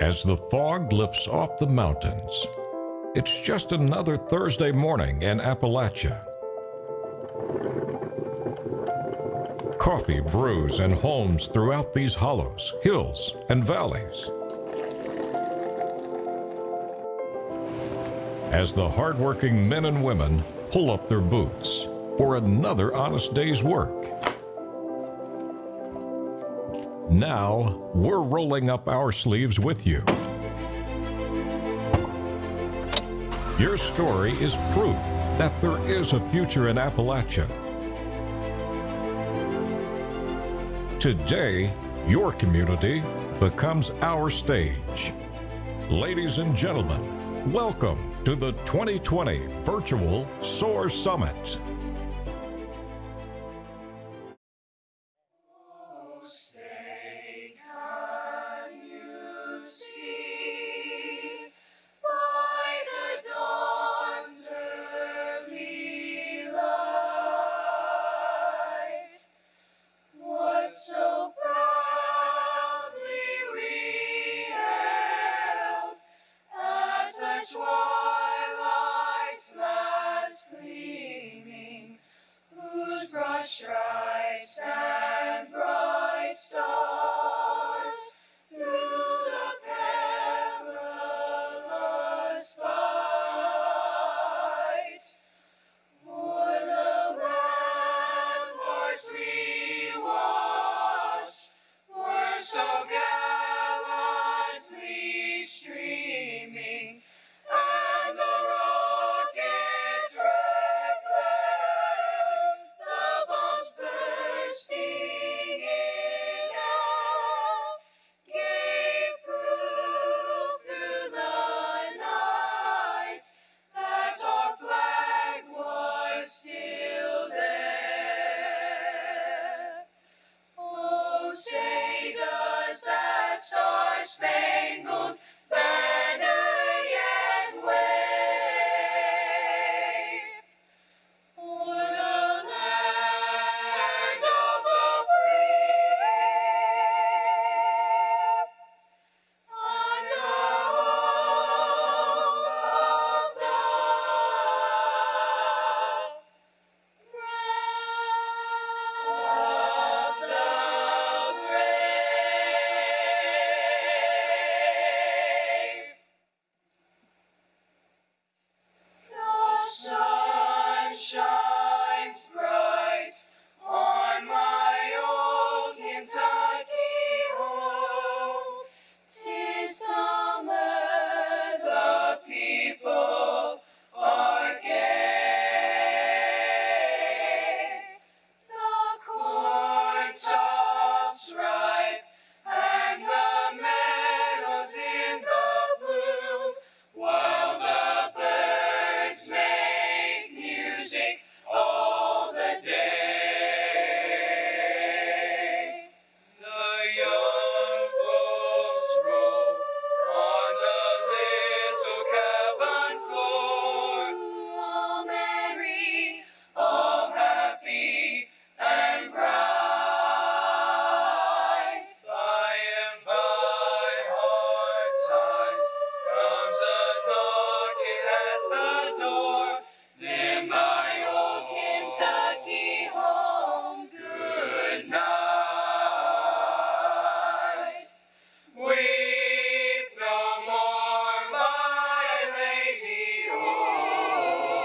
As the fog lifts off the mountains, it's just another Thursday morning in Appalachia. Coffee brews in homes throughout these hollows, hills, and valleys. As the hardworking men and women pull up their boots for another honest day's work. Now, we're rolling up our sleeves with you. Your story is proof that there is a future in Appalachia. Today, your community becomes our stage. Ladies and gentlemen, welcome to the 2020 Virtual SOAR Summit. Stripes and bright stars through the perilous fight. O'er the ramparts we watched were so gallantly streaming, and the rockets red glare, the bombs bursting in air, gave proof through the night that our flag was still there. Oh, say does that star-spangled banner yet wave o'er the land of the free, and the home of the brave. The sun shines bright on my old Kentucky home. 'Tis summer, the people are gay. The corn tops ripe and the meadows in the bloom, while the birds make music all the day. The young folks roll on the little cabin floor, all merry, all happy and bright. By and by, hard times comes a knocking at the door. Then my old Kentucky home, good night. Weep no more, my lady, oh,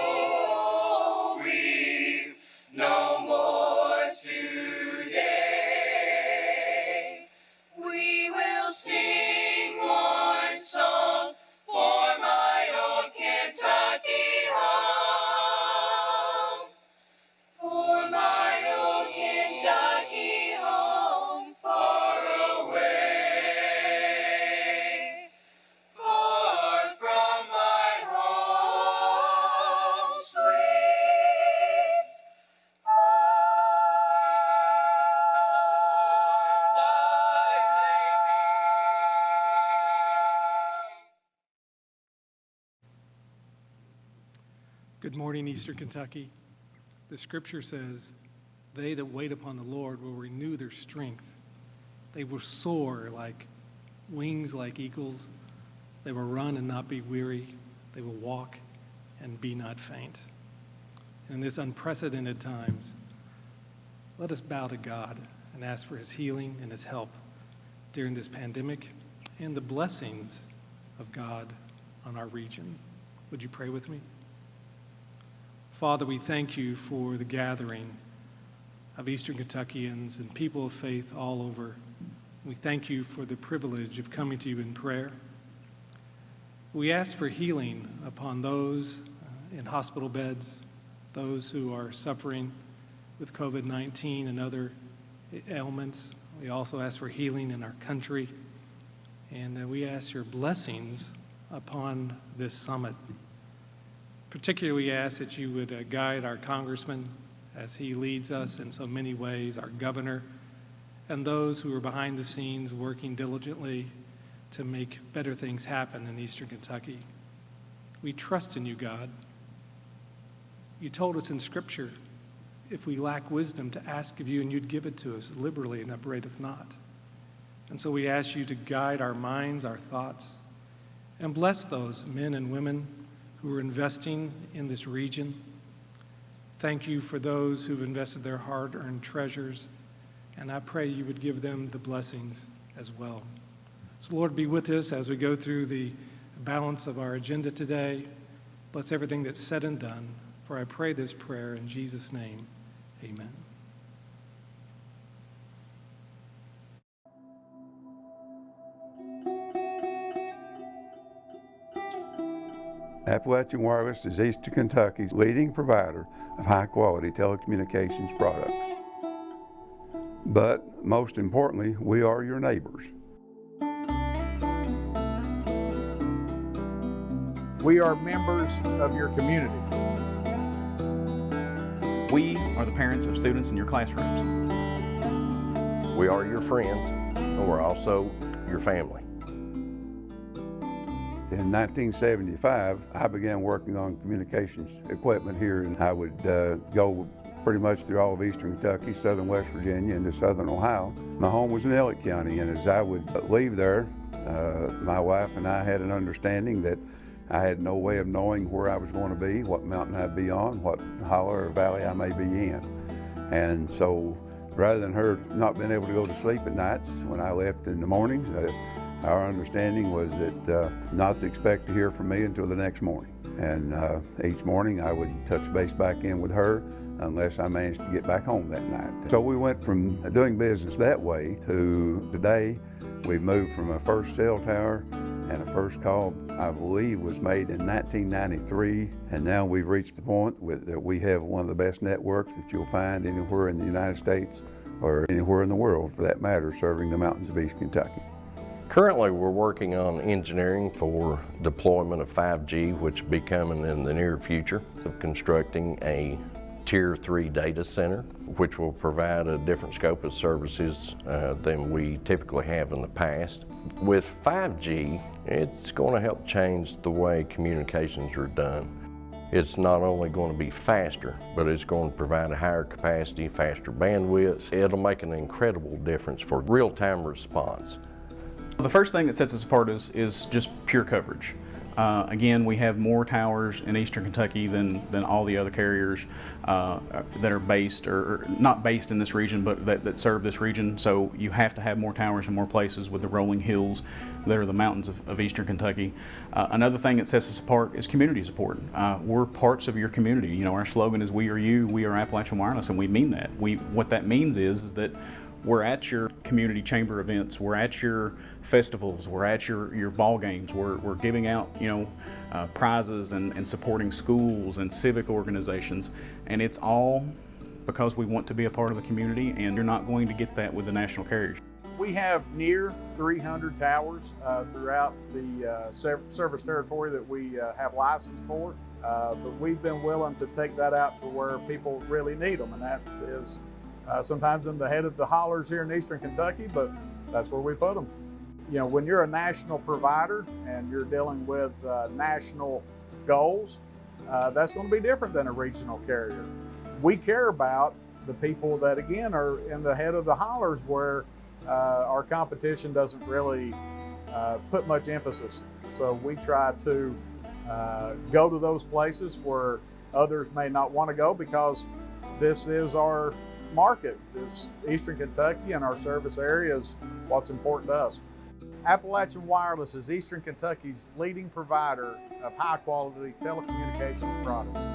weep no more today. We will sing one song for my old Kentucky home, for my old Kentucky home, far away, far from my home, sweet Good morning, Eastern Kentucky. The scripture says, "They that wait upon the Lord will renew their strength. They will soar like wings like eagles. They will run and not be weary. They will walk and be not faint. In this unprecedented times, let us bow to God and ask for his healing and his help during this pandemic and the blessings of God on our region. Would you pray with me? Father, we thank you for the gathering of Eastern Kentuckians and people of faith all over. We thank you for the privilege of coming to you in prayer. We ask for healing upon those in hospital beds, those who are suffering with COVID-19 and other ailments. We also ask for healing in our country, and we ask your blessings upon this summit. Particularly, we ask that you would guide our congressman as he leads us in so many ways, our governor, and those who are behind the scenes working diligently to make better things happen in Eastern Kentucky. We trust in you, God. You told us in Scripture, if we lack wisdom, to ask of you, and you'd give it to us liberally and upbraideth not. And so we ask you to guide our minds, our thoughts, and bless those men and women who are investing in this region. Thank you for those who've invested their hard-earned treasures, and I pray you would give them the blessings as well. So Lord, be with us as we go through the balance of our agenda today. Bless everything that's said and done, for I pray this prayer in Jesus' name, amen. Appalachian Wireless is Eastern Kentucky's leading provider of high-quality telecommunications products. But most importantly, we are your neighbors. We are members of your community. We are the parents of students in your classrooms. We are your friends, and we're also your family. In 1975, I began working on communications equipment here, and I would go pretty much through all of Eastern Kentucky, southern West Virginia, into southern Ohio. My home was in Elliott County, and as I would leave there, my wife and I had an understanding that I had no way of knowing where I was going to be, what mountain I'd be on, what holler or valley I may be in. And so rather than her not being able to go to sleep at nights when I left in the mornings, our understanding was that not to expect to hear from me until the next morning. And each morning I would touch base back in with her unless I managed to get back home that night. So we went from doing business that way to today. We've moved from a first cell tower, and a first call, I believe, was made in 1993. And now we've reached the point that we have one of the best networks that you'll find anywhere in the United States or anywhere in the world, for that matter, serving the mountains of East Kentucky. Currently, we're working on engineering for deployment of 5G, which will be coming in the near future. We're constructing a Tier 3 data center, which will provide a different scope of services than we typically have in the past. With 5G, it's going to help change the way communications are done. It's not only going to be faster, but it's going to provide a higher capacity, faster bandwidth. It'll make an incredible difference for real-time response. The first thing that sets us apart is just pure coverage. Again, we have more towers in Eastern Kentucky than all the other carriers that are based, or not based in this region, but that serve this region. So you have to have more towers in more places with the rolling hills that are the mountains of Eastern Kentucky. Another thing that sets us apart is community support. We're parts of your community. You know, our slogan is "We are you, we are Appalachian Wireless," and we mean that. What that means is that we're at your community chamber events, we're at your festivals, we're at your ball games, we're giving out, prizes and supporting schools and civic organizations, and it's all because we want to be a part of the community, and you're not going to get that with the national carriers. We have near 300 towers throughout the service territory that we have license for, but we've been willing to take that out to where people really need them, and that is sometimes in the head of the hollers here in Eastern Kentucky, but that's where we put them. You know, when you're a national provider and you're dealing with national goals, that's going to be different than a regional carrier. We care about the people that, again, are in the head of the hollers where our competition doesn't really put much emphasis. So we try to go to those places where others may not want to go, because this is our market. This Eastern Kentucky and our service area is what's important to us. Appalachian Wireless is Eastern Kentucky's leading provider of high-quality telecommunications products.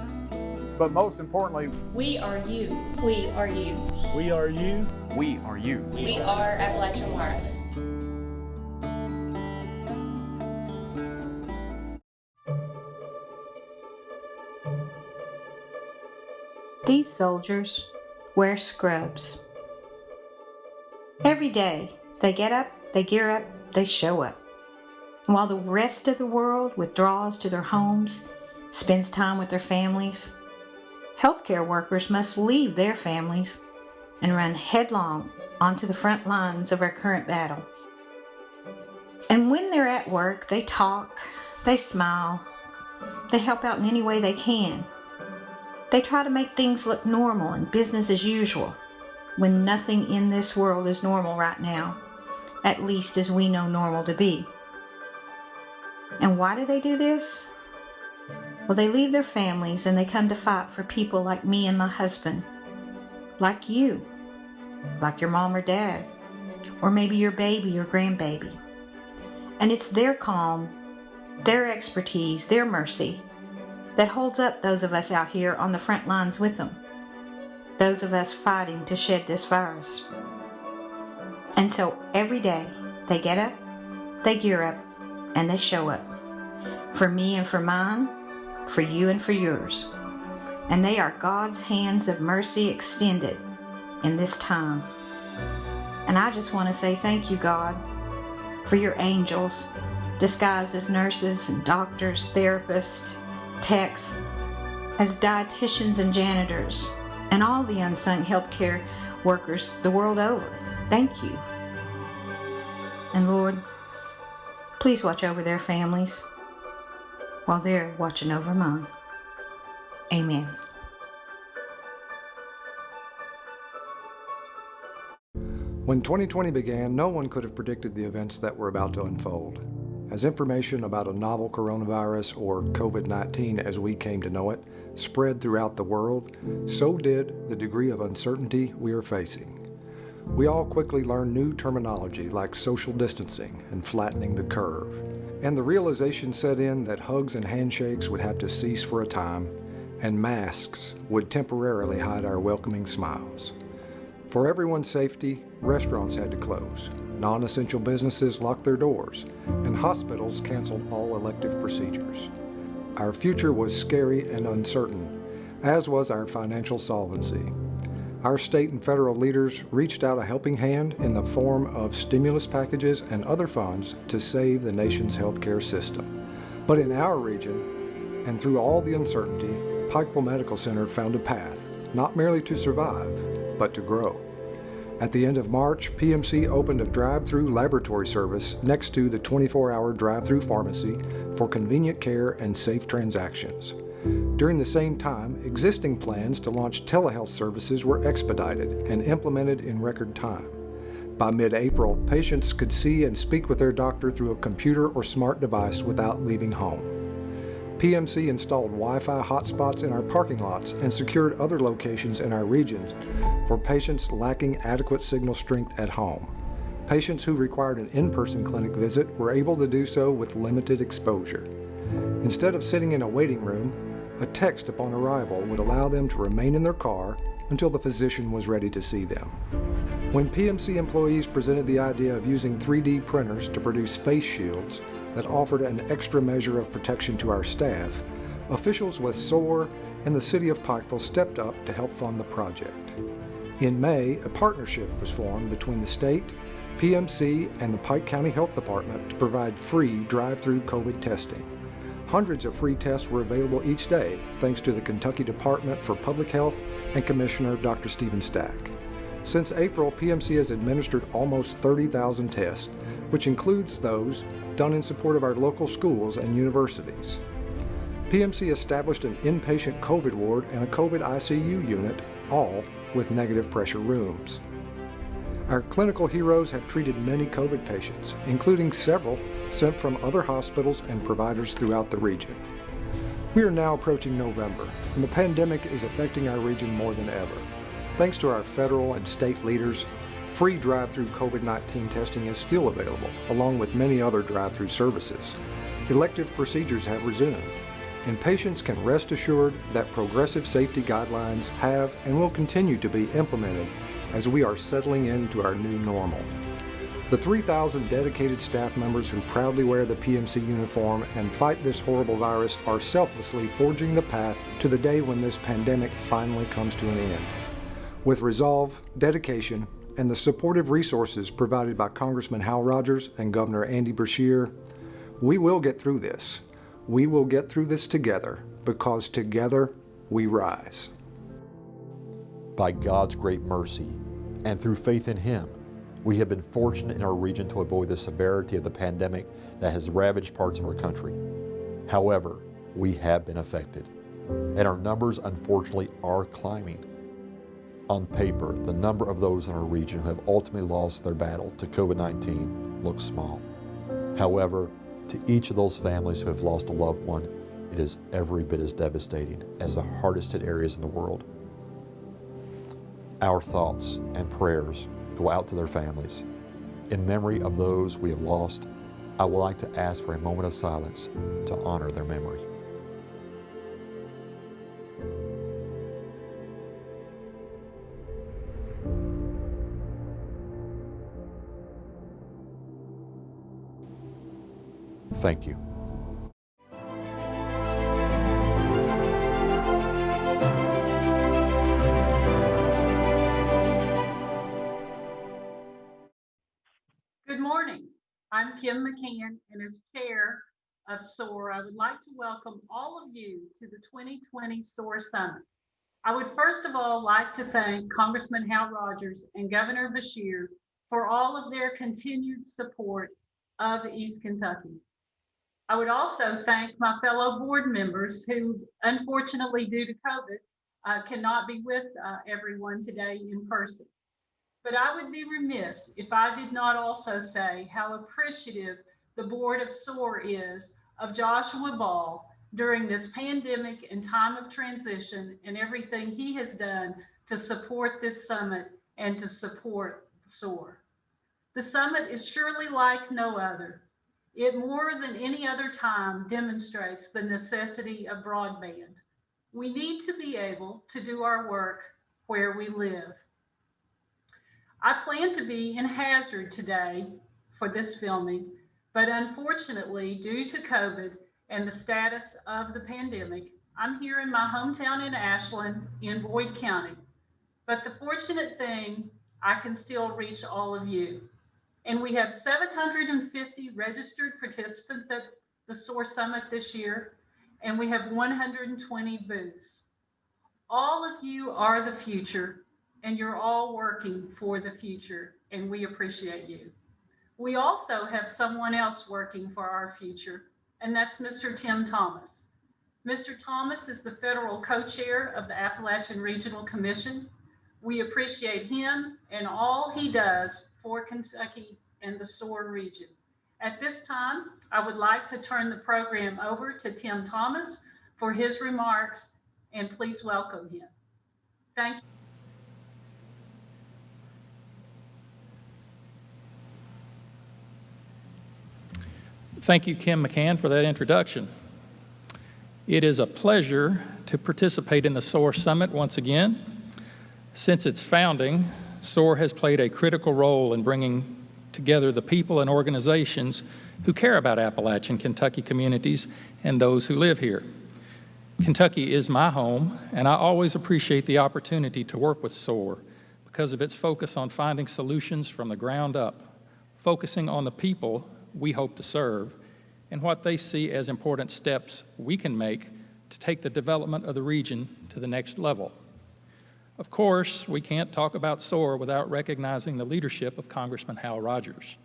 But most importantly, we are you. We are you. We are you. We are you. We are Appalachian Wireless. These soldiers wear scrubs. Every day, they get up, they gear up, they show up. And while the rest of the world withdraws to their homes, spends time with their families, healthcare workers must leave their families and run headlong onto the front lines of our current battle. And when they're at work, they talk, they smile, they help out in any way they can. They try to make things look normal and business as usual, when nothing in this world is normal right now, at least as we know normal to be. And why do they do this? Well, they leave their families and they come to fight for people like me and my husband, like you, like your mom or dad, or maybe your baby or grandbaby. And it's their calm, their expertise, their mercy that holds up those of us out here on the front lines with them, those of us fighting to shed this virus. And so every day they get up, they gear up, and they show up. For me and for mine, for you and for yours. And they are God's hands of mercy extended in this time. And I just want to say thank you, God, for your angels disguised as nurses and doctors, therapists, techs, as dietitians and janitors, and all the unsung healthcare workers the world over. Thank you. And Lord, please watch over their families while they're watching over mine. Amen. When 2020 began, no one could have predicted the events that were about to unfold. As information about a novel coronavirus, or COVID-19 as we came to know it, spread throughout the world, so did the degree of uncertainty we are facing. We all quickly learned new terminology like social distancing and flattening the curve. And the realization set in that hugs and handshakes would have to cease for a time, and masks would temporarily hide our welcoming smiles. For everyone's safety, restaurants had to close, non-essential businesses locked their doors, and hospitals canceled all elective procedures. Our future was scary and uncertain, as was our financial solvency. Our state and federal leaders reached out a helping hand in the form of stimulus packages and other funds to save the nation's healthcare system. But in our region, and through all the uncertainty, Pikeville Medical Center found a path, not merely to survive, but to grow. At the end of March, PMC opened a drive-through laboratory service next to the 24-hour drive-through pharmacy for convenient care and safe transactions. During the same time, existing plans to launch telehealth services were expedited and implemented in record time. By mid-April, patients could see and speak with their doctor through a computer or smart device without leaving home. PMC installed Wi-Fi hotspots in our parking lots and secured other locations in our regions for patients lacking adequate signal strength at home. Patients who required an in-person clinic visit were able to do so with limited exposure. Instead of sitting in a waiting room, a text upon arrival would allow them to remain in their car until the physician was ready to see them. When PMC employees presented the idea of using 3D printers to produce face shields that offered an extra measure of protection to our staff, officials with SOAR and the City of Pikeville stepped up to help fund the project. In May, a partnership was formed between the state, PMC, and the Pike County Health Department to provide free drive-through COVID testing. Hundreds of free tests were available each day thanks to the Kentucky Department for Public Health and Commissioner Dr. Stephen Stack. Since April, PMC has administered almost 30,000 tests, which includes those done in support of our local schools and universities. PMC established an inpatient COVID ward and a COVID ICU unit, all with negative pressure rooms. Our clinical heroes have treated many COVID patients, including several sent from other hospitals and providers throughout the region. We are now approaching November, and the pandemic is affecting our region more than ever. Thanks to our federal and state leaders, free drive-through COVID-19 testing is still available, along with many other drive-through services. Elective procedures have resumed, and patients can rest assured that progressive safety guidelines have and will continue to be implemented as we are settling into our new normal. The 3,000 dedicated staff members who proudly wear the PMC uniform and fight this horrible virus are selflessly forging the path to the day when this pandemic finally comes to an end. With resolve, dedication, and the supportive resources provided by Congressman Hal Rogers and Governor Andy Beshear, we will get through this. We will get through this together, because together we rise. By God's great mercy and through faith in Him, we have been fortunate in our region to avoid the severity of the pandemic that has ravaged parts of our country. However, we have been affected, and our numbers unfortunately are climbing. On paper, the number of those in our region who have ultimately lost their battle to COVID-19 looks small. However, to each of those families who have lost a loved one, it is every bit as devastating as the hardest hit areas in the world. Our thoughts and prayers go out to their families. In memory of those we have lost, I would like to ask for a moment of silence to honor their memory. Thank you. Good morning. I'm Kim McCann, and as chair of SOAR, I would like to welcome all of you to the 2020 SOAR Summit. I would first of all like to thank Congressman Hal Rogers and Governor Beshear for all of their continued support of East Kentucky. I would also thank my fellow board members who, unfortunately due to COVID, cannot be with everyone today in person. But I would be remiss if I did not also say how appreciative the board of SOAR is of Joshua Ball during this pandemic and time of transition and everything he has done to support this summit and to support SOAR. The summit is surely like no other. It more than any other time demonstrates the necessity of broadband. We need to be able to do our work where we live. I plan to be in Hazard today for this filming, but unfortunately, due to COVID and the status of the pandemic, I'm here in my hometown in Ashland in Boyd County. But the fortunate thing, I can still reach all of you. And we have 750 registered participants at the SOAR Summit this year, and we have 120 booths. All of you are the future, and you're all working for the future, and we appreciate you. We also have someone else working for our future, and that's Mr. Tim Thomas. Mr. Thomas is the federal co-chair of the Appalachian Regional Commission. We appreciate him and all he does for Kentucky and the SOAR region. At this time, I would like to turn the program over to Tim Thomas for his remarks, and please welcome him. Thank you. Thank you, Kim McCann, for that introduction. It is a pleasure to participate in the SOAR Summit once again. Since its founding, SOAR has played a critical role in bringing together the people and organizations who care about Appalachian Kentucky communities and those who live here. Kentucky is my home, and I always appreciate the opportunity to work with SOAR because of its focus on finding solutions from the ground up, focusing on the people we hope to serve and what they see as important steps we can make to take the development of the region to the next level. Of course, we can't talk about SOAR without recognizing the leadership of Congressman Hal Rogers,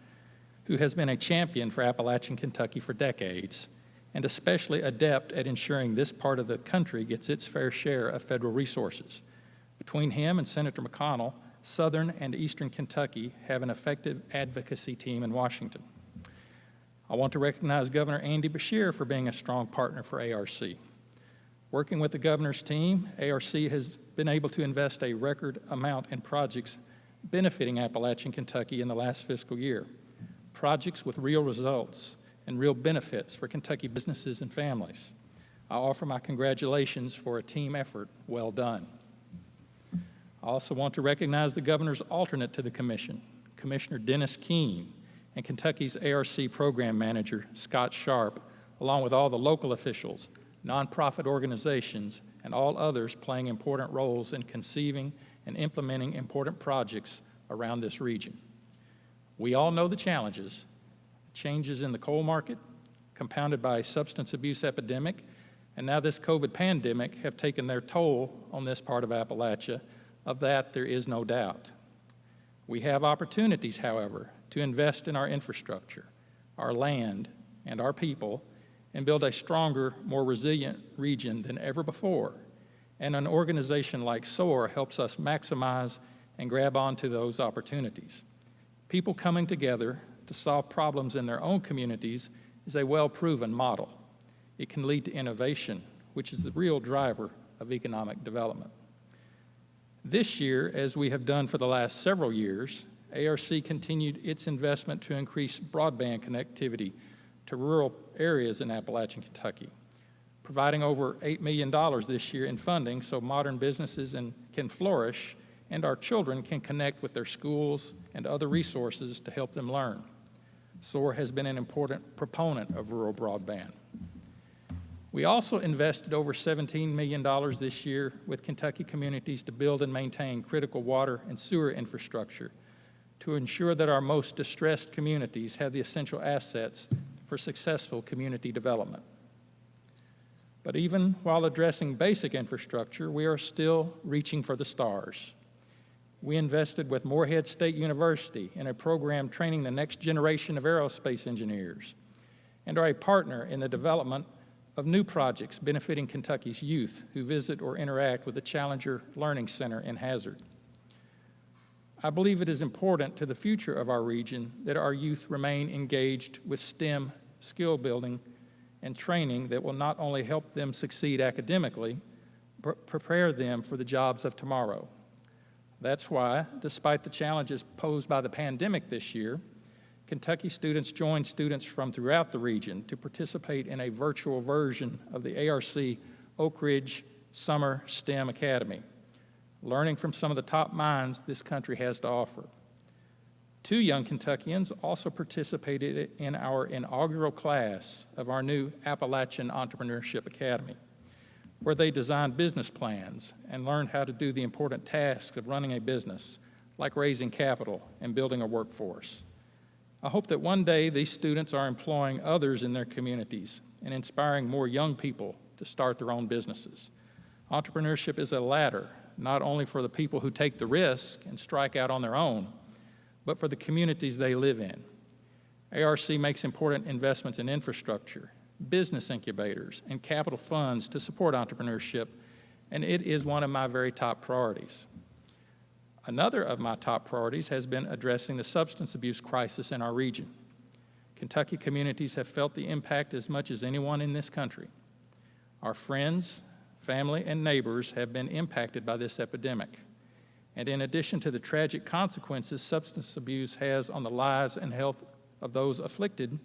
who has been a champion for Appalachian Kentucky for decades, and especially adept at ensuring this part of the country gets its fair share of federal resources. Between him and Senator McConnell, Southern and Eastern Kentucky have an effective advocacy team in Washington. I want to recognize Governor Andy Beshear for being a strong partner for ARC. Working with the governor's team, ARC has been able to invest a record amount in projects benefiting Appalachian Kentucky in the last fiscal year, projects with real results and real benefits for Kentucky businesses and families. I offer my congratulations for a team effort well done. I also want to recognize the governor's alternate to the commission, Commissioner Dennis Keene, and Kentucky's ARC program manager, Scott Sharp, along with all the local officials, nonprofit organizations, and all others playing important roles in conceiving and implementing important projects around this region. We all know the challenges. Changes in the coal market, compounded by a substance abuse epidemic, and now this COVID pandemic have taken their toll on this part of Appalachia. Of that, there is no doubt. We have opportunities, however, to invest in our infrastructure, our land, and our people, and build a stronger, more resilient region than ever before. And an organization like SOAR helps us maximize and grab onto those opportunities. People coming together to solve problems in their own communities is a well-proven model. It can lead to innovation, which is the real driver of economic development. This year, as we have done for the last several years, ARC continued its investment to increase broadband connectivity to rural areas in Appalachian Kentucky, providing over $8 million this year in funding so modern businesses can flourish and our children can connect with their schools and other resources to help them learn. SOAR has been an important proponent of rural broadband. We also invested over $17 million this year with Kentucky communities to build and maintain critical water and sewer infrastructure to ensure that our most distressed communities have the essential assets for successful community development. But even while addressing basic infrastructure, we are still reaching for the stars. We invested with Morehead State University in a program training the next generation of aerospace engineers and are a partner in the development of new projects benefiting Kentucky's youth who visit or interact with the Challenger Learning Center in Hazard. I believe it is important to the future of our region that our youth remain engaged with STEM skill building and training that will not only help them succeed academically, but prepare them for the jobs of tomorrow. That's why, despite the challenges posed by the pandemic this year, Kentucky students joined students from throughout the region to participate in a virtual version of the ARC Oak Ridge Summer STEM Academy, learning from some of the top minds this country has to offer. 2 young Kentuckians also participated in our inaugural class of our new Appalachian Entrepreneurship Academy, where they designed business plans and learned how to do the important tasks of running a business, like raising capital and building a workforce. I hope that one day these students are employing others in their communities and inspiring more young people to start their own businesses. Entrepreneurship is a ladder, not only for the people who take the risk and strike out on their own, but for the communities they live in. ARC makes important investments in infrastructure, business incubators, and capital funds to support entrepreneurship, and it is one of my very top priorities. Another of my top priorities has been addressing the substance abuse crisis in our region. Kentucky communities have felt the impact as much as anyone in this country. Our friends, family, and neighbors have been impacted by this epidemic. And in addition to the tragic consequences substance abuse has on the lives and health of those afflicted,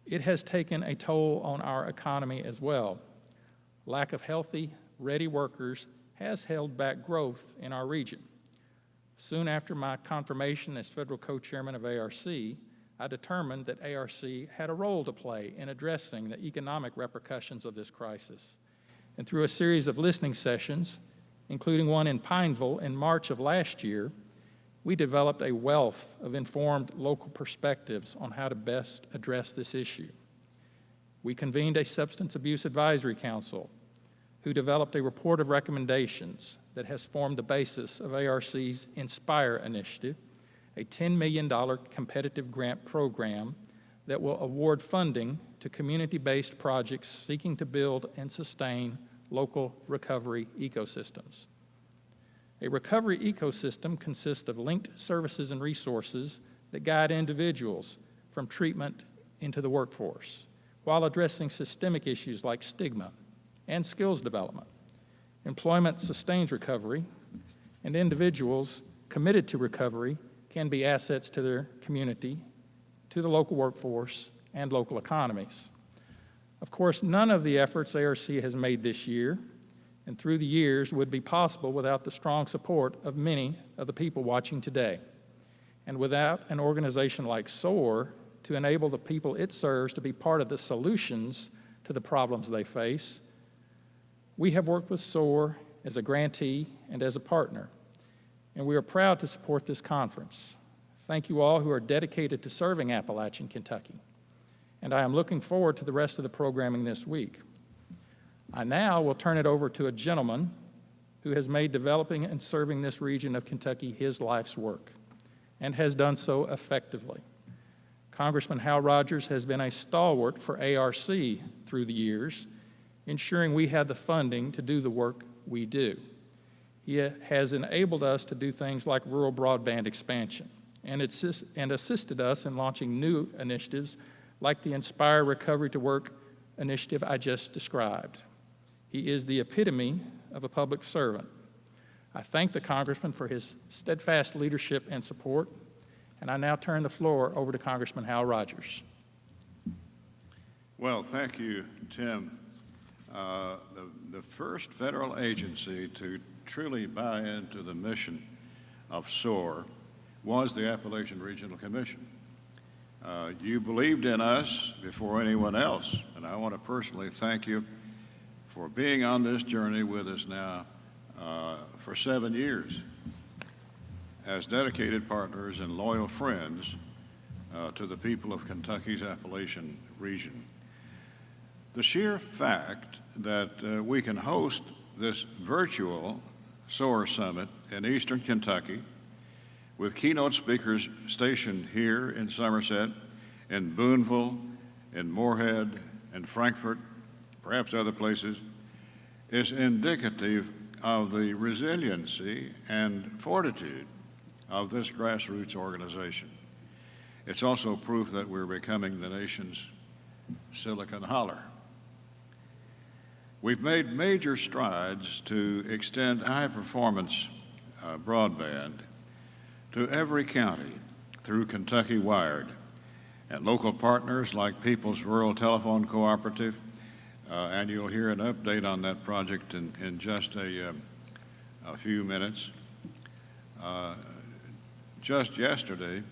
it has taken a toll on our economy as well. Lack of healthy, ready workers has held back growth in our region. Soon after my confirmation as federal co-chairman of ARC, I determined that ARC had a role to play in addressing the economic repercussions of this crisis. And through a series of listening sessions, including one in Pineville in March of last year, we developed a wealth of informed local perspectives on how to best address this issue. We convened a Substance Abuse Advisory Council who developed a report of recommendations that has formed the basis of ARC's Inspire initiative, a $10 million competitive grant program that will award funding to community-based projects seeking to build and sustain local recovery ecosystems. A recovery ecosystem consists of linked services and resources that guide individuals from treatment into the workforce, while addressing systemic issues like stigma and skills development. Employment sustains recovery, and individuals committed to recovery can be assets to their community, to the local workforce, and local economies. Of course, none of the efforts ARC has made this year and through the years would be possible without the strong support of many of the people watching today, and without an organization like SOAR to enable the people it serves to be part of the solutions to the problems they face. We have worked with SOAR as a grantee and as a partner, and we are proud to support this conference. Thank you all who are dedicated to serving Appalachian Kentucky, and I am looking forward to the rest of the programming this week. I now will turn it over to a gentleman who has made developing and serving this region of Kentucky his life's work, and has done so effectively. Congressman Hal Rogers has been a stalwart for ARC through the years, ensuring we have the funding to do the work we do. He has enabled us to do things like rural broadband expansion and assisted us in launching new initiatives like the Inspire Recovery to Work initiative I just described. He is the epitome of a public servant. I thank the Congressman for his steadfast leadership and support, and I now turn the floor over to Congressman Hal Rogers. Well, thank you, Tim. The first federal agency to truly buy into the mission of SOAR was the Appalachian Regional Commission. You believed in us before anyone else, and I want to personally thank you for being on this journey with us now for 7 years as dedicated partners and loyal friends to the people of Kentucky's Appalachian region. The sheer fact that we can host this virtual SOAR Summit in Eastern Kentucky with keynote speakers stationed here in Somerset, in Boonville, in Moorhead, in Frankfort, perhaps other places, is indicative of the resiliency and fortitude of this grassroots organization. It's also proof that we're becoming the nation's Silicon Holler. We've made major strides to extend high-performance broadband to every county through Kentucky Wired, and local partners like People's Rural Telephone Cooperative, and you'll hear an update on that project in just a few minutes. Just yesterday,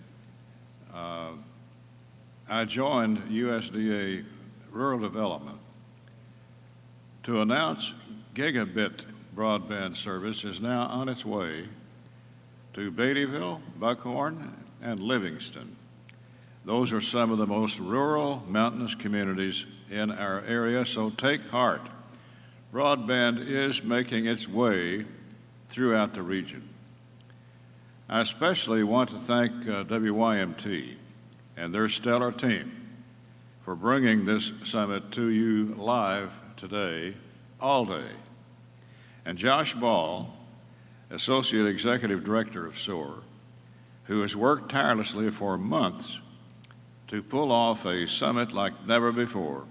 I joined USDA Rural Development to announce gigabit broadband service is now on its way to Beattyville, Buckhorn, and Livingston. Those are some of the most rural, mountainous communities in our area, so take heart. Broadband is making its way throughout the region. I especially want to thank WYMT and their stellar team for bringing this summit to you live today, all day. And Josh Ball, Associate Executive Director of SOAR, who has worked tirelessly for months to pull off a summit like never before.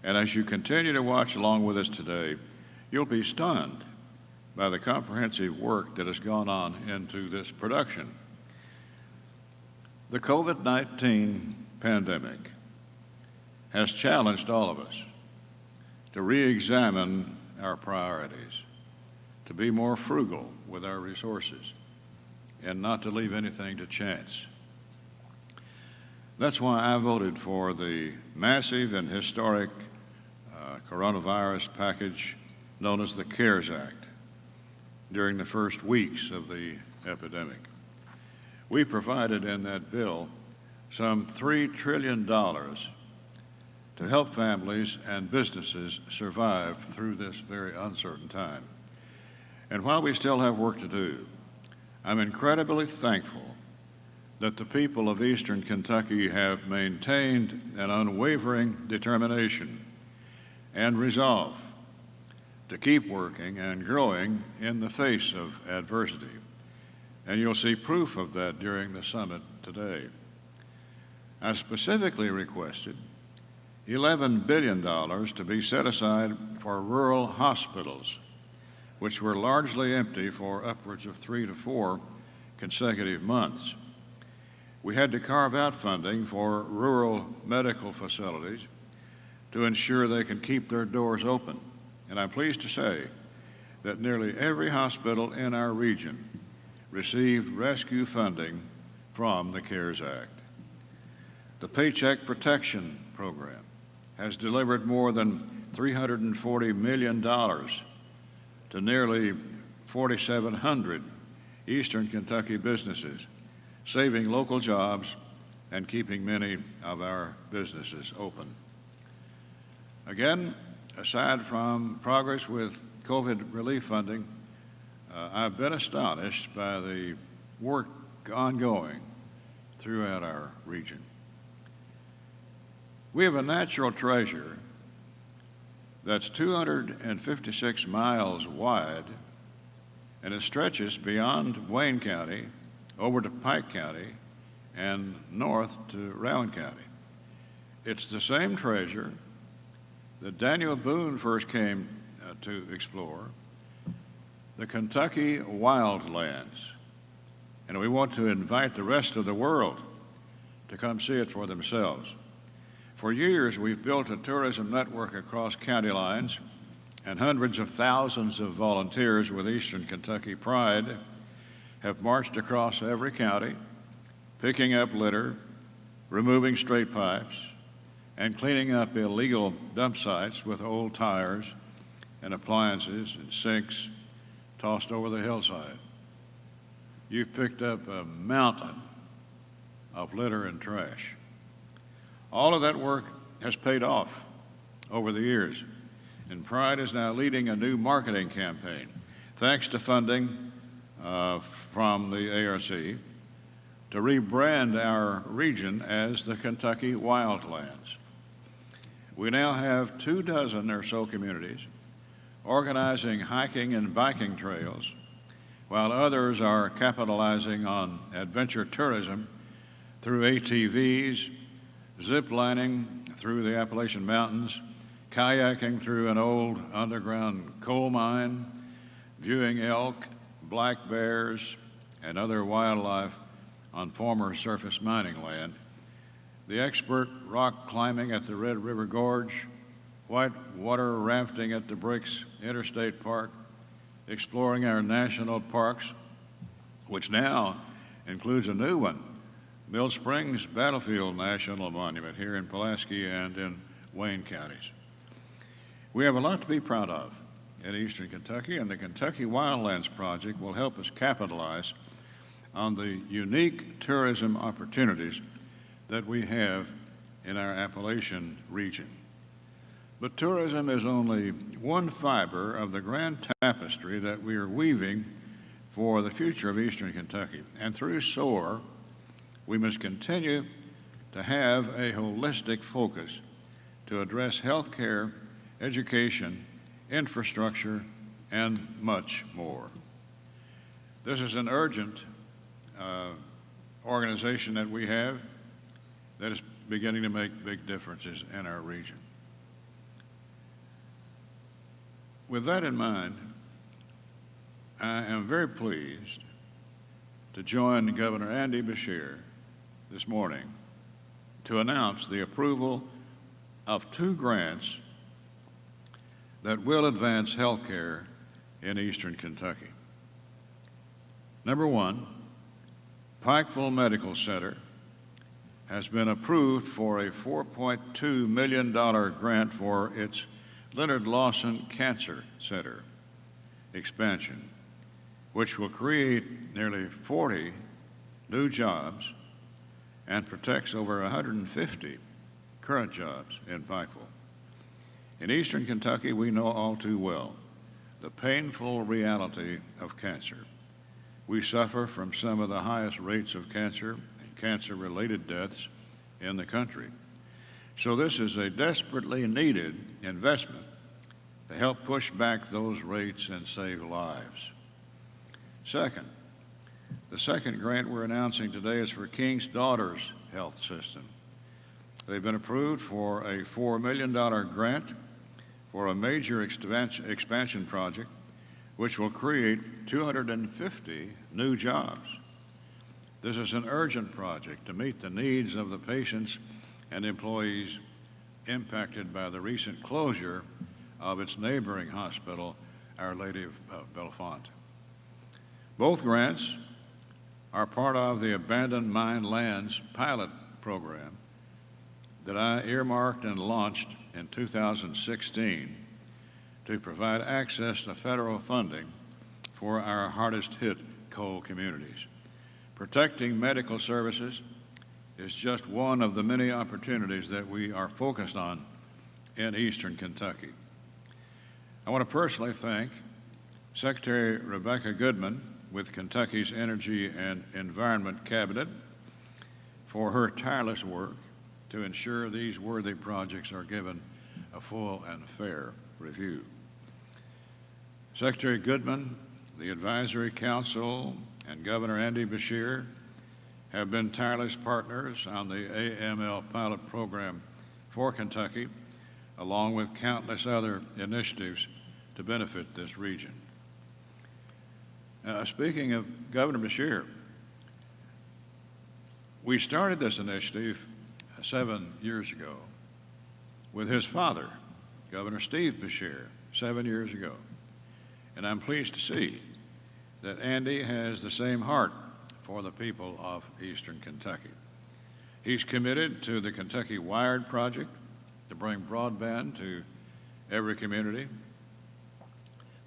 And as you continue to watch along with us today, you'll be stunned by the comprehensive work that has gone on into this production. The COVID-19 pandemic has challenged all of us to re-examine our priorities, to be more frugal with our resources, and not to leave anything to chance. That's why I voted for the massive and historic coronavirus package known as the CARES Act during the first weeks of the epidemic. We provided in that bill some $3 trillion to help families and businesses survive through this very uncertain time. And while we still have work to do, I'm incredibly thankful that the people of Eastern Kentucky have maintained an unwavering determination and resolve to keep working and growing in the face of adversity. And you'll see proof of that during the summit today. I specifically requested $11 billion to be set aside for rural hospitals, which were largely empty for upwards of 3 to 4 consecutive months. We had to carve out funding for rural medical facilities to ensure they can keep their doors open. And I'm pleased to say that nearly every hospital in our region received rescue funding from the CARES Act. The Paycheck Protection Program has delivered more than $340 million to nearly 4,700 Eastern Kentucky businesses, saving local jobs and keeping many of our businesses open. Again, aside from progress with COVID relief funding, I've been astonished by the work ongoing throughout our region. We have a natural treasure that's 256 miles wide, and it stretches beyond Wayne County over to Pike County and north to Rowan County. It's the same treasure that Daniel Boone first came to explore, the Kentucky wildlands. And we want to invite the rest of the world to come see it for themselves. For years, we've built a tourism network across county lines, and hundreds of thousands of volunteers with Eastern Kentucky pride have marched across every county, picking up litter, removing straight pipes, and cleaning up illegal dump sites with old tires and appliances and sinks tossed over the hillside. You've picked up a mountain of litter and trash. All of that work has paid off over the years, and Pride is now leading a new marketing campaign, thanks to funding from the ARC, to rebrand our region as the Kentucky Wildlands. We now have 24 or so communities organizing hiking and biking trails, while others are capitalizing on adventure tourism through ATVs, zip lining through the Appalachian Mountains, kayaking through an old underground coal mine, viewing elk, black bears, and other wildlife on former surface mining land, the expert rock climbing at the Red River Gorge, white water rafting at the Bricks Interstate Park, exploring our national parks, which now includes a new one, Mill Springs Battlefield National Monument here in Pulaski and in Wayne counties. We have a lot to be proud of in Eastern Kentucky, and the Kentucky Wildlands Project will help us capitalize on the unique tourism opportunities that we have in our Appalachian region. But tourism is only one fiber of the grand tapestry that we are weaving for the future of Eastern Kentucky. And through SOAR, we must continue to have a holistic focus to address health care, education, infrastructure, and much more. This is an urgent organization that we have that is beginning to make big differences in our region. With that in mind, I am very pleased to join Governor Andy Beshear this morning to announce the approval of 2 grants that will advance health care in Eastern Kentucky. Number 1, Pikeville Medical Center has been approved for a $4.2 million grant for its Leonard Lawson Cancer Center expansion, which will create nearly 40 new jobs and protects over 150 current jobs in Pikeville. In Eastern Kentucky, we know all too well the painful reality of cancer. We suffer from some of the highest rates of cancer and cancer-related deaths in the country. So this is a desperately needed investment to help push back those rates and save lives. Second, the second grant we're announcing today is for King's Daughters Health System. They've been approved for a $4 million grant for a major expansion project which will create 250 new jobs. This is an urgent project to meet the needs of the patients and employees impacted by the recent closure of its neighboring hospital, Our Lady of Bellefonte. Both grants are part of the Abandoned Mine Lands pilot program that I earmarked and launched in 2016 to provide access to federal funding for our hardest hit coal communities. Protecting medical services is just one of the many opportunities that we are focused on in Eastern Kentucky. I want to personally thank Secretary Rebecca Goodman with Kentucky's Energy and Environment Cabinet for her tireless work to ensure these worthy projects are given a full and fair review. Secretary Goodman, the Advisory Council, and Governor Andy Beshear have been tireless partners on the AML pilot program for Kentucky, along with countless other initiatives to benefit this region. Speaking of Governor Beshear, we started this initiative 7 years ago with his father, Governor Steve Beshear, 7 years ago. And I'm pleased to see that Andy has the same heart for the people of Eastern Kentucky. He's committed to the Kentucky Wired project to bring broadband to every community,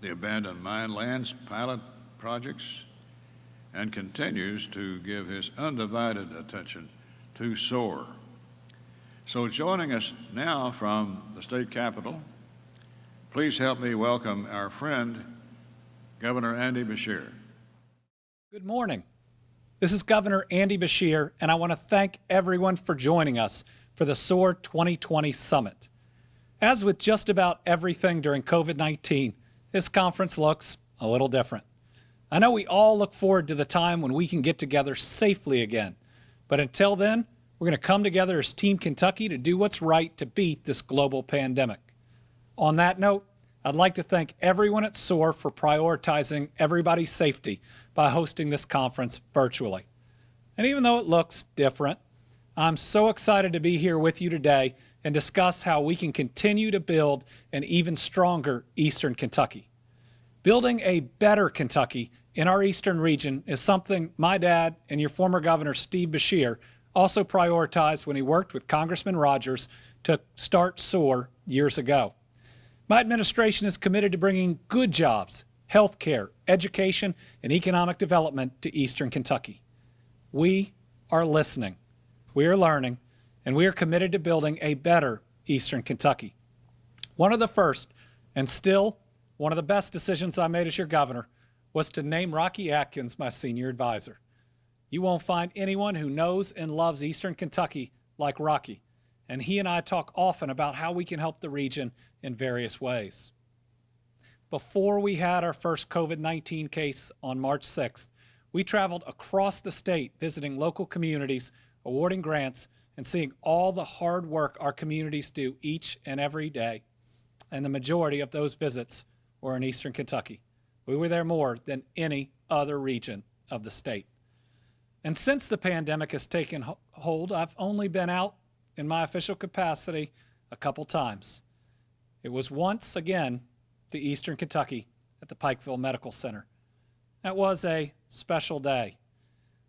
the Abandoned Mine Lands pilot projects, and continues to give his undivided attention to SOAR. So joining us now from the state capitol, please help me welcome our friend, Governor Andy Beshear. Good morning. This is Governor Andy Beshear, and I want to thank everyone for joining us for the SOAR 2020 Summit. As with just about everything during COVID-19, this conference looks a little different. I know we all look forward to the time when we can get together safely again, but until then, we're going to come together as Team Kentucky to do what's right to beat this global pandemic. On that note, I'd like to thank everyone at SOAR for prioritizing everybody's safety by hosting this conference virtually. And even though it looks different, I'm so excited to be here with you today and discuss how we can continue to build an even stronger Eastern Kentucky. Building a better Kentucky in our Eastern region is something my dad and your former Governor Steve Beshear also prioritized when he worked with Congressman Rogers to start SOAR years ago. My administration is committed to bringing good jobs, health care, education, and economic development to Eastern Kentucky. We are listening, we are learning, and we are committed to building a better Eastern Kentucky. One of the first, and still one of the best decisions I made as your governor, was to name Rocky Atkins my senior advisor. You won't find anyone who knows and loves Eastern Kentucky like Rocky, and he and I talk often about how we can help the region in various ways. Before we had our first COVID-19 case on March 6th, we traveled across the state visiting local communities, awarding grants, and seeing all the hard work our communities do each and every day. And the majority of those visits were in Eastern Kentucky. We were there more than any other region of the state. And since the pandemic has taken hold, I've only been out in my official capacity a couple times. It was once again to Eastern Kentucky at the Pikeville Medical Center. That was a special day,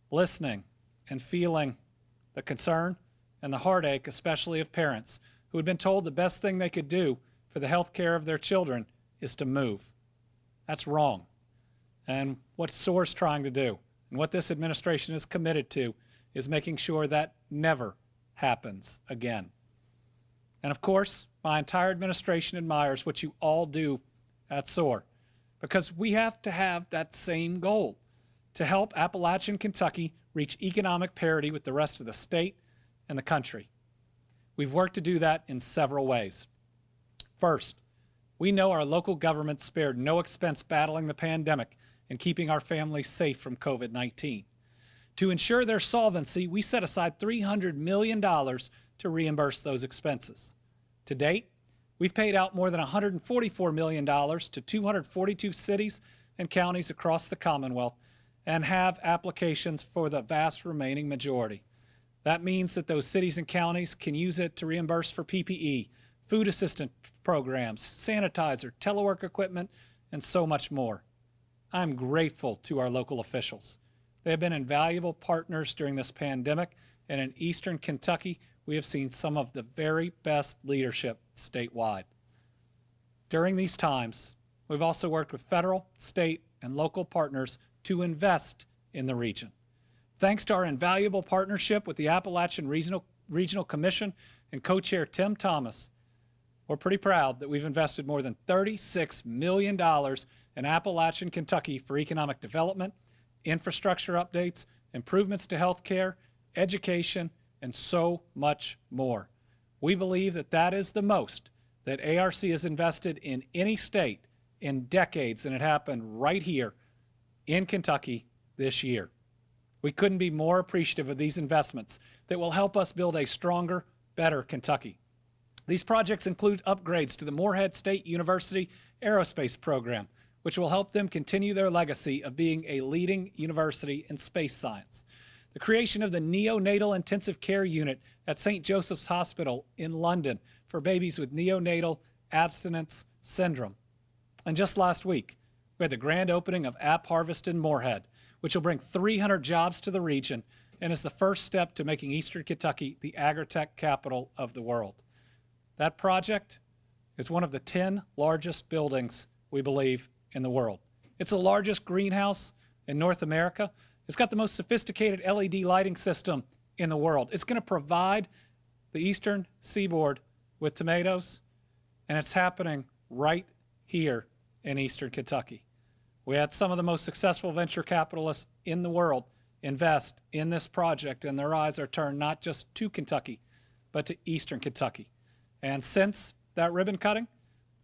listening and feeling the concern and the heartache, especially of parents who had been told the best thing they could do for the health care of their children is to move. That's wrong. And what SOAR's trying to do, and what this administration is committed to, is making sure that never happens again. And of course, my entire administration admires what you all do at SOAR, because we have to have that same goal, to help Appalachian Kentucky reach economic parity with the rest of the state and the country. We've worked to do that in several ways. First, We know our local government spared no expense battling the pandemic and keeping our families safe from COVID-19. To ensure their solvency, we set aside $300 million to reimburse those expenses. To date, we've paid out more than $144 million to 242 cities and counties across the Commonwealth and have applications for the vast remaining majority. That means that those cities and counties can use it to reimburse for PPE, food assistance programs, sanitizer, telework equipment, and so much more. I'm grateful to our local officials. They have been invaluable partners during this pandemic, and in Eastern Kentucky, we have seen some of the very best leadership statewide. During these times, we've also worked with federal, state, and local partners to invest in the region. Thanks to our invaluable partnership with the Appalachian Regional Commission and co-chair Tim Thomas, we're pretty proud that we've invested more than $36 million in Appalachian Kentucky for economic development, infrastructure updates, improvements to health care, education, and so much more. We believe that that is the most that ARC has invested in any state in decades, and it happened right here in Kentucky this year. We couldn't be more appreciative of these investments that will help us build a stronger, better Kentucky. These projects include upgrades to the Morehead State University Aerospace Program, which will help them continue their legacy of being a leading university in space science. The creation of the Neonatal Intensive Care Unit at St. Joseph's Hospital in London for babies with neonatal abstinence syndrome. And just last week, we had the grand opening of App Harvest in Morehead, which will bring 300 jobs to the region and is the first step to making Eastern Kentucky the agritech capital of the world. That project is one of the 10 largest buildings, we believe, in the world. It's the largest greenhouse in North America. It's got the most sophisticated LED lighting system in the world. It's going to provide the Eastern Seaboard with tomatoes, and it's happening right here in Eastern Kentucky. We had some of the most successful venture capitalists in the world invest in this project, and their eyes are turned not just to Kentucky, but to Eastern Kentucky. And since that ribbon cutting,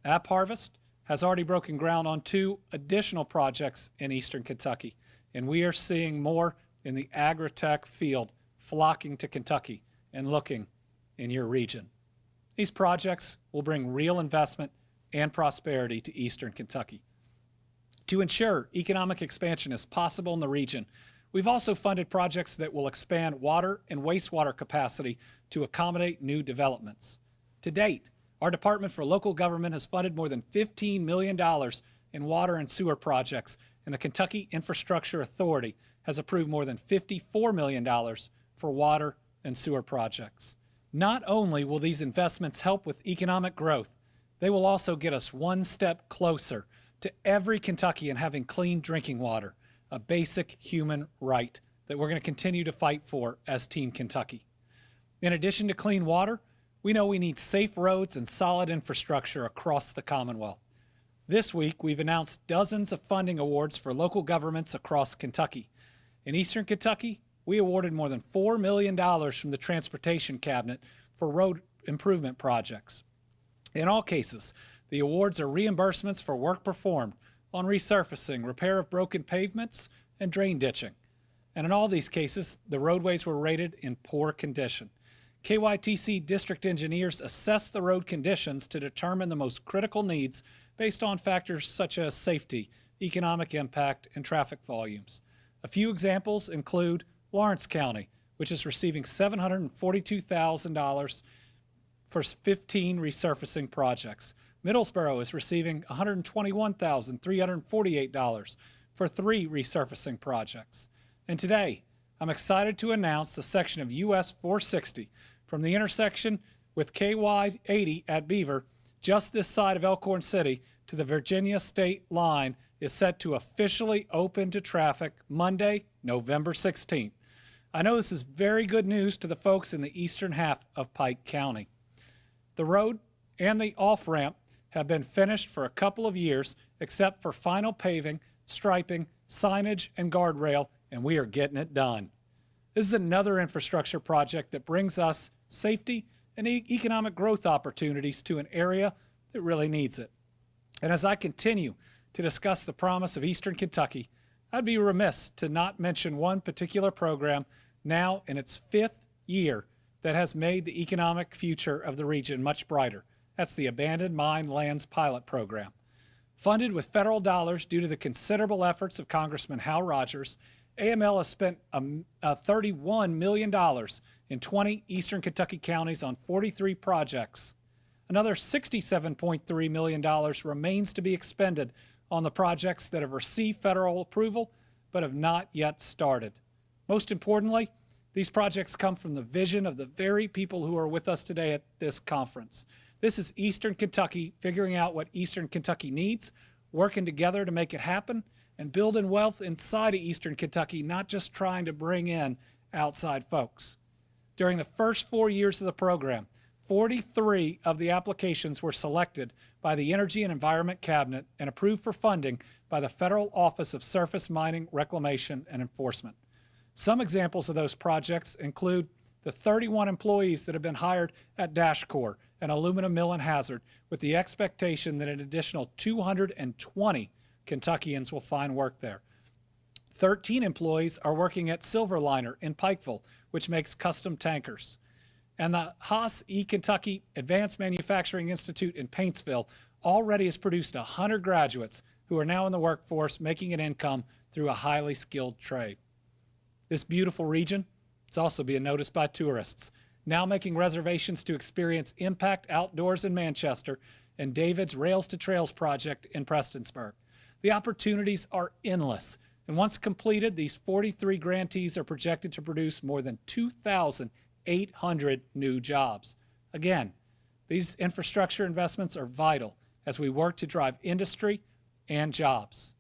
App Harvest has already broken ground on 2 additional projects in Eastern Kentucky, and we are seeing more in the agritech field flocking to Kentucky and looking in your region. These projects will bring real investment and prosperity to Eastern Kentucky. To ensure economic expansion is possible in the region, we've also funded projects that will expand water and wastewater capacity to accommodate new developments. To date, our Department for Local Government has funded more than $15 million in water and sewer projects, and the Kentucky Infrastructure Authority has approved more than $54 million for water and sewer projects. Not only will these investments help with economic growth, they will also get us one step closer to every Kentuckian having clean drinking water, a basic human right that we're going to continue to fight for as Team Kentucky. In addition to clean water, we know we need safe roads and solid infrastructure across the Commonwealth. This week, we've announced dozens of funding awards for local governments across Kentucky. In Eastern Kentucky, we awarded more than $4 million from the Transportation Cabinet for road improvement projects. In all cases, the awards are reimbursements for work performed on resurfacing, repair of broken pavements, and drain ditching. And in all these cases, the roadways were rated in poor condition. KYTC district engineers assess the road conditions to determine the most critical needs based on factors such as safety, economic impact, and traffic volumes. A few examples include Lawrence County, which is receiving $742,000 for 15 resurfacing projects. Middlesboro is receiving $121,348 for 3 resurfacing projects. And today, I'm excited to announce the section of US 460 from the intersection with KY 80 at Beaver, just this side of Elkhorn City, to the Virginia state line is set to officially open to traffic Monday, November 16th. I know this is very good news to the folks in the eastern half of Pike County. The road and the off-ramp have been finished for a couple of years, except for final paving, striping, signage, and guardrail, and we are getting it done. This is another infrastructure project that brings us safety and economic growth opportunities to an area that really needs it. And as I continue to discuss the promise of Eastern Kentucky, I'd be remiss to not mention one particular program now in its 5th year that has made the economic future of the region much brighter. That's the Abandoned Mine Lands Pilot Program. Funded with federal dollars due to the considerable efforts of Congressman Hal Rogers, AML has spent $31 million in 20 Eastern Kentucky counties on 43 projects. Another $67.3 million remains to be expended on the projects that have received federal approval but have not yet started. Most importantly, these projects come from the vision of the very people who are with us today at this conference. This is Eastern Kentucky figuring out what Eastern Kentucky needs, working together to make it happen, and building wealth inside of Eastern Kentucky, not just trying to bring in outside folks. During the first 4 years of the program, 43 of the applications were selected by the Energy and Environment Cabinet and approved for funding by the Federal Office of Surface Mining, Reclamation, and Enforcement. Some examples of those projects include the 31 employees that have been hired at DashCore, an aluminum mill and hazard, with the expectation that an additional 220 Kentuckians will find work there. 13 employees are working at Silverliner in Pikeville, which makes custom tankers. And the Haas E. Kentucky Advanced Manufacturing Institute in Paintsville already has produced 100 graduates who are now in the workforce making an income through a highly skilled trade. This beautiful region is also being noticed by tourists, now making reservations to experience Impact Outdoors in Manchester and David's Rails to Trails project in Prestonsburg. The opportunities are endless, and once completed, these 43 grantees are projected to produce more than 2,800 new jobs. Again, these infrastructure investments are vital as we work to drive industry and jobs.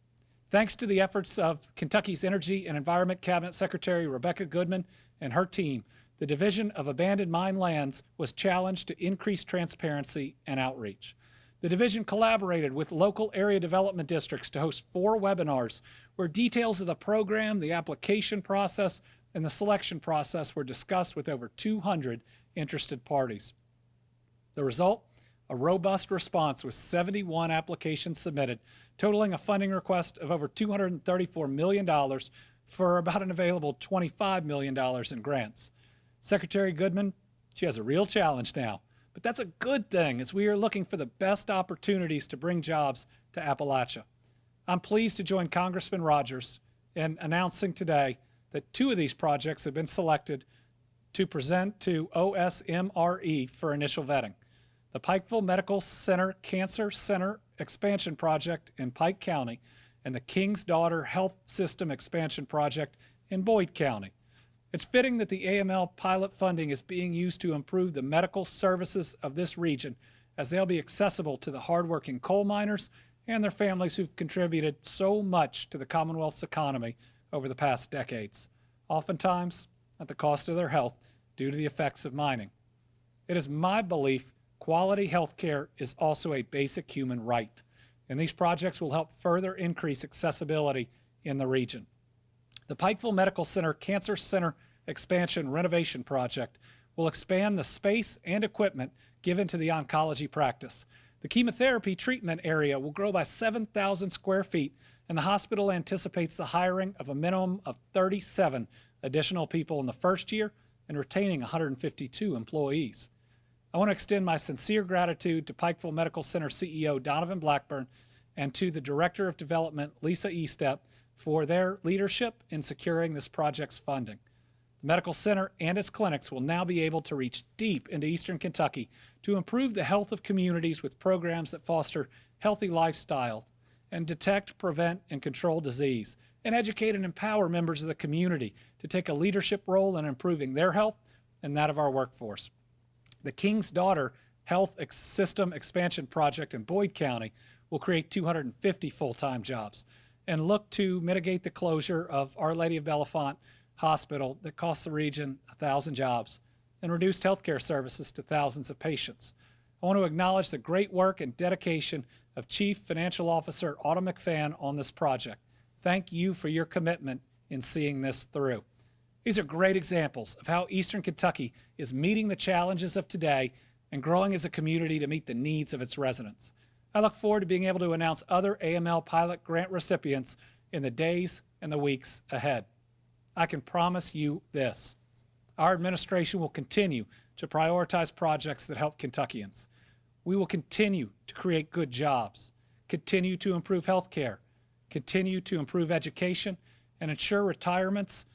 Thanks to the efforts of Kentucky's Energy and Environment Cabinet Secretary Rebecca Goodman and her team, the Division of Abandoned Mine Lands was challenged to increase transparency and outreach. The division collaborated with local area development districts to host 4 webinars where details of the program, the application process, and the selection process were discussed with over 200 interested parties. The result? A robust response with 71 applications submitted, totaling a funding request of over $234 million for about an available $25 million in grants. Secretary Goodman, she has a real challenge now, but that's a good thing as we are looking for the best opportunities to bring jobs to Appalachia. I'm pleased to join Congressman Rogers in announcing today that 2 of these projects have been selected to present to OSMRE for initial vetting. The Pikeville Medical Center Cancer Center Expansion Project in Pike County and the King's Daughter Health System Expansion Project in Boyd County. It's fitting that the AML pilot funding is being used to improve the medical services of this region, as they'll be accessible to the hardworking coal miners and their families who've contributed so much to the Commonwealth's economy over the past decades, oftentimes at the cost of their health due to the effects of mining. It is my belief quality health care is also a basic human right, and these projects will help further increase accessibility in the region. The Pikeville Medical Center Cancer Center Expansion Renovation Project will expand the space and equipment given to the oncology practice. The chemotherapy treatment area will grow by 7,000 square feet, and the hospital anticipates the hiring of a minimum of 37 additional people in the first year and retaining 152 employees. I want to extend my sincere gratitude to Pikeville Medical Center CEO Donovan Blackburn and to the Director of Development, Lisa Estep, for their leadership in securing this project's funding. The medical center and its clinics will now be able to reach deep into Eastern Kentucky to improve the health of communities with programs that foster healthy lifestyle and detect, prevent, and control disease, and educate and empower members of the community to take a leadership role in improving their health and that of our workforce. The King's Daughter Health System Expansion Project in Boyd County will create 250 full-time jobs and look to mitigate the closure of Our Lady of Bellefonte Hospital that costs the region 1,000 jobs and reduced healthcare services to thousands of patients. I want to acknowledge the great work and dedication of Chief Financial Officer Autumn McFann on this project. Thank you for your commitment in seeing this through. These are great examples of how Eastern Kentucky is meeting the challenges of today and growing as a community to meet the needs of its residents. I look forward to being able to announce other AML pilot grant recipients in the days and the weeks ahead. I can promise you this: our administration will continue to prioritize projects that help Kentuckians. We will continue to create good jobs, continue to improve health care, continue to improve education, and ensure retirements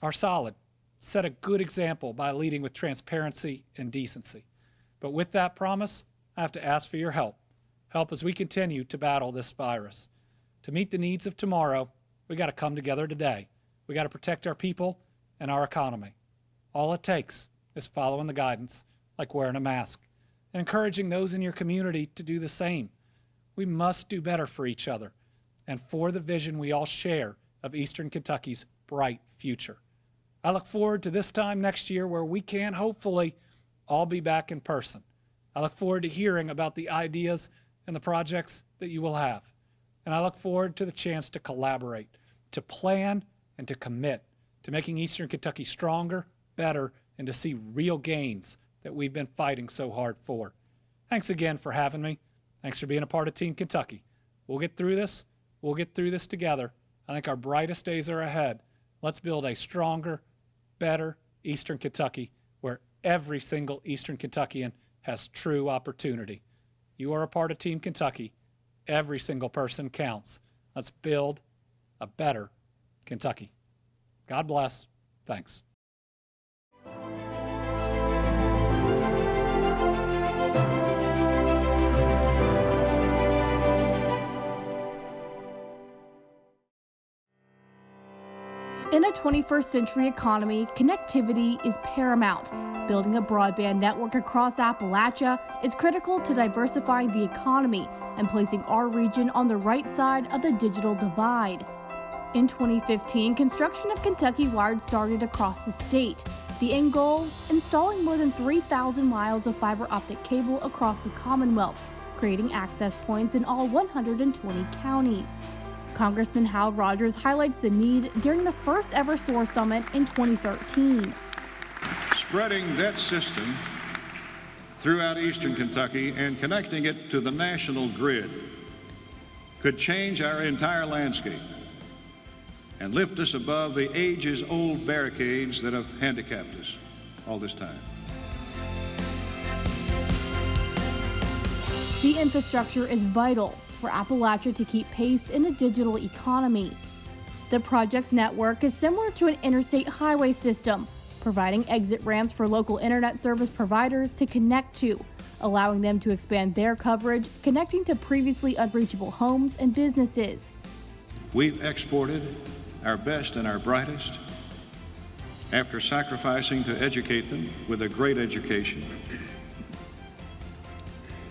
are solid. Set a good example by leading with transparency and decency. But with that promise, I have to ask for your help. Help as we continue to battle this virus. To meet the needs of tomorrow, we got to come together today. We got to protect our people and our economy. All it takes is following the guidance, like wearing a mask, and encouraging those in your community to do the same. We must do better for each other and for the vision we all share of Eastern Kentucky's bright future. I look forward to this time next year where we can hopefully all be back in person. I look forward to hearing about the ideas and the projects that you will have. And I look forward to the chance to collaborate, to plan, and to commit to making Eastern Kentucky stronger, better, and to see real gains that we've been fighting so hard for. Thanks again for having me. Thanks for being a part of Team Kentucky. We'll get through this. We'll get through this together. I think our brightest days are ahead. Let's build a stronger, better Eastern Kentucky where every single Eastern Kentuckian has true opportunity. You are a part of Team Kentucky. Every single person counts. Let's build a better Kentucky. God bless. Thanks. In a 21st century economy, connectivity is paramount. Building a broadband network across Appalachia is critical to diversifying the economy and placing our region on the right side of the digital divide. In 2015, construction of Kentucky Wired started across the state. The end goal? Installing more than 3,000 miles of fiber optic cable across the Commonwealth, creating access points in all 120 counties. Congressman Hal Rogers highlights the need during the first ever SOAR Summit in 2013. Spreading that system throughout Eastern Kentucky and connecting it to the national grid could change our entire landscape and lift us above the ages-old barricades that have handicapped us all this time. The infrastructure is vital for Appalachia to keep pace in a digital economy. The project's network is similar to an interstate highway system, providing exit ramps for local internet service providers to connect to, allowing them to expand their coverage, connecting to previously unreachable homes and businesses. We've exported our best and our brightest after sacrificing to educate them with a great education,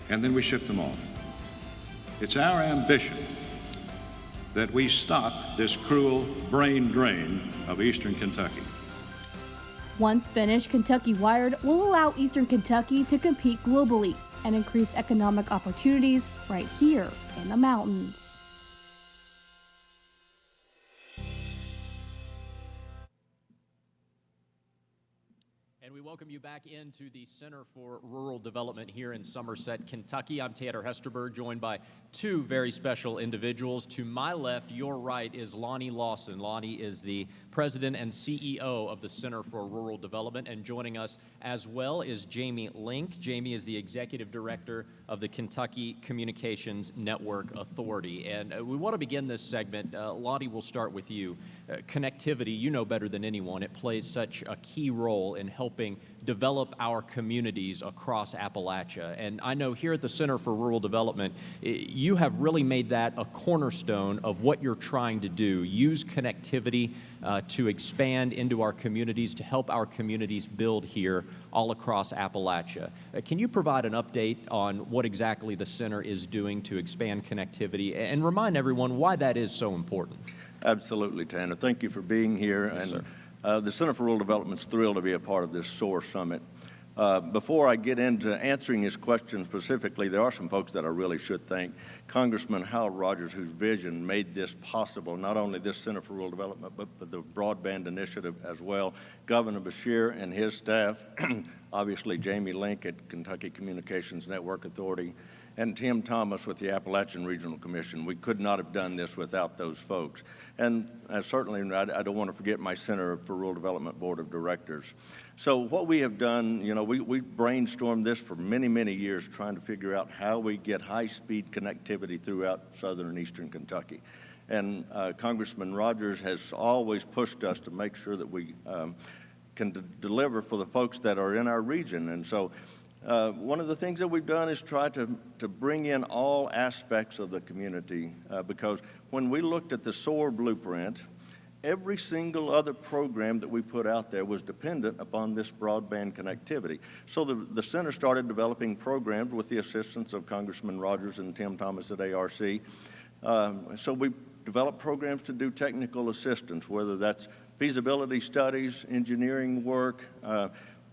and then we ship them off. It's our ambition that we stop this cruel brain drain of Eastern Kentucky. Once finished, Kentucky Wired will allow Eastern Kentucky to compete globally and increase economic opportunities right here in the mountains. And we welcome you back into the Center for Rural Development here in Somerset, Kentucky. I'm Tanner Hesterberg, joined by two very special individuals. To my left, your right, is Lonnie Lawson. Lonnie is the President and CEO of the Center for Rural Development, and joining us as well is Jamie Link. Jamie is the Executive Director of the Kentucky Communications Network Authority. And we want to begin this segment. Lonnie, we'll start with you. Connectivity, you know better than anyone, it plays such a key role in helping develop our communities across Appalachia. And I know here at the Center for Rural Development, you have really made that a cornerstone of what you're trying to do. Use connectivity to expand into our communities, to help our communities build here all across Appalachia. Can you provide an update on what exactly the Center is doing to expand connectivity and remind everyone why that is so important? Absolutely, Tanner. Thank you for being here. Yes, and sir. The Center for Rural Development is thrilled to be a part of this SOAR Summit. Before I get into answering this question specifically, there are some folks that I really should thank. Congressman Hal Rogers, whose vision made this possible, not only this Center for Rural Development, but the broadband initiative as well. Governor Beshear and his staff, obviously Jamie Link at Kentucky Communications Network Authority, and Tim Thomas with the Appalachian Regional Commission. We could not have done this without those folks. And certainly, I don't want to forget my Center for Rural Development Board of Directors. So what we have done, you know, we brainstormed this for many, many years, trying to figure out how we get high-speed connectivity throughout southern and eastern Kentucky. And Congressman Rogers has always pushed us to make sure that we can deliver for the folks that are in our region. And so one of the things that we've done is try to bring in all aspects of the community because when we looked at the SOAR blueprint, every single other program that we put out there was dependent upon this broadband connectivity. So the center started developing programs with the assistance of Congressman Rogers and Tim Thomas at ARC. So we developed programs to do technical assistance, whether that's feasibility studies, engineering work,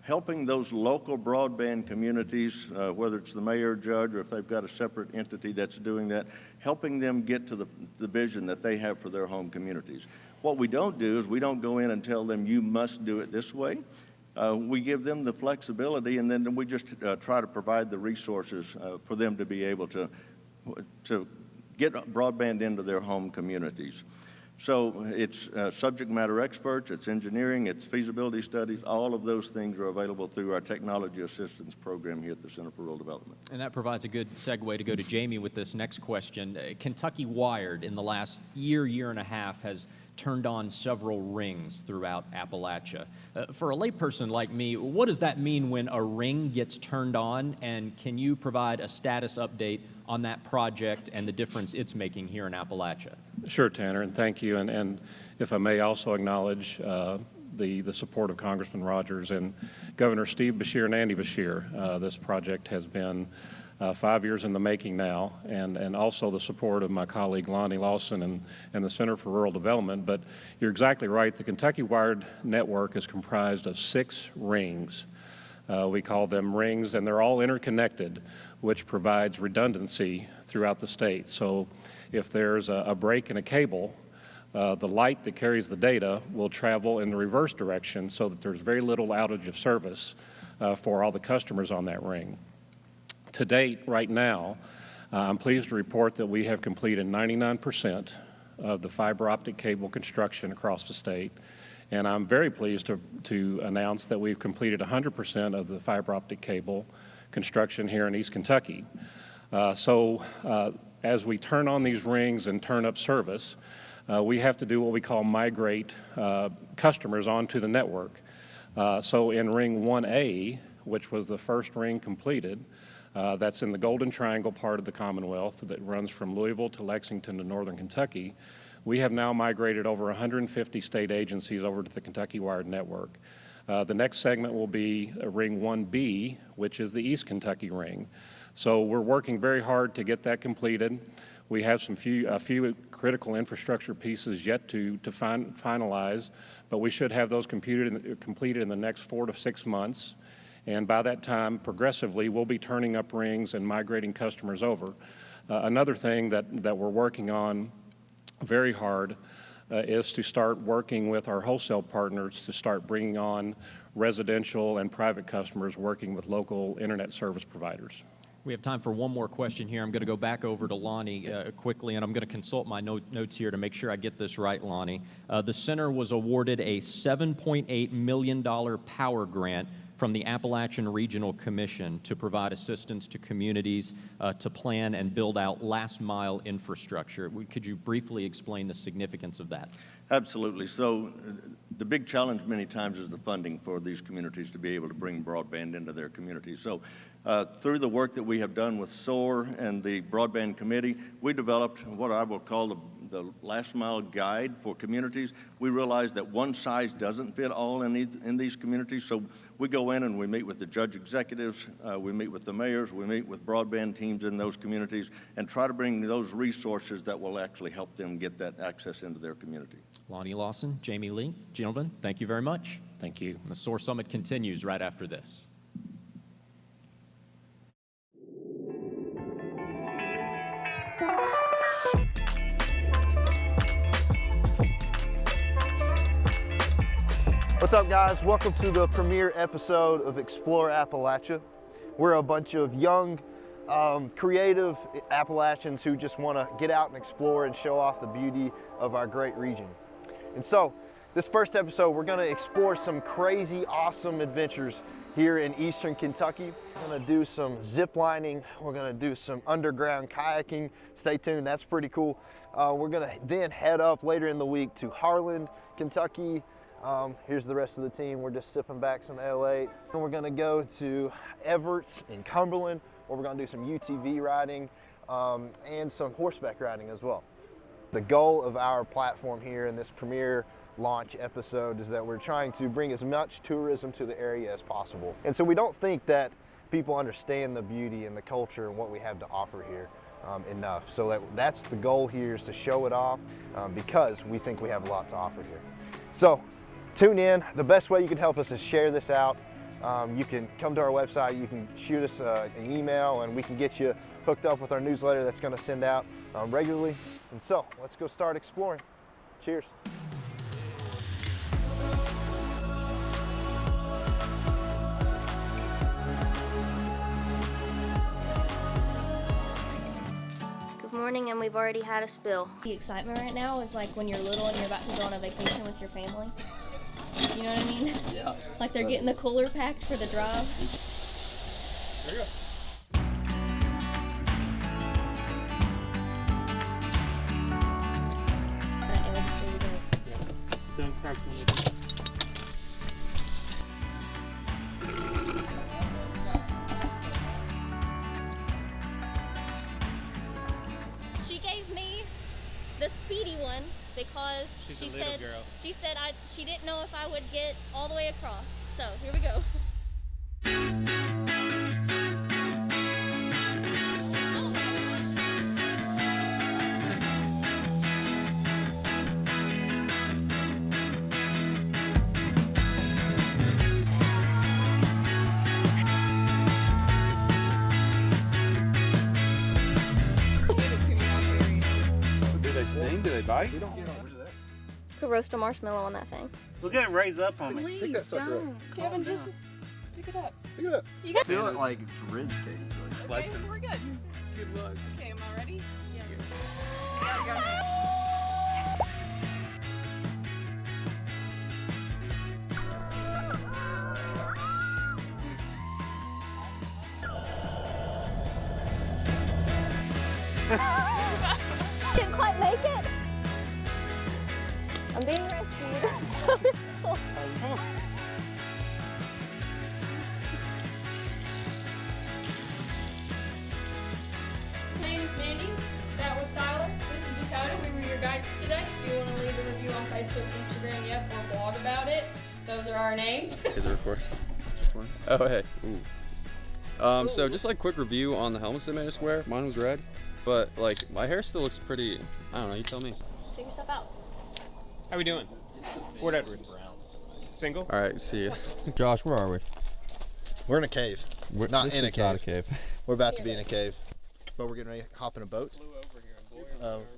helping those local broadband communities, whether it's the mayor, judge, or if they've got a separate entity that's doing that, helping them get to the vision that they have for their home communities. What we don't do is we don't go in and tell them you must do it this way. We give them the flexibility, and then we just try to provide the resources for them to be able to get broadband into their home communities. So it's subject matter experts, it's engineering, it's feasibility studies. All of those things are available through our technology assistance program here at the Center for Rural Development. And that provides a good segue to go to Jamie with this next question. Kentucky Wired in the last year and a half has turned on several rings throughout Appalachia. For a layperson like me, what does that mean when a ring gets turned on? And can you provide a status update on that project and the difference it's making here in Appalachia? Sure, Tanner, and thank you. And if I may also acknowledge the support of Congressman Rogers and Governor Steve Beshear and Andy Beshear. This project has been 5 years in the making now, and also the support of my colleague Lonnie Lawson and the Center for Rural Development. But you're exactly right. The Kentucky Wired Network is comprised of 6 rings. We call them rings, and they're all interconnected, which provides redundancy throughout the state. So if there's a break in a cable, the light that carries the data will travel in the reverse direction so that there's very little outage of service for all the customers on that ring. To date, right now, I'm pleased to report that we have completed 99% of the fiber optic cable construction across the state. And I'm very pleased to announce that we've completed 100% of the fiber optic cable construction here in East Kentucky. As we turn on these rings and turn up service, we have to do what we call migrate customers onto the network. So in ring 1A, which was the first ring completed, that's in the Golden Triangle part of the Commonwealth that runs from Louisville to Lexington to northern Kentucky. We have now migrated over 150 state agencies over to the Kentucky Wired Network. The next segment will be ring 1B, which is the East Kentucky ring. So we're working very hard to get that completed. We have a few critical infrastructure pieces yet to finalize, but we should have those completed in the next 4 to 6 months. And by that time, progressively, we'll be turning up rings and migrating customers over. Another thing that we're working on very hard is to start working with our wholesale partners to start bringing on residential and private customers working with local internet service providers. We have time for one more question here. I'm going to go back over to Lonnie quickly, and I'm going to consult my notes here to make sure I get this right, Lonnie. The center was awarded a $7.8 million power grant from the Appalachian Regional Commission to provide assistance to communities to plan and build out last-mile infrastructure. Could you briefly explain the significance of that? Absolutely. So the big challenge many times is the funding for these communities to be able to bring broadband into their communities. So through the work that we have done with SOAR and the Broadband Committee, we developed what I will call the last mile guide for communities. We realized that one size doesn't fit all in these communities. So we go in and we meet with the judge executives, we meet with the mayors, we meet with broadband teams in those communities and try to bring those resources that will actually help them get that access into their community. Lonnie Lawson, Jamie Lee, gentlemen, thank you very much. Thank you. And the SOAR Summit continues right after this. What's up, guys? Welcome to the premiere episode of Explore Appalachia. We're a bunch of young, creative Appalachians who just want to get out and explore and show off the beauty of our great region. And so, this first episode, we're going to explore some crazy, awesome adventures here in eastern Kentucky. We're going to do some zip lining. We're going to do some underground kayaking. Stay tuned, that's pretty cool. We're going to then head up later in the week to Harlan, Kentucky. Here's the rest of the team. We're just sipping back some L8. And we're gonna go to Everts in Cumberland, where we're gonna do some UTV riding and some horseback riding as well. The goal of our platform here in this premiere launch episode is that we're trying to bring as much tourism to the area as possible. And so we don't think that people understand the beauty and the culture and what we have to offer here enough. So that's the goal here, is to show it off because we think we have a lot to offer here. So tune in. The best way you can help us is share this out. You can come to our website, you can shoot us an email, and we can get you hooked up with our newsletter that's going to send out regularly. And so let's go start exploring. Cheers. Good morning, and we've already had a spill. The excitement right now is like when you're little and you're about to go on a vacation with your family. You know what I mean? Yeah. Like they're getting the cooler packed for the drive. There you go. She gave me the speedy one because she said she didn't know if I would get all the way across. So here we go. Do they sting? Do they bite? Could roast a marshmallow on that thing. Look at it raise up on me. Please Pick that sucker don't. up. Kevin, just pick it up. Pick it up. You got Feel it like it's rib cage. Okay, we're good. Good luck. Okay, am I ready? Yes. Didn't quite make it. I'm being rescued. So it's full. My name is Mandy. That was Tyler. This is Dakota. We were your guides today. If you want to leave a review on Facebook, Instagram, yep, or blog about it, those are our names. Is it recording? Oh, hey. Ooh. So just like quick review on the helmets they made us wear. Mine was red, but like my hair still looks pretty, I don't know, you tell me. Check yourself out. How we doing? Fort Edwards. Single? All right, see you. Josh, where are we? We're in a cave. Not in a cave. Not a cave. We're about to be in a cave, but we're getting ready to hop in a boat,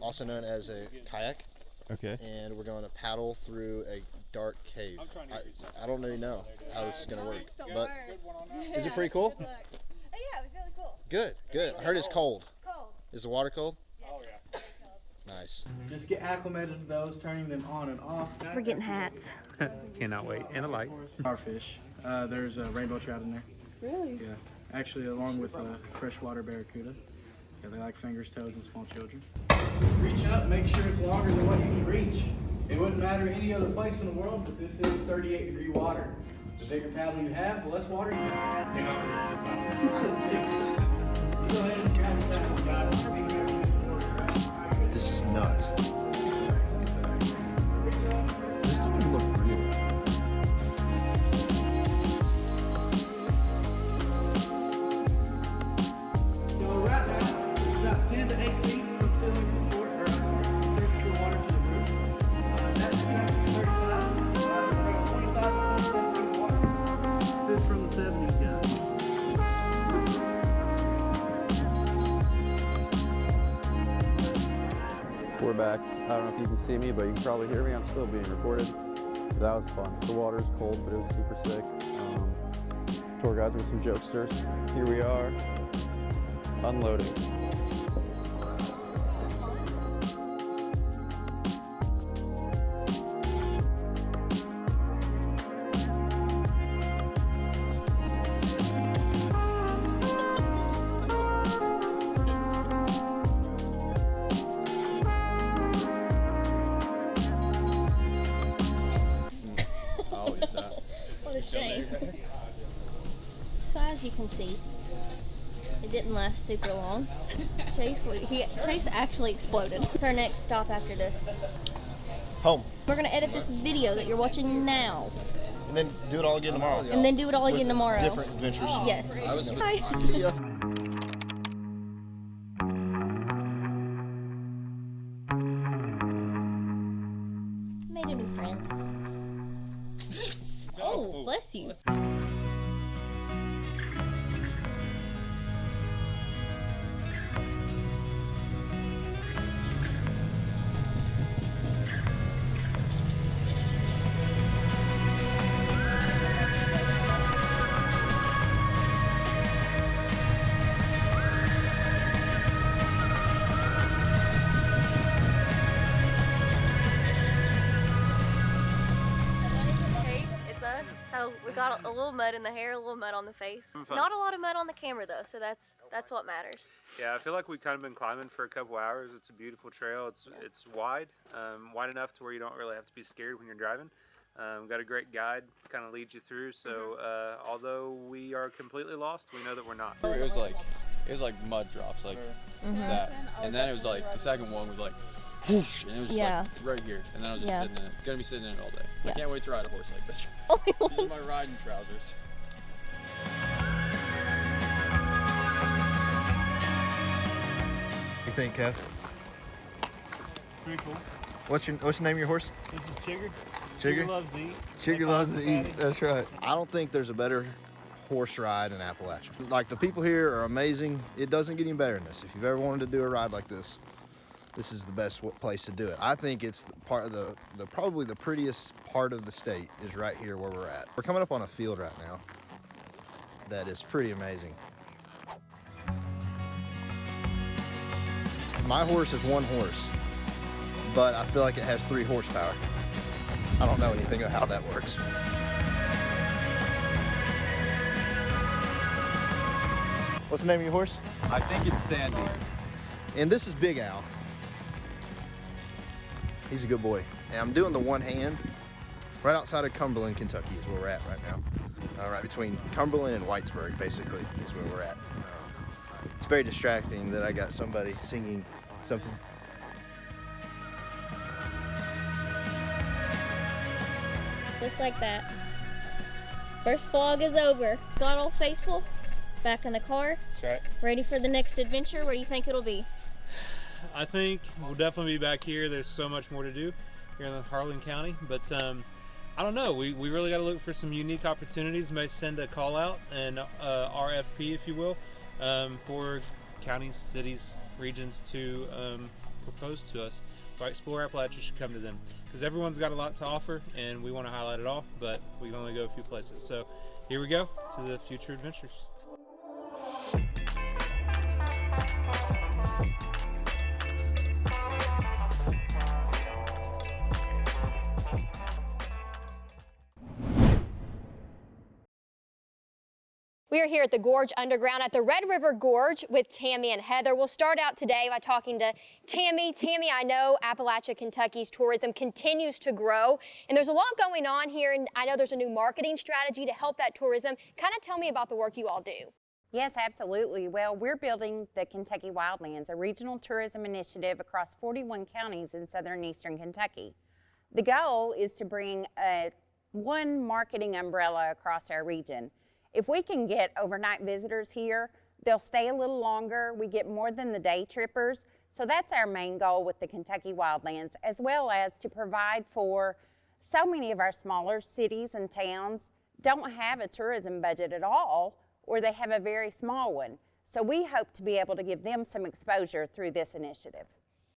also known as a kayak. Okay. And we're going to paddle through a dark cave. I don't really know how this is going to work, but is it pretty cool? Yeah, it was really cool. Good, good. I heard it's cold. Is the water cold? Oh, yeah. Nice. Just get acclimated to those, turning them on and off. We're getting hats. Cannot wait. And a light. Starfish. There's a rainbow trout in there. Really? Yeah. Actually, along with freshwater barracuda. Yeah, they like fingers, toes, and small children. Reach up, make sure it's longer than what you can reach. It wouldn't matter any other place in the world, but this is 38-degree water. The bigger paddle you have, the less water you have. Go ahead and grab the paddle, guys. This is nuts. This doesn't even look real. So right now, it's about 10 to 8 feet from ceiling to floor, or I'm sorry, surface of the water to the roof. That's 35, about 25 to 27 feet of water. This is from the 70s, guys. We're back. I don't know if you can see me, but you can probably hear me. I'm still being recorded. That was fun. The water was cold, but it was super sick. Tour guides were some jokesters. Here we are, unloading. What a shame. So as you can see, it didn't last super long. Chase actually exploded. What's our next stop after this? Home. We're gonna edit this video that you're watching now. And then do it all again tomorrow. And then do it all With again tomorrow. Different adventures. Yes. Bye. See ya. Made a new friend. Oh, bless you. So we got a little mud in the hair, a little mud on the face. Not a lot of mud on the camera though, so that's what matters. Yeah, I feel like we've kind of been climbing for a couple hours. It's a beautiful trail. It's wide, wide enough to where you don't really have to be scared when you're driving. Got a great guide, kind of leads you through. So although we are completely lost, we know that we're not. It was like mud drops, like that, and then it was like the second one was like whoosh, and it was just like right here, and then I was just sitting in it. Gonna be sitting in it all day. I can't wait to ride a horse like this. These are my riding trousers. What do you think, Kev? Pretty cool. What's the name of your horse? This is Chigger. Chigger? Loves to eat. Chigger loves to eat. That's right. I don't think there's a better horse ride in Appalachia. Like, the people here are amazing. It doesn't get any better than this. If you've ever wanted to do a ride like this, this is the best place to do it. I think it's part of the probably the prettiest part of the state is right here where we're at. We're coming up on a field right now that is pretty amazing. My horse is one horse, but I feel like it has 3 horsepower. I don't know anything about how that works. What's the name of your horse? I think it's Sandy. And this is Big Al. He's a good boy. And I'm doing the one hand right outside of Cumberland, Kentucky is where we're at right now. Right between Cumberland and Whitesburg, basically, is where we're at. It's very distracting that I got somebody singing something. Just like that. First vlog is over. Got all faithful. Back in the car. That's right. Ready for the next adventure. Where do you think it'll be? I think we'll definitely be back here. There's so much more to do here in Harlan County, but I don't know. We really got to look for some unique opportunities. May send a call out and RFP, if you will, for counties, cities, regions to propose to us. Right, Explore Appalachia should come to them because everyone's got a lot to offer, and we want to highlight it all. But we can only go a few places. So here we go to the future adventures. We are here at the Gorge Underground at the Red River Gorge with Tammy and Heather. We'll start out today by talking to Tammy. Tammy, I know Appalachia, Kentucky's tourism continues to grow, and there's a lot going on here, and I know there's a new marketing strategy to help that tourism. Kind of tell me about the work you all do. Yes, absolutely. Well, we're building the Kentucky Wildlands, a regional tourism initiative across 41 counties in southern eastern Kentucky. The goal is to bring one marketing umbrella across our region. If we can get overnight visitors here, they'll stay a little longer. We get more than the day trippers. So that's our main goal with the Kentucky Wildlands, as well as to provide for so many of our smaller cities and towns don't have a tourism budget at all, or they have a very small one. So we hope to be able to give them some exposure through this initiative.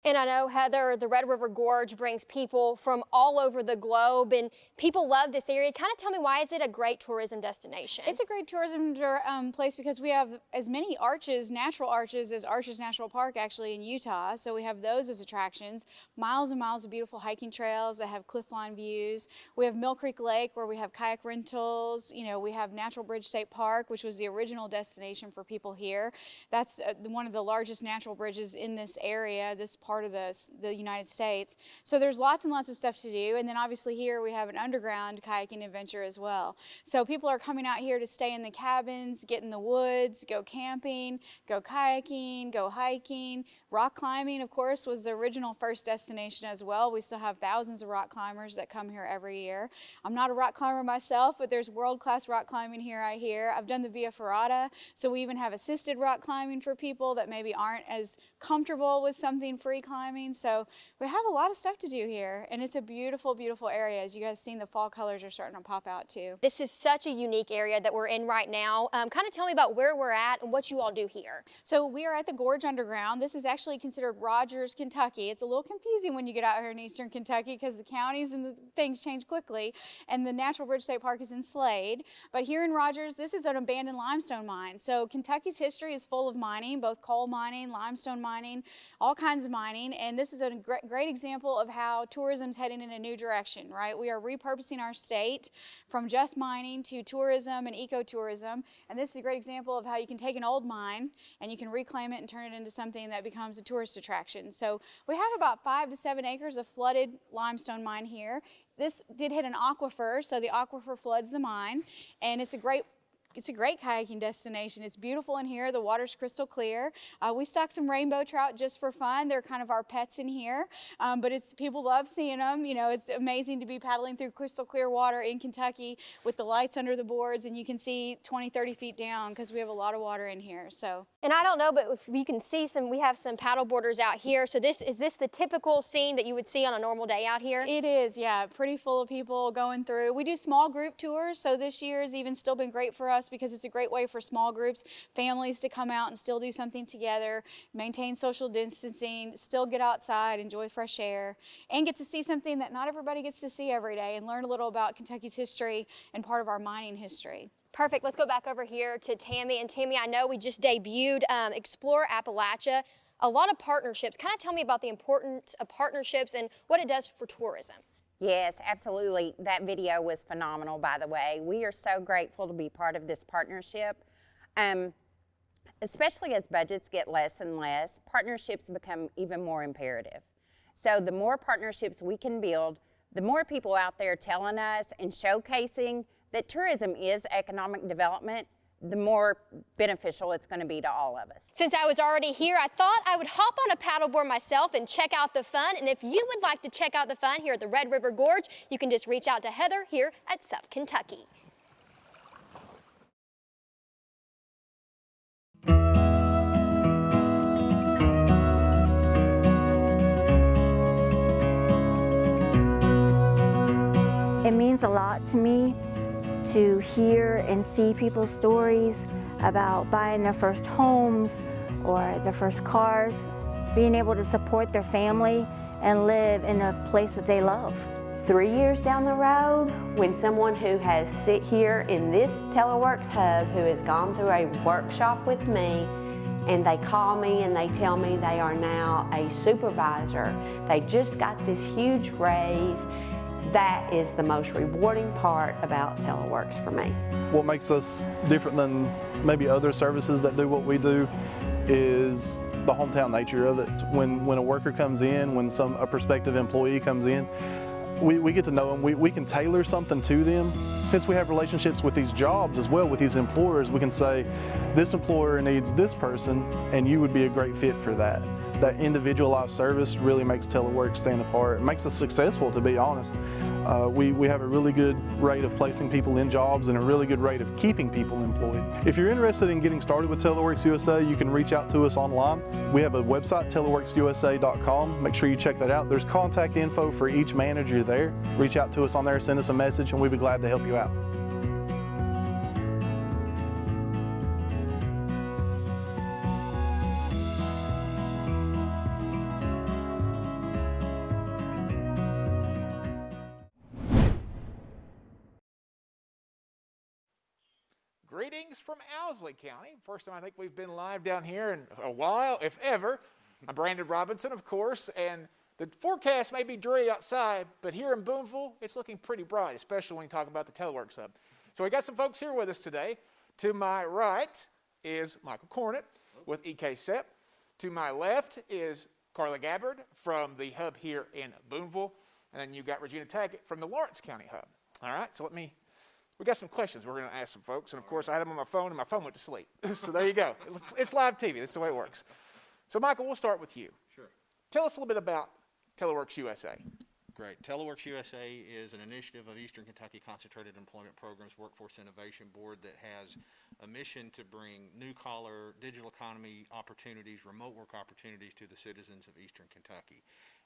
And I know, Heather, the Red River Gorge brings people from all over the globe, and people love this area. Kind of tell me, why is it a great tourism destination? It's a great tourism place because we have as many arches, natural arches, as Arches National Park actually in Utah. So we have those as attractions. Miles and miles of beautiful hiking trails that have cliffline views. We have Mill Creek Lake where we have kayak rentals. You know, we have Natural Bridge State Park, which was the original destination for people here. That's one of the largest natural bridges in this area, this part of the United States. So there's lots and lots of stuff to do. And then obviously here we have an underground kayaking adventure as well. So people are coming out here to stay in the cabins, get in the woods, go camping, go kayaking, go hiking. Rock climbing, of course, was the original first destination as well. We still have thousands of rock climbers that come here every year. I'm not a rock climber myself, but there's world-class rock climbing here, I hear. I've done the Via Ferrata, so we even have assisted rock climbing for people that maybe aren't as comfortable with something free climbing. So we have a lot of stuff to do here, and it's a beautiful, beautiful area. As you guys seen, the fall colors are starting to pop out too. This is such a unique area that we're in right now. Kind of tell me about where we're at and what you all do here. So we are at the Gorge Underground. This is actually considered Rogers, Kentucky. It's a little confusing when you get out here in eastern Kentucky because the counties and the things change quickly, and the Natural Bridge State Park is in Slade. But here in Rogers, this is an abandoned limestone mine. So Kentucky's history is full of mining, both coal mining, limestone mining, all kinds of mining, and this is a great example of how tourism's heading in a new direction, right? We are repurposing our state from just mining to tourism and ecotourism, and this is a great example of how you can take an old mine and you can reclaim it and turn it into something that becomes a tourist attraction. So we have about 5 to 7 acres of flooded limestone mine here. This did hit an aquifer, so the aquifer floods the mine, and it's a great kayaking destination. It's beautiful in here. The water's crystal clear. We stock some rainbow trout just for fun. They're kind of our pets in here, but people love seeing them. You know, it's amazing to be paddling through crystal clear water in Kentucky with the lights under the boards, and you can see 20, 30 feet down because we have a lot of water in here. So, and I don't know, but if you can see we have some paddle boarders out here. So is this the typical scene that you would see on a normal day out here? It is, yeah. Pretty full of people going through. We do small group tours, so this year has even still been great for us because it's a great way for small groups, families to come out and still do something together, maintain social distancing, still get outside, enjoy fresh air, and get to see something that not everybody gets to see every day and learn a little about Kentucky's history and part of our mining history. Perfect. Let's go back over here to Tammy. And Tammy, I know we just debuted Explore Appalachia. A lot of partnerships. Kind of tell me about the importance of partnerships and what it does for tourism. Yes, absolutely. That video was phenomenal, by the way. We are so grateful to be part of this partnership. Especially as budgets get less and less, partnerships become even more imperative. So the more partnerships we can build, the more people out there telling us and showcasing that tourism is economic development, the more beneficial it's going to be to all of us. Since I was already here, I thought I would hop on a paddleboard myself and check out the fun. And if you would like to check out the fun here at the Red River Gorge, you can just reach out to Heather here at South Kentucky. It means a lot to me to hear and see people's stories about buying their first homes or their first cars, being able to support their family and live in a place that they love. 3 years down the road, when someone who has sit here in this Teleworks hub who has gone through a workshop with me and they call me and they tell me they are now a supervisor, they just got this huge raise, that is the most rewarding part about Teleworks for me. What makes us different than maybe other services that do what we do is the hometown nature of it. When a worker comes in, when a prospective employee comes in, we get to know them. We can tailor something to them. Since we have relationships with these jobs as well, with these employers, we can say, this employer needs this person and you would be a great fit for that. That individualized service really makes Teleworks stand apart. It makes us successful, to be honest. We have a really good rate of placing people in jobs and a really good rate of keeping people employed. If you're interested in getting started with Teleworks USA, you can reach out to us online. We have a website, teleworksusa.com. Make sure you check that out. There's contact info for each manager there. Reach out to us on there, send us a message, and we'd be glad to help you out. Greetings from Owsley County. First time I think we've been live down here in a while, if ever. I'm Brandon Robinson, of course, and the forecast may be dreary outside, but here in Booneville, it's looking pretty bright, especially when you talk about the Teleworks Hub. So we got some folks here with us today. To my right is Michael Cornett with EKSEP. To my left is Carla Gabbard from the hub here in Booneville. And then you got Regina Taggett from the Lawrence County hub. All right, so we got some questions we're going to ask some folks. And of course, I had them on my phone and my phone went to sleep. So there you go. It's live TV. That's the way it works. So Michael, we'll start with you. Sure. Tell us a little bit about Teleworks USA. Great. Teleworks USA is an initiative of Eastern Kentucky Concentrated Employment Programs Workforce Innovation Board that has a mission to bring new-collar digital economy opportunities, remote work opportunities to the citizens of Eastern Kentucky.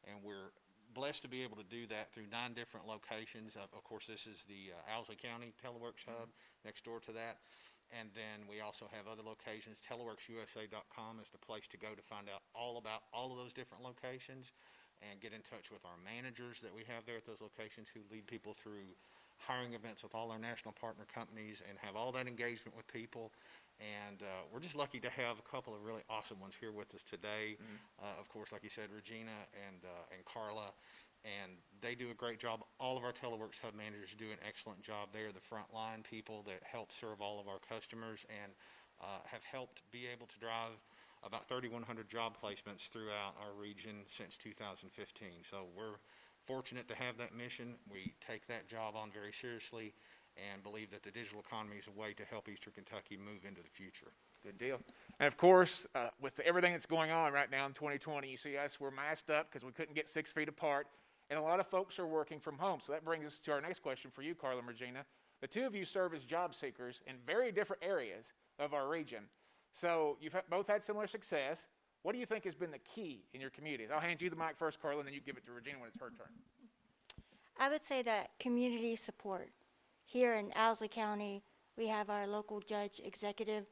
And we're blessed to be able to do that through 9 different locations. Of course, this is the Owsley County Teleworks Hub next door to that. And then we also have other locations. TeleworksUSA.com is the place to go to find out all about all of those different locations and get in touch with our managers that we have there at those locations who lead people through hiring events with all our national partner companies and have all that engagement with people. And we're just lucky to have a couple of really awesome ones here with us today. Of course, like you said, Regina and Carla, and they do a great job. All of our Teleworks Hub managers do an excellent job. They are the frontline people that help serve all of our customers and have helped be able to drive about 3,100 job placements throughout our region since 2015. So we're fortunate to have that mission. We take that job on very seriously and believe that the digital economy is a way to help Eastern Kentucky move into the future. Good deal. And of course, with everything that's going on right now in 2020, you see us, we're masked up because we couldn't get 6 feet apart. And a lot of folks are working from home. So that brings us to our next question for you, Carla and Regina. The two of you serve as job seekers in very different areas of our region. So you've both had similar success. What do you think has been the key in your communities? I'll hand you the mic first, Carla, and then you give it to Regina when it's her turn. I would say that community support. Here in Owsley County, we have our local judge executive,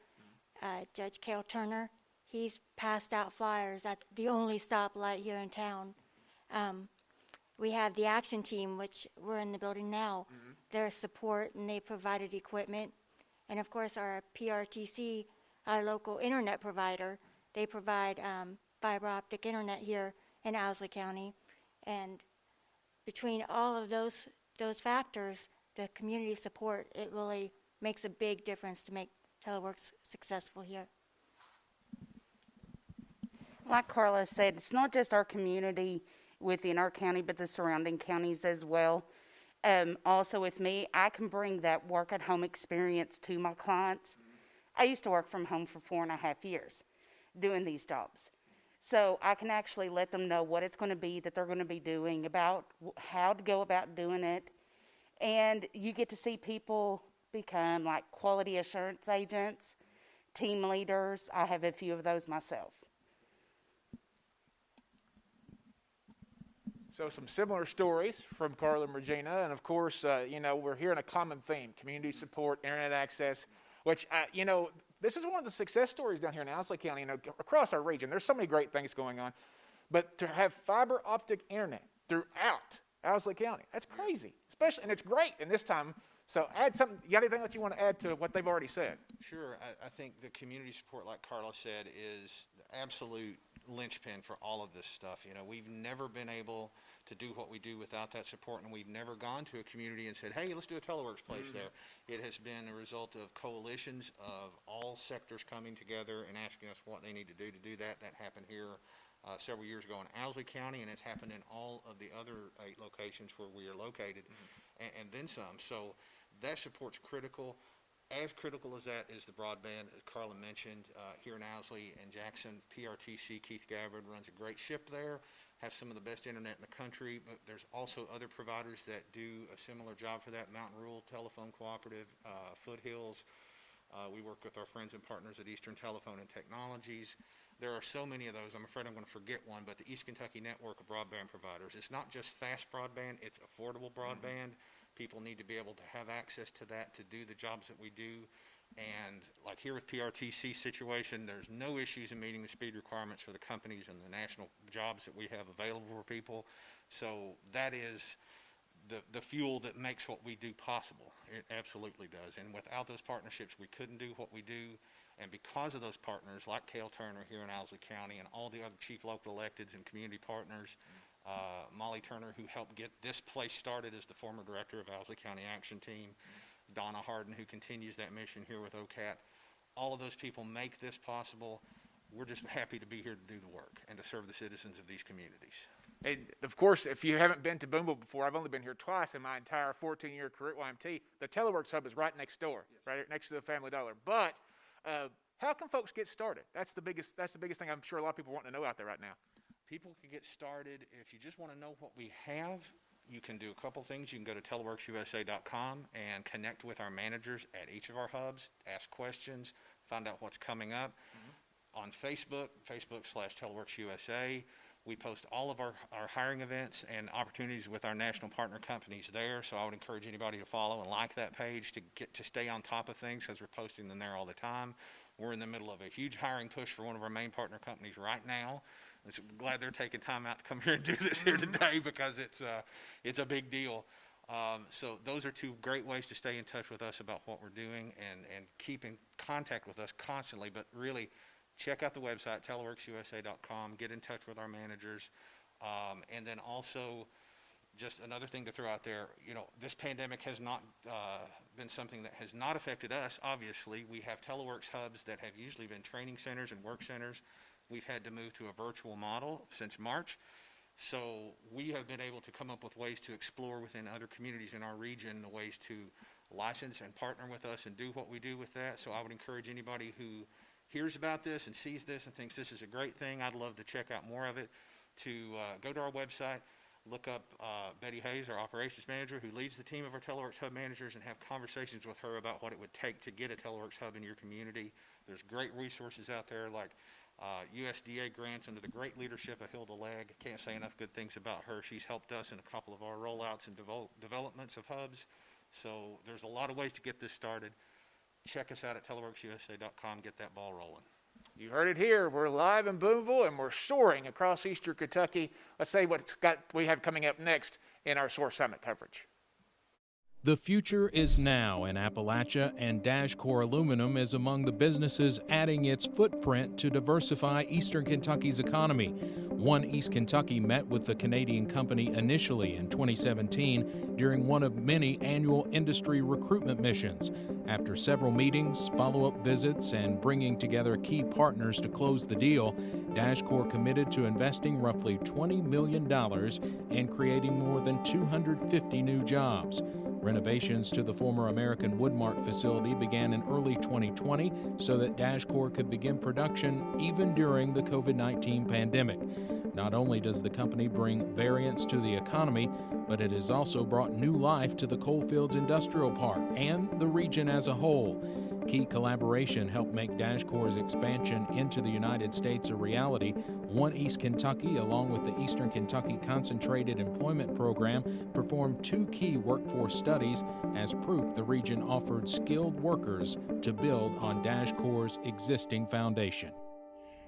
Judge Cale Turner. He's passed out flyers at the only stoplight here in town. We have the action team, which we're in the building now. Their support, and they provided equipment. And of course, our PRTC, our local internet provider, they provide fiber optic internet here in Owsley County. And between all of those factors, the community support, it really makes a big difference to make Teleworks successful here. Like Carla said, it's not just our community within our county, but the surrounding counties as well. Also with me, I can bring that work at home experience to my clients. I used to work from home for 4.5 years doing these jobs. So I can actually let them know what it's going to be that they're going to be doing, about how to go about doing it. And you get to see people become like quality assurance agents, team leaders. I have a few of those myself. So some similar stories from Carla and Regina. And of course, we're hearing a common theme: community support, internet access, which, this is one of the success stories down here in Owsley County, across our region. There's so many great things going on. But to have fiber optic internet throughout Owsley County, that's crazy, especially, and it's great in this time. So add something, you got anything that you want to add to what they've already said? Sure. I think the community support, like Carla said, is the absolute linchpin for all of this stuff. We've never been able to do what we do without that support, and we've never gone to a community and said, hey, let's do a Teleworks place there. It has been a result of coalitions of all sectors coming together and asking us what they need to do that. That happened here several years ago in Owsley County, and it's happened in all of the other 8 locations where we are located, and then some. So that support's critical. As critical as that is the broadband, as Carla mentioned, here in Owsley and Jackson, PRTC, Keith Gabbard runs a great ship there, have some of the best internet in the country, but there's also other providers that do a similar job for that: Mountain Rural Telephone Cooperative, Foothills. We work with our friends and partners at Eastern Telephone and Technologies. There are so many of those. I'm afraid I'm going to forget one, but the East Kentucky network of broadband providers. It's not just fast broadband, it's affordable broadband. People need to be able to have access to that to do the jobs that we do. And like here with PRTC situation, there's no issues in meeting the speed requirements for the companies and the national jobs that we have available for people. So that is the fuel that makes what we do possible. It absolutely does. And without those partnerships, we couldn't do what we do. And because of those partners, like Cale Turner here in Owsley County and all the other chief local electeds and community partners, Molly Turner, who helped get this place started as the former director of Owsley County Action Team, Donna Harden, who continues that mission here with OCAT, all of those people make this possible. We're just happy to be here to do the work and to serve the citizens of these communities. And of course, if you haven't been to Boonville before, I've only been here twice in my entire 14-year career at YMT. The Teleworks Hub is right next door, right next to the Family Dollar. But how can folks get started? That's the biggest thing I'm sure a lot of people want to know out there right now. People can get started if you just want to know what we have. You can do a couple things. You can go to teleworksusa.com and connect with our managers at each of our hubs, ask questions, find out what's coming up. On Facebook/TeleworksUSA, we post all of our hiring events and opportunities with our national partner companies there. So I would encourage anybody to follow and like that page to stay on top of things, because we're posting them there all the time. We're in the middle of a huge hiring push for one of our main partner companies right now. I'm glad they're taking time out to come here and do this here today, because it's a big deal. So those are two great ways to stay in touch with us about what we're doing and keep in contact with us constantly. But really, check out the website, teleworksusa.com, get in touch with our managers. And then also, just another thing to throw out there, this pandemic has not been something that has not affected us, obviously. We have teleworks hubs that have usually been training centers and work centers. We've had to move to a virtual model since March. So we have been able to come up with ways to explore within other communities in our region, ways to license and partner with us and do what we do with that. So I would encourage anybody who hears about this and sees this and thinks this is a great thing, I'd love to check out more of it, to go to our website, look up Betty Hayes, our operations manager, who leads the team of our Teleworks Hub managers, and have conversations with her about what it would take to get a Teleworks Hub in your community. There's great resources out there like USDA grants under the great leadership of Hilda Legg. Can't say enough good things about her. She's helped us in a couple of our rollouts and developments of hubs. So there's a lot of ways to get this started. Check us out at teleworksusa.com. Get that ball rolling. You heard it here. We're live in Boonville, and we're soaring across eastern Kentucky. Let's say what we have coming up next in our SOAR Summit coverage. The future is now in Appalachia, and DashCore Aluminum is among the businesses adding its footprint to diversify eastern Kentucky's economy. One East Kentucky met with the Canadian company initially in 2017 during one of many annual industry recruitment missions. After several meetings, follow-up visits, and bringing together key partners to close the deal, DashCore committed to investing roughly $20 million and creating more than 250 new jobs. Renovations to the former American Woodmark facility began in early 2020 so that DashCore could begin production even during the COVID-19 pandemic. Not only does the company bring variance to the economy, but it has also brought new life to the Coalfields Industrial Park and the region as a whole. Key collaboration helped make DashCore's expansion into the United States a reality. One East Kentucky, along with the Eastern Kentucky Concentrated Employment Program, performed two key workforce studies as proof the region offered skilled workers to build on DashCore's existing foundation.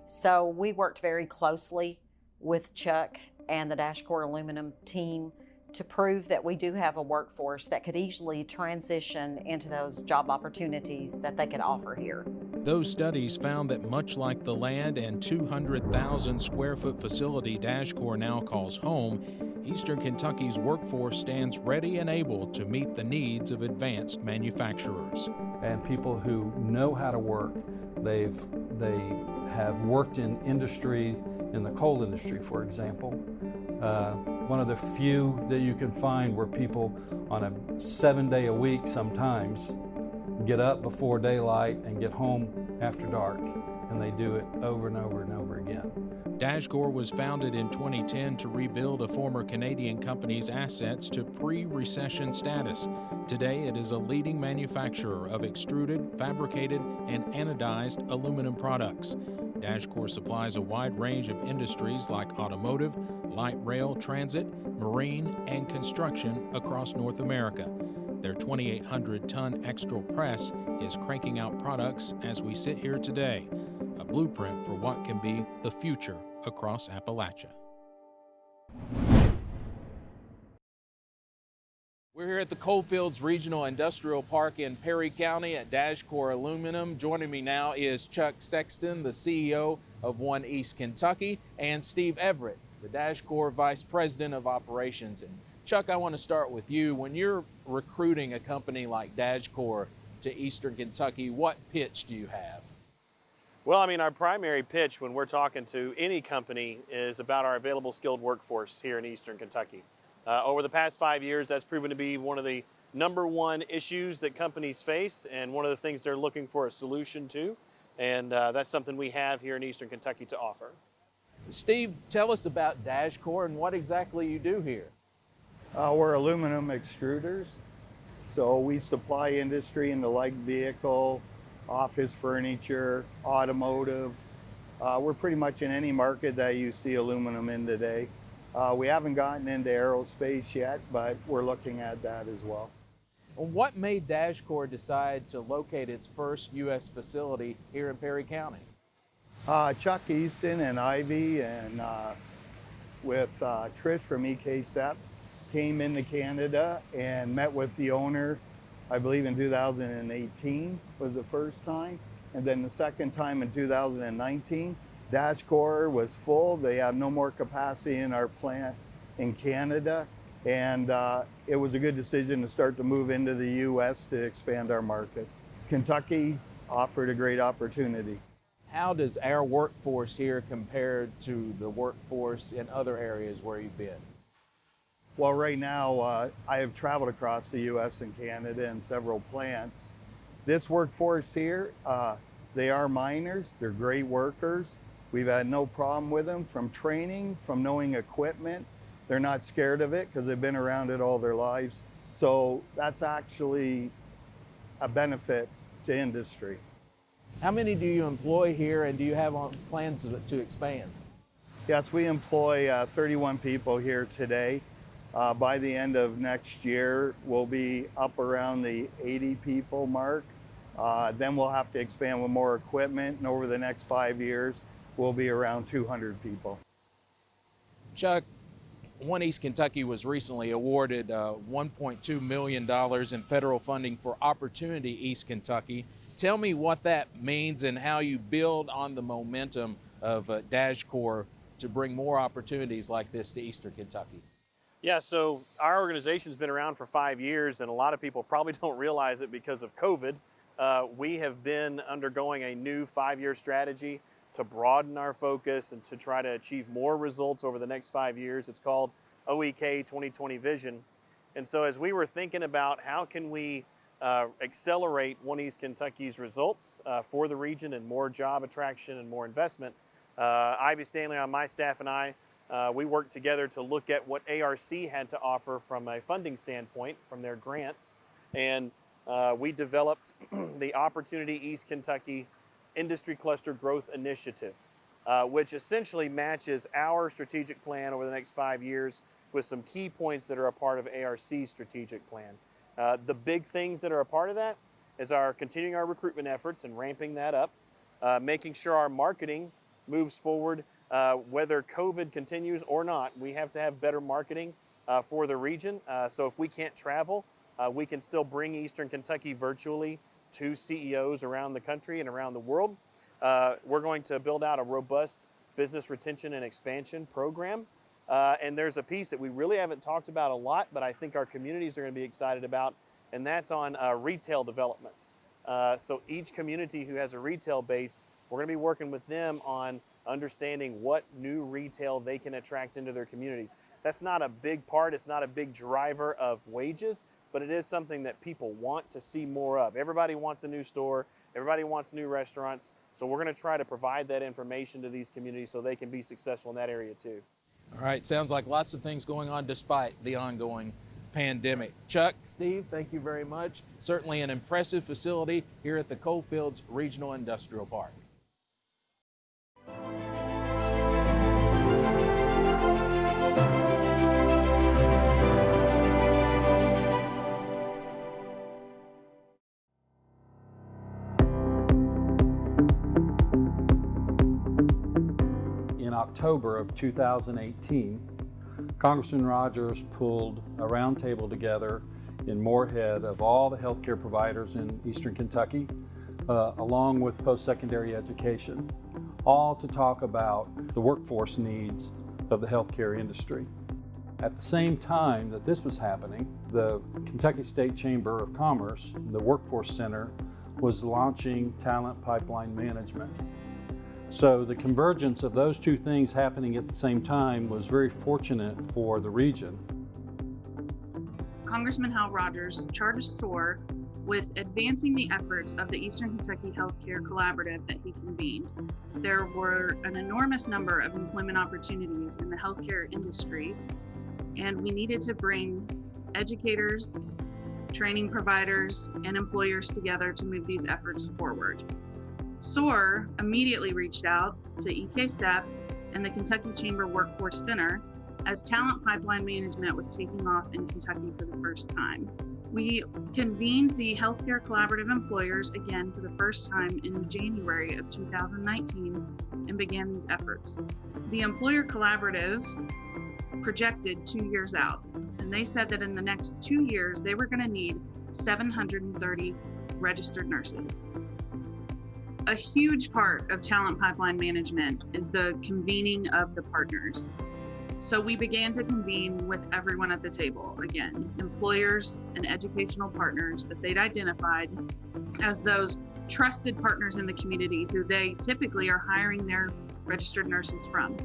So we worked very closely with Chuck and the DashCore Aluminum team to prove that we do have a workforce that could easily transition into those job opportunities that they could offer here. Those studies found that much like the land and 200,000 square foot facility DashCore now calls home, Eastern Kentucky's workforce stands ready and able to meet the needs of advanced manufacturers. And people who know how to work, they have worked in industry, in the coal industry, for example. One of the few that you can find where people on a 7-day a week sometimes get up before daylight and get home after dark, and they do it over and over and over again. DashCore was founded in 2010 to rebuild a former Canadian company's assets to pre-recession status. Today, it is a leading manufacturer of extruded, fabricated, and anodized aluminum products. DashCore supplies a wide range of industries like automotive, light rail transit, marine, and construction across North America. Their 2,800-ton extra press is cranking out products as we sit here today, a blueprint for what can be the future across Appalachia. We're here at the Coalfields Regional Industrial Park in Perry County at Dashcore Aluminum. Joining me now is Chuck Sexton, the CEO of One East Kentucky, and Steve Everett, the Dashcore Vice President of Operations. And Chuck, I want to start with you. When you're recruiting a company like Dashcore to Eastern Kentucky, what pitch do you have? Well, I mean, our primary pitch when we're talking to any company is about our available skilled workforce here in Eastern Kentucky. Over the past 5 years, that's proven to be one of the #1 issues that companies face and one of the things they're looking for a solution to. And that's something we have here in Eastern Kentucky to offer. Steve, tell us about Dashcore and what exactly you do here. We're aluminum extruders. So we supply industry in the light vehicle, office furniture, automotive. We're pretty much in any market that you see aluminum in today. We haven't gotten into aerospace yet, but we're looking at that as well. What made Dashcore decide to locate its first U.S. facility here in Perry County? Chuck Easton and Ivy and with Trish from EKSEP came into Canada and met with the owner, I believe in 2018 was the first time. And then the second time in 2019. Dashcore was full. They have no more capacity in our plant in Canada. And it was a good decision to start to move into the U.S. to expand our markets. Kentucky offered a great opportunity. How does our workforce here compare to the workforce in other areas where you've been? Well, right now, I have traveled across the U.S. and Canada in several plants. This workforce here, they are miners. They're great workers. We've had no problem with them from training, from knowing equipment. They're not scared of it because they've been around it all their lives. So that's actually a benefit to industry. How many do you employ here, and do you have plans to expand? Yes, we employ 31 people here today. By the end of next year, we'll be up around the 80 people mark. Then we'll have to expand with more equipment, and over the next 5 years, we'll be around 200 people. Chuck, One East Kentucky was recently awarded $1.2 million in federal funding for Opportunity East Kentucky. Tell me what that means and how you build on the momentum of Dashcore to bring more opportunities like this to Eastern Kentucky. Yeah, so our organization's been around for 5 years, and a lot of people probably don't realize it because of COVID. We have been undergoing a new 5-year strategy to broaden our focus and to try to achieve more results over the next 5 years. It's called OEK 2020 Vision. And so as we were thinking about how can we accelerate One East Kentucky's results for the region and more job attraction and more investment, Ivy Stanley on my staff and I, we worked together to look at what ARC had to offer from a funding standpoint from their grants. And we developed the Opportunity East Kentucky Industry Cluster Growth Initiative, which essentially matches our strategic plan over the next 5 years with some key points that are a part of ARC's strategic plan. The big things that are a part of that is continuing our recruitment efforts and ramping that up, making sure our marketing moves forward, whether COVID continues or not. We have to have better marketing for the region. So if we can't travel, we can still bring Eastern Kentucky virtually to CEOs around the country and around the world. We're going to build out a robust business retention and expansion program. And there's a piece that we really haven't talked about a lot, but I think our communities are going to be excited about, and that's on retail development. So each community who has a retail base, we're going to be working with them on understanding what new retail they can attract into their communities. That's not a big part, it's not a big driver of wages, but it is something that people want to see more of. Everybody wants a new store, everybody wants new restaurants, so we're going to try to provide that information to these communities so they can be successful in that area too. All right, sounds like lots of things going on despite the ongoing pandemic. Chuck, Steve, thank you very much. Certainly an impressive facility here at the Coalfields Regional Industrial Park. In October of 2018, Congressman Rogers pulled a roundtable together in Moorhead of all the healthcare providers in Eastern Kentucky, along with post-secondary education, all to talk about the workforce needs of the healthcare industry. At the same time that this was happening, the Kentucky State Chamber of Commerce, the Workforce Center, was launching talent pipeline management. So the convergence of those two things happening at the same time was very fortunate for the region. Congressman Hal Rogers charged SOAR with advancing the efforts of the Eastern Kentucky Healthcare Collaborative that he convened. There were an enormous number of employment opportunities in the healthcare industry, and we needed to bring educators, training providers, and employers together to move these efforts forward. SOAR immediately reached out to EKSEP and the Kentucky Chamber Workforce Center as talent pipeline management was taking off in Kentucky for the first time. We convened the Healthcare Collaborative Employers again for the first time in January of 2019 and began these efforts. The Employer Collaborative projected 2 years out, and they said that in the next 2 years, they were gonna need 730 registered nurses. A huge part of talent pipeline management is the convening of the partners. So we began to convene with everyone at the table again, employers and educational partners that they'd identified as those trusted partners in the community who they typically are hiring their registered nurses from.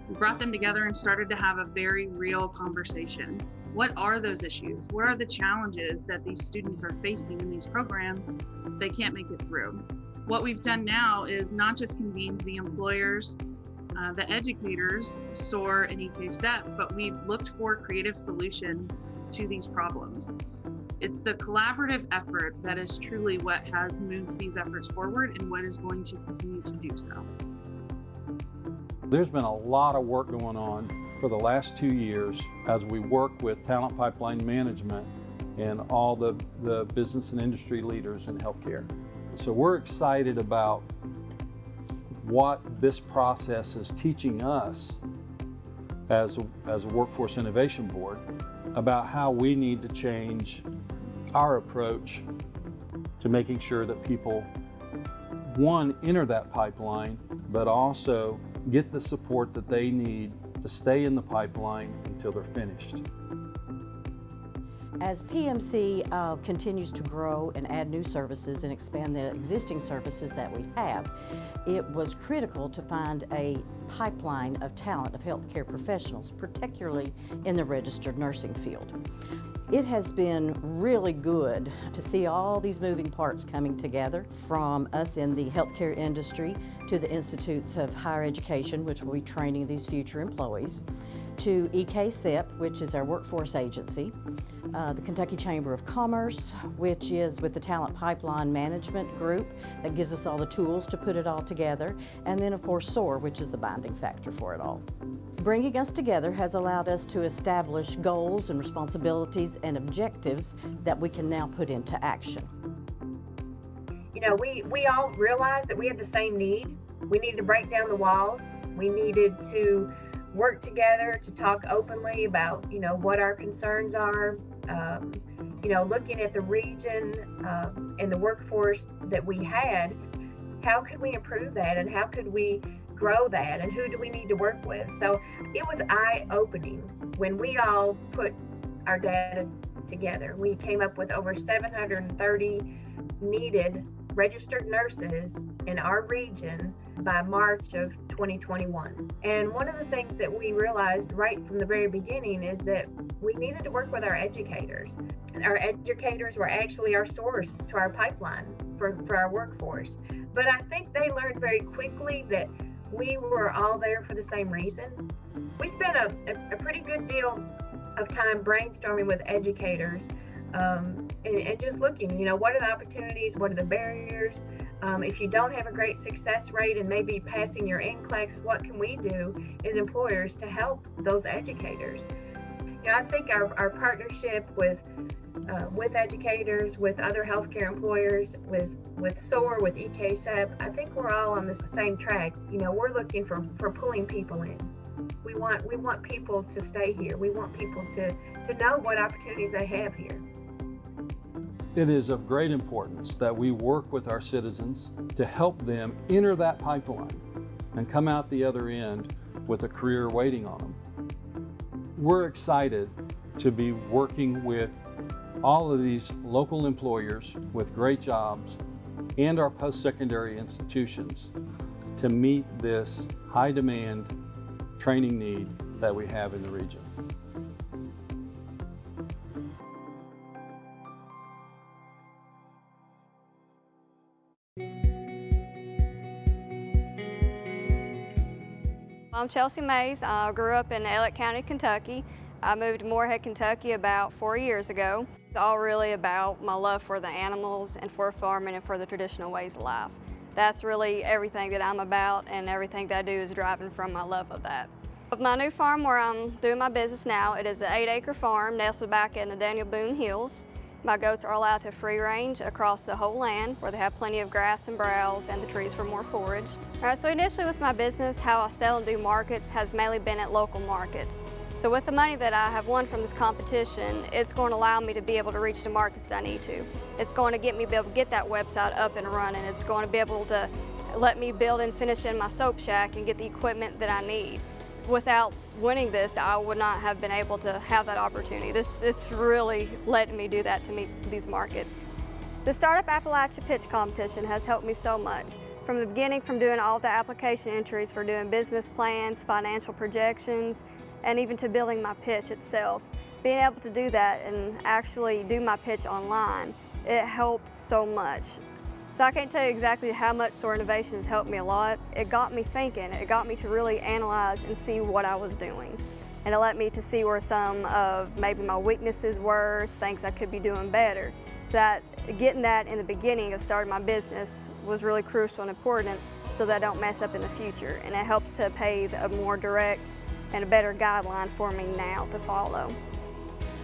We brought them together and started to have a very real conversation. What are those issues? What are the challenges that these students are facing in these programs if they can't make it through? What we've done now is not just convened the employers, the educators, SOAR and EKSEP, but we've looked for creative solutions to these problems. It's the collaborative effort that is truly what has moved these efforts forward and what is going to continue to do so. There's been a lot of work going on for the last 2 years as we work with talent pipeline management and all the business and industry leaders in healthcare. So we're excited about what this process is teaching us as a Workforce Innovation Board about how we need to change our approach to making sure that people, one, enter that pipeline, but also get the support that they need to stay in the pipeline until they're finished. As PMC continues to grow and add new services and expand the existing services that we have, it was critical to find a pipeline of talent of healthcare professionals, particularly in the registered nursing field. It has been really good to see all these moving parts coming together, from us in the healthcare industry to the institutes of higher education, which will be training these future employees, to EKSEP, which is our workforce agency, the Kentucky Chamber of Commerce, which is with the Talent Pipeline Management Group that gives us all the tools to put it all together, and then of course SOAR, which is the binding factor for it all. Bringing us together has allowed us to establish goals and responsibilities and objectives that we can now put into action. You know, we all realized that we had the same need. We needed to break down the walls. We needed to work together to talk openly about, you know, what our concerns are. You know, looking at the region and the workforce that we had, how could we improve that and how could we grow that and who do we need to work with? So it was eye-opening when we all put our data together. We came up with over 730 needed registered nurses in our region by March of 2021. And one of the things that we realized right from the very beginning is that we needed to work with our educators. Our educators were actually our source to our pipeline for our workforce. But I think they learned very quickly that we were all there for the same reason. We spent a pretty good deal of time brainstorming with educators and just looking, you know, what are the opportunities, what are the barriers? If you don't have a great success rate and maybe passing your NCLEX, what can we do as employers to help those educators? You know, I think our partnership with educators, with other healthcare employers, with SOAR, with EKSEP, I think we're all on the same track. You know, we're looking for pulling people in. We want people to stay here. We want people to know what opportunities they have here. It is of great importance that we work with our citizens to help them enter that pipeline and come out the other end with a career waiting on them. We're excited to be working with all of these local employers with great jobs and our post-secondary institutions to meet this high demand training need that we have in the region. I'm Chelsea Mays. I grew up in Elliott County, Kentucky. I moved to Moorhead, Kentucky about 4 years ago. It's all really about my love for the animals and for farming and for the traditional ways of life. That's really everything that I'm about, and everything that I do is driving from my love of that. Of my new farm where I'm doing my business now, it is an 8-acre farm nestled back in the Daniel Boone Hills. My goats are allowed to free range across the whole land where they have plenty of grass and browse and the trees for more forage. All right, so initially with my business, how I sell and do markets has mainly been at local markets. So with the money that I have won from this competition, it's going to allow me to be able to reach the markets that I need to. It's going to get me be able to get that website up and running. It's going to be able to let me build and finish in my soap shack and get the equipment that I need. Without winning this, I would not have been able to have that opportunity. It's really letting me do that to meet these markets. The Startup Appalachia Pitch Competition has helped me so much. From the beginning, from doing all the application entries for doing business plans, financial projections, and even to building my pitch itself. Being able to do that and actually do my pitch online, it helps so much. So I can't tell you exactly how much SOAR Innovation has helped me a lot. It got me thinking. It got me to really analyze and see what I was doing. And it let me to see where some of maybe my weaknesses were, things I could be doing better. So that getting that in the beginning of starting my business was really crucial and important so that I don't mess up in the future. And it helps to pave a more direct and a better guideline for me now to follow.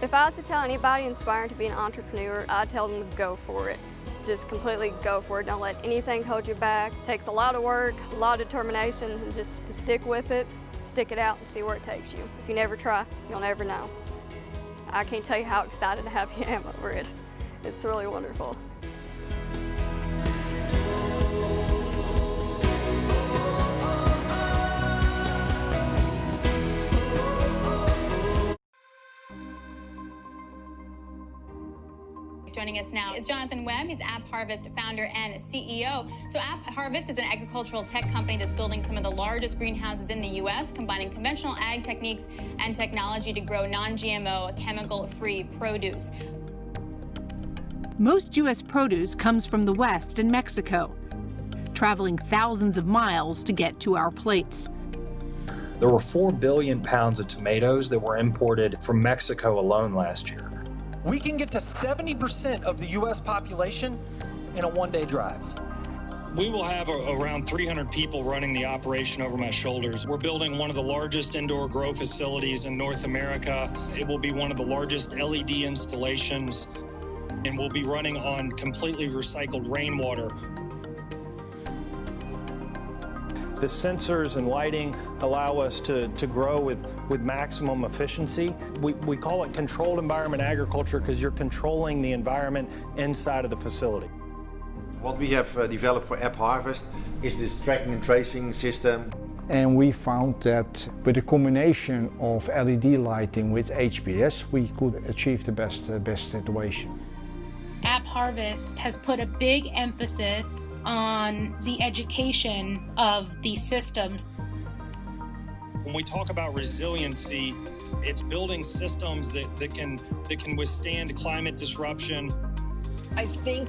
If I was to tell anybody inspiring to be an entrepreneur, I'd tell them to go for it. Just completely go for it. Don't let anything hold you back. It takes a lot of work, a lot of determination, and just to stick with it, stick it out and see where it takes you. If you never try, you'll never know. I can't tell you how excited I am over it. It's really wonderful. Joining us now is Jonathan Webb. He's App Harvest founder and CEO. So App Harvest is an agricultural tech company that's building some of the largest greenhouses in the U.S., combining conventional ag techniques and technology to grow non-GMO, chemical-free produce. Most U.S. produce comes from the West and Mexico, traveling thousands of miles to get to our plates. There were 4 billion pounds of tomatoes that were imported from Mexico alone last year. We can get to 70% of the U.S. population in a one-day drive. We will have around 300 people running the operation over my shoulders. We're building one of the largest indoor grow facilities in North America. It will be one of the largest LED installations, and we'll be running on completely recycled rainwater. The sensors and lighting allow us to grow with maximum efficiency. We call it controlled environment agriculture because you're controlling the environment inside of the facility. What we have developed for App Harvest is this tracking and tracing system. And we found that with a combination of LED lighting with HPS, we could achieve the best situation. App Harvest has put a big emphasis on the education of these systems. When we talk about resiliency, it's building systems that can withstand climate disruption. I think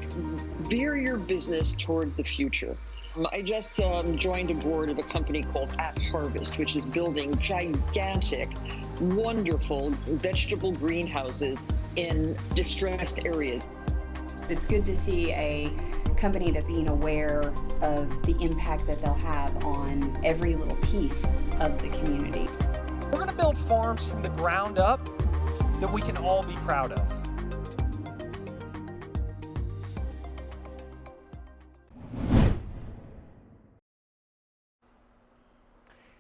veer your business toward the future. I just joined a board of a company called App Harvest, which is building gigantic, wonderful vegetable greenhouses in distressed areas. It's good to see a company that's being aware of the impact that they'll have on every little piece of the community. We're going to build farms from the ground up that we can all be proud of.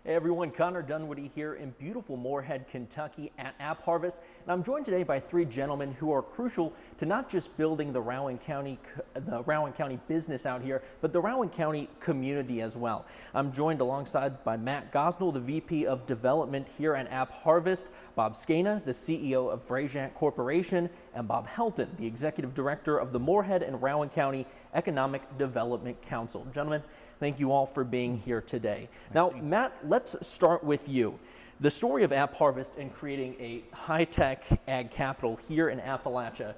Hey everyone, Connor Dunwoody here in beautiful Moorhead, Kentucky at App Harvest, and I'm joined today by three gentlemen who are crucial to not just building the Rowan County business out here, but the Rowan County community as well. I'm joined alongside by Matt Gosnell, the VP of Development here at App Harvest, Bob Skena, the CEO of Vrajant Corporation, and Bob Helton, the Executive Director of the Moorhead and Rowan County Economic Development Council. Gentlemen, thank you all for being here today. Now, Matt, let's start with you. The story of App Harvest and creating a high-tech ag capital here in Appalachia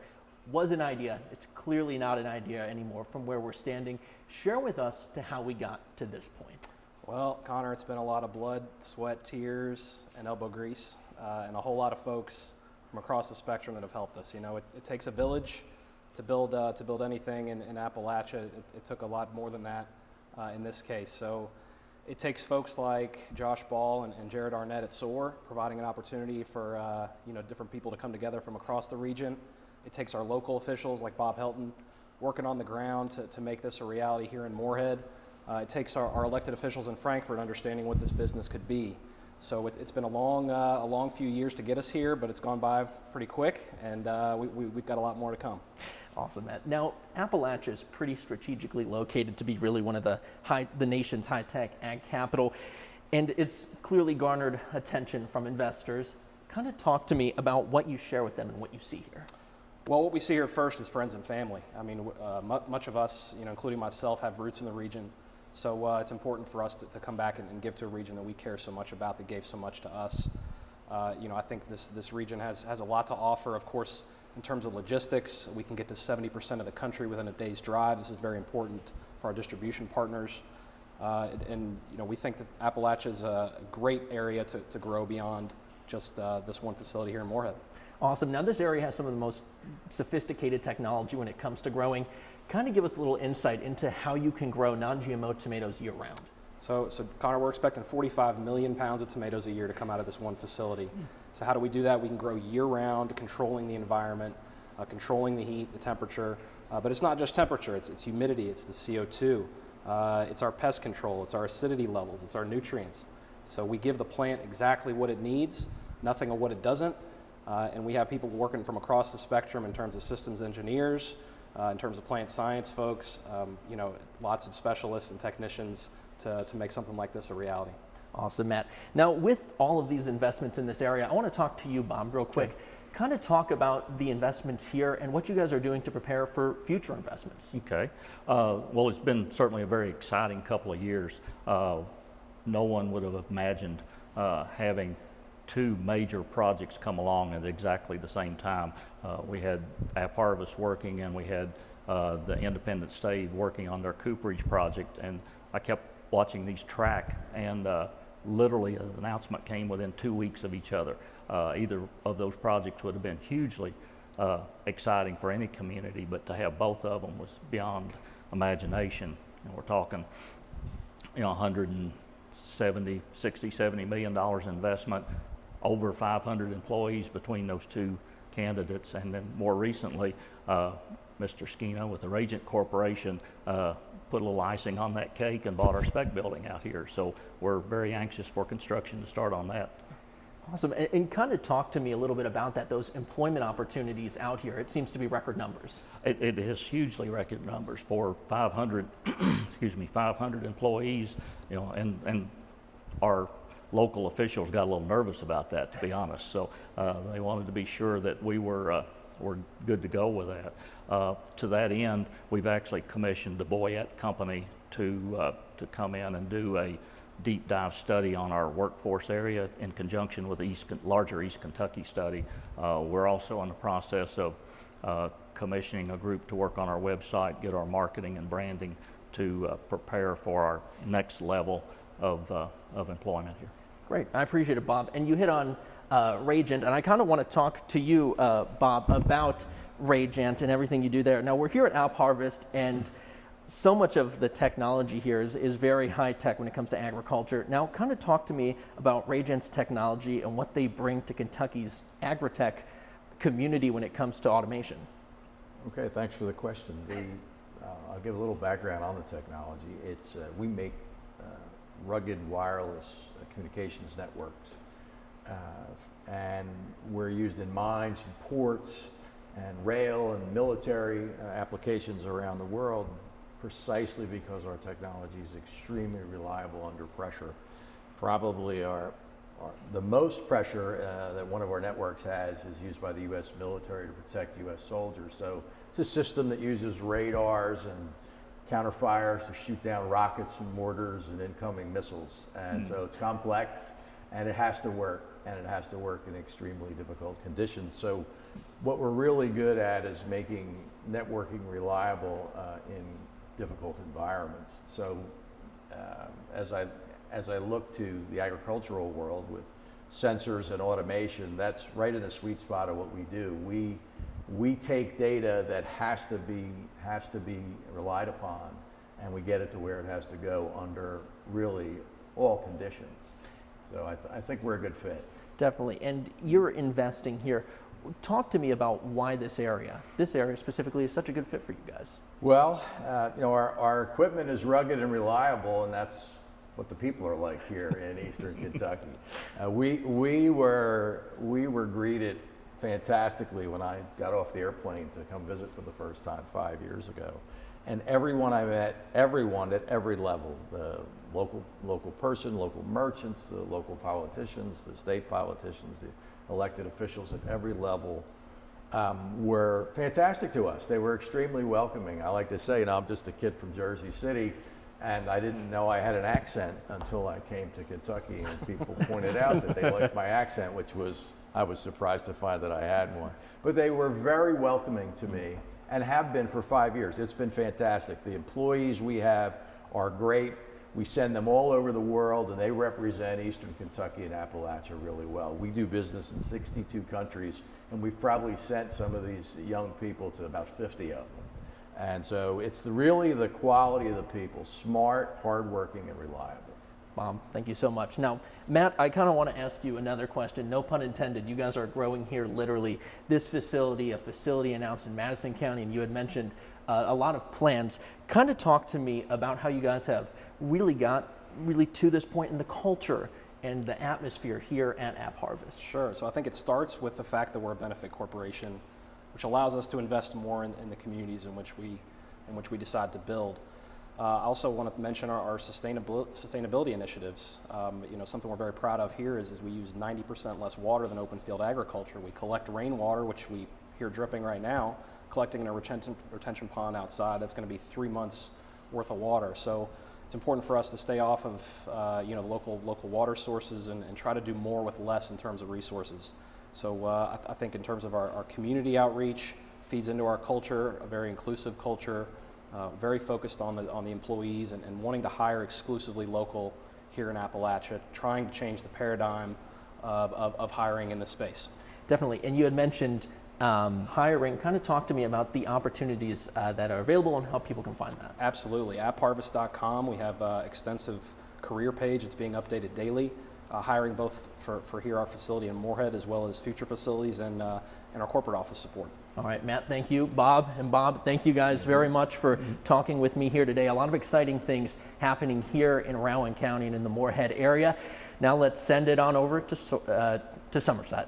was an idea. It's clearly not an idea anymore from where we're standing. Share with us to how we got to this point. Well, Connor, it's been a lot of blood, sweat, tears, and elbow grease, and a whole lot of folks from across the spectrum that have helped us. You know, it takes a village to build anything in Appalachia. It took a lot more than that. In this case. So it takes folks like Josh Ball and Jared Arnett at SOAR providing an opportunity for different people to come together from across the region. It takes our local officials like Bob Helton working on the ground to make this a reality here in Moorhead. It takes our elected officials in Frankfort understanding what this business could be. So it's been a long few years to get us here, but it's gone by pretty quick, and we've got a lot more to come. Awesome, Matt. Now, Appalachia is pretty strategically located to be really one of the nation's high-tech ag capital, and it's clearly garnered attention from investors. Kind of talk to me about what you share with them and what you see here. Well, what we see here first is friends and family. I mean, much of us, including myself, have roots in the region, so it's important for us to come back and give to a region that we care so much about, that gave so much to us. I think this region has a lot to offer. Of course, in terms of logistics, we can get to 70% of the country within a day's drive. This is very important for our distribution partners. We think that Appalachia is a great area to grow beyond just this one facility here in Moorhead. Awesome. Now, this area has some of the most sophisticated technology when it comes to growing. Kind of give us a little insight into how you can grow non-GMO tomatoes year-round. So Connor, we're expecting 45 million pounds of tomatoes a year to come out of this one facility. So how do we do that? We can grow year-round, controlling the environment, controlling the heat, the temperature. But it's not just temperature, it's humidity, it's the CO2. It's our pest control, it's our acidity levels, it's our nutrients. So we give the plant exactly what it needs, nothing of what it doesn't. And we have people working from across the spectrum in terms of systems engineers, in terms of plant science folks, lots of specialists and technicians to make something like this a reality. Awesome, Matt. Now, with all of these investments in this area, I want to talk to you, Bob, real quick. Sure. Kind of talk about the investments here and what you guys are doing to prepare for future investments. Okay. Well, it's been certainly a very exciting couple of years. No one would have imagined having two major projects come along at exactly the same time. We had App Harvest working, and we had the Independent Stave working on their cooperage project, and I kept watching these track, and literally an announcement came within 2 weeks of each other. Either of those projects would have been hugely exciting for any community, but to have both of them was beyond imagination. And we're talking, $170, $60, $70 million investment, over 500 employees between those two candidates, and then more recently, Mr. Skena with the Vrajant Corporation put a little icing on that cake and bought our spec building out here. So we're very anxious for construction to start on that. Awesome. And kind of talk to me a little bit about that, those employment opportunities out here. It seems to be record numbers. It is hugely record numbers for 500, 500 employees, and our local officials got a little nervous about that, to be honest. So they wanted to be sure that we were good to go with that. To that end, we've actually commissioned the Boyette Company to come in and do a deep dive study on our workforce area in conjunction with the larger East Kentucky study. We're also in the process of commissioning a group to work on our website, get our marketing and branding to prepare for our next level of employment here. Great, I appreciate it, Bob. And you hit on Vrajant, and I kind of want to talk to you, Bob, about Vrajant and everything you do there. Now, we're here at App Harvest, and so much of the technology here is very high tech when it comes to agriculture. Now, kind of talk to me about Vrajant's technology and what they bring to Kentucky's agri-tech community when it comes to automation. Okay, thanks for the question. I'll give a little background on the technology. We make rugged wireless communications networks. And we're used in mines and ports and rail and military applications around the world precisely because our technology is extremely reliable under pressure. Probably the most pressure that one of our networks has is used by the U.S. military to protect U.S. soldiers. So it's a system that uses radars and counterfires to shoot down rockets and mortars and incoming missiles. And so it's complex, and it has to work, and it has to work in extremely difficult conditions. So what we're really good at is making networking reliable in difficult environments. So as I look to the agricultural world with sensors and automation, that's right in the sweet spot of what we do. We take data that has to be relied upon, and we get it to where it has to go under really all conditions. So I think we're a good fit. Definitely. And you're investing here. Talk to me about why this area specifically is such a good fit for you guys. Well, our equipment is rugged and reliable, and that's what the people are like here in Eastern Kentucky. We were greeted fantastically when I got off the airplane to come visit for the first time 5 years ago. And everyone I met, everyone at every level, the local person, local merchants, the local politicians, the state politicians, the elected officials at every level were fantastic to us. They were extremely welcoming. I like to say, I'm just a kid from Jersey City, and I didn't know I had an accent until I came to Kentucky, and people pointed out that they liked my accent, I was surprised to find that I had one. But they were very welcoming to me and have been for 5 years. It's been fantastic. The employees we have are great. We send them all over the world, and they represent Eastern Kentucky and Appalachia really well. We do business in 62 countries, and we've probably sent some of these young people to about 50 of them. And so it's really the quality of the people, smart, hardworking, and reliable. Bob, thank you so much. Now, Matt, I kind of want to ask you another question. No pun intended. You guys are growing here literally. This facility, a facility announced in Madison County, and you had mentioned a lot of plans. Kind of talk to me about how you guys have really got to this point in the culture and the atmosphere here at AppHarvest. Sure. So I think it starts with the fact that we're a benefit corporation, which allows us to invest more in the communities in which we decide to build. I also want to mention our sustainability initiatives. Something we're very proud of here is we use 90% less water than open field agriculture. We collect rainwater, which we hear dripping right now, collecting in a retention pond outside. That's going to be 3 months worth of water. So it's important for us to stay off of local water sources and try to do more with less in terms of resources. So I think in terms of our community outreach, feeds into our culture, a very inclusive culture. Very focused on the employees and wanting to hire exclusively local here in Appalachia, trying to change the paradigm of hiring in this space. Definitely, and you had mentioned hiring. Kind of talk to me about the opportunities that are available and how people can find that. Absolutely, appharvest.com. We have an extensive career page. It's being updated daily. Hiring both for here, our facility in Moorhead, as well as future facilities and our corporate office support. All right, Matt, thank you. Bob, thank you guys very much for talking with me here today. A lot of exciting things happening here in Rowan County and in the Moorhead area. Now let's send it on over to Somerset.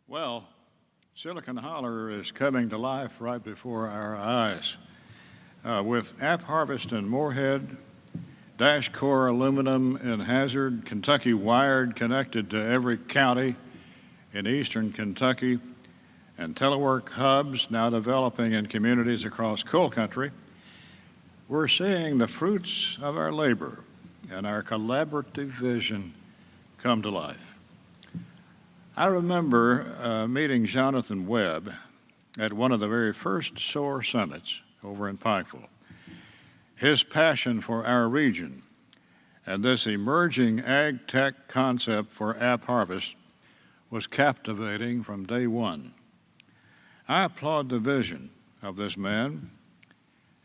Well, Silicon Holler is coming to life right before our eyes. With AppHarvest in Moorhead, Dash Core Aluminum in Hazard, Kentucky Wired connected to every county in eastern Kentucky, and telework hubs now developing in communities across coal country, we're seeing the fruits of our labor and our collaborative vision come to life. I remember meeting Jonathan Webb at one of the very first SOAR Summits over in Pikeville. His passion for our region and this emerging ag tech concept for AppHarvest was captivating from day one. I applaud the vision of this man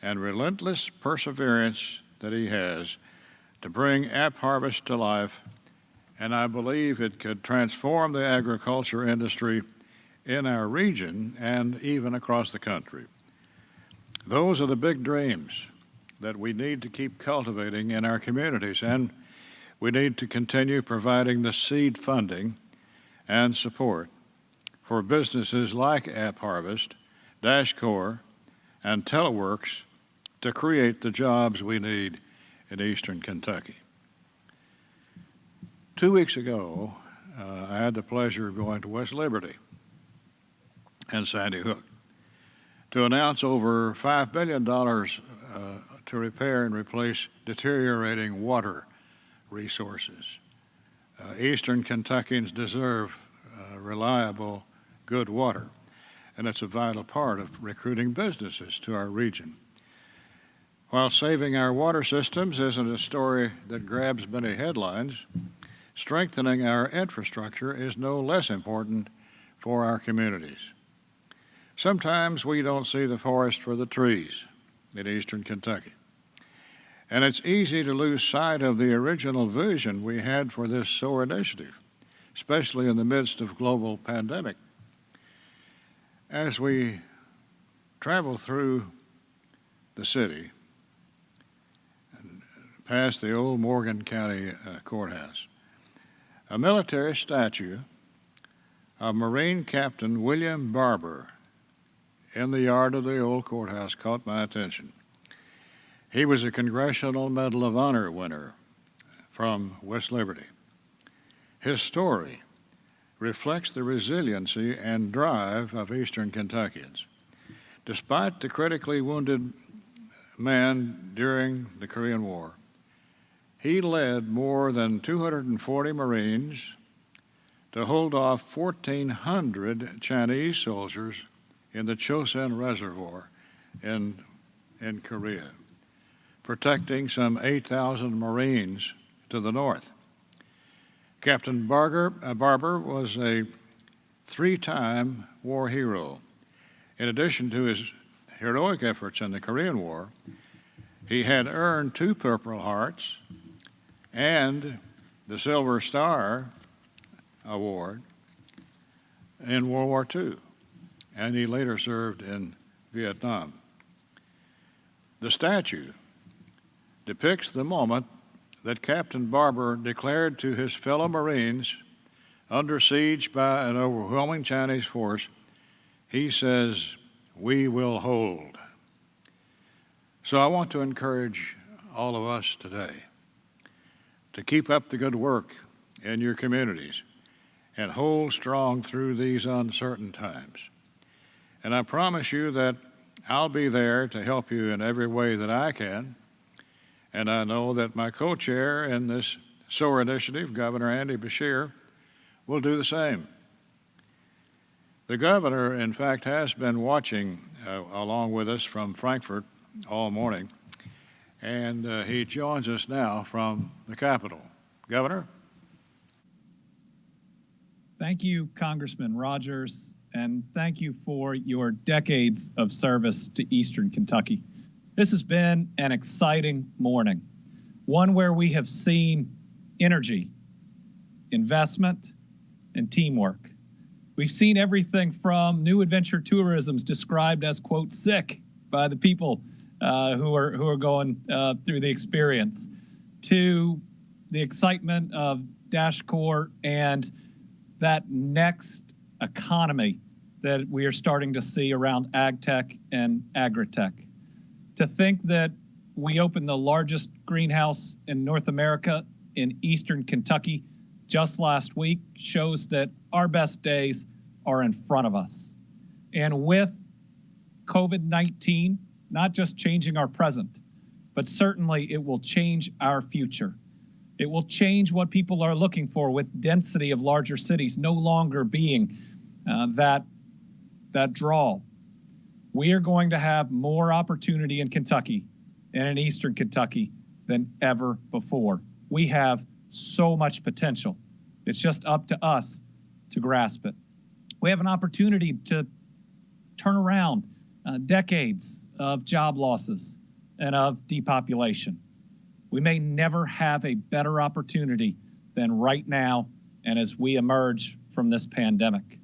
and relentless perseverance that he has to bring AppHarvest to life, and I believe it could transform the agriculture industry in our region and even across the country. Those are the big dreams that we need to keep cultivating in our communities, and we need to continue providing the seed funding and support for businesses like AppHarvest, DashCore, and Teleworks to create the jobs we need in eastern Kentucky. 2 weeks ago, I had the pleasure of going to West Liberty and Sandy Hook to announce over $5 billion to repair and replace deteriorating water resources. Eastern Kentuckians deserve reliable, good water, and it's a vital part of recruiting businesses to our region. While saving our water systems isn't a story that grabs many headlines, strengthening our infrastructure is no less important for our communities. Sometimes we don't see the forest for the trees in eastern Kentucky. And it's easy to lose sight of the original vision we had for this SOAR initiative, especially in the midst of global pandemic. As we travel through the city and past the old Morgan County courthouse, a military statue of Marine Captain William Barber in the yard of the old courthouse caught my attention. He was a Congressional Medal of Honor winner from West Liberty. His story reflects the resiliency and drive of eastern Kentuckians. Despite the critically wounded man during the Korean War, he led more than 240 Marines to hold off 1,400 Chinese soldiers in the Chosin Reservoir in Korea, protecting some 8,000 Marines to the north. Captain Barber was a 3-time war hero. In addition to his heroic efforts in the Korean War, he had earned 2 Purple Hearts and the Silver Star Award in World War II, and he later served in Vietnam. The statue depicts the moment that Captain Barber declared to his fellow Marines under siege by an overwhelming Chinese force, he says, "We will hold." So I want to encourage all of us today to keep up the good work in your communities and hold strong through these uncertain times. And I promise you that I'll be there to help you in every way that I can. And I know that my co-chair in this SOAR initiative, Governor Andy Beshear, will do the same. The governor, in fact, has been watching along with us from Frankfurt all morning, and he joins us now from the Capitol. Governor? Thank you, Congressman Rogers, and thank you for your decades of service to Eastern Kentucky. This has been an exciting morning, one where we have seen energy, investment, and teamwork. We've seen everything from new adventure tourism's described as, quote, sick by the people who are going through the experience, to the excitement of DashCore and that next economy that we are starting to see around ag tech and agri-tech. To think that we opened the largest greenhouse in North America in eastern Kentucky just last week shows that our best days are in front of us. And with COVID-19, not just changing our present, but certainly it will change our future. It will change what people are looking for, with density of larger cities no longer being that draw. We are going to have more opportunity in Kentucky and in Eastern Kentucky than ever before. We have so much potential. It's just up to us to grasp it. We have an opportunity to turn around decades of job losses and of depopulation. We may never have a better opportunity than right now and as we emerge from this pandemic.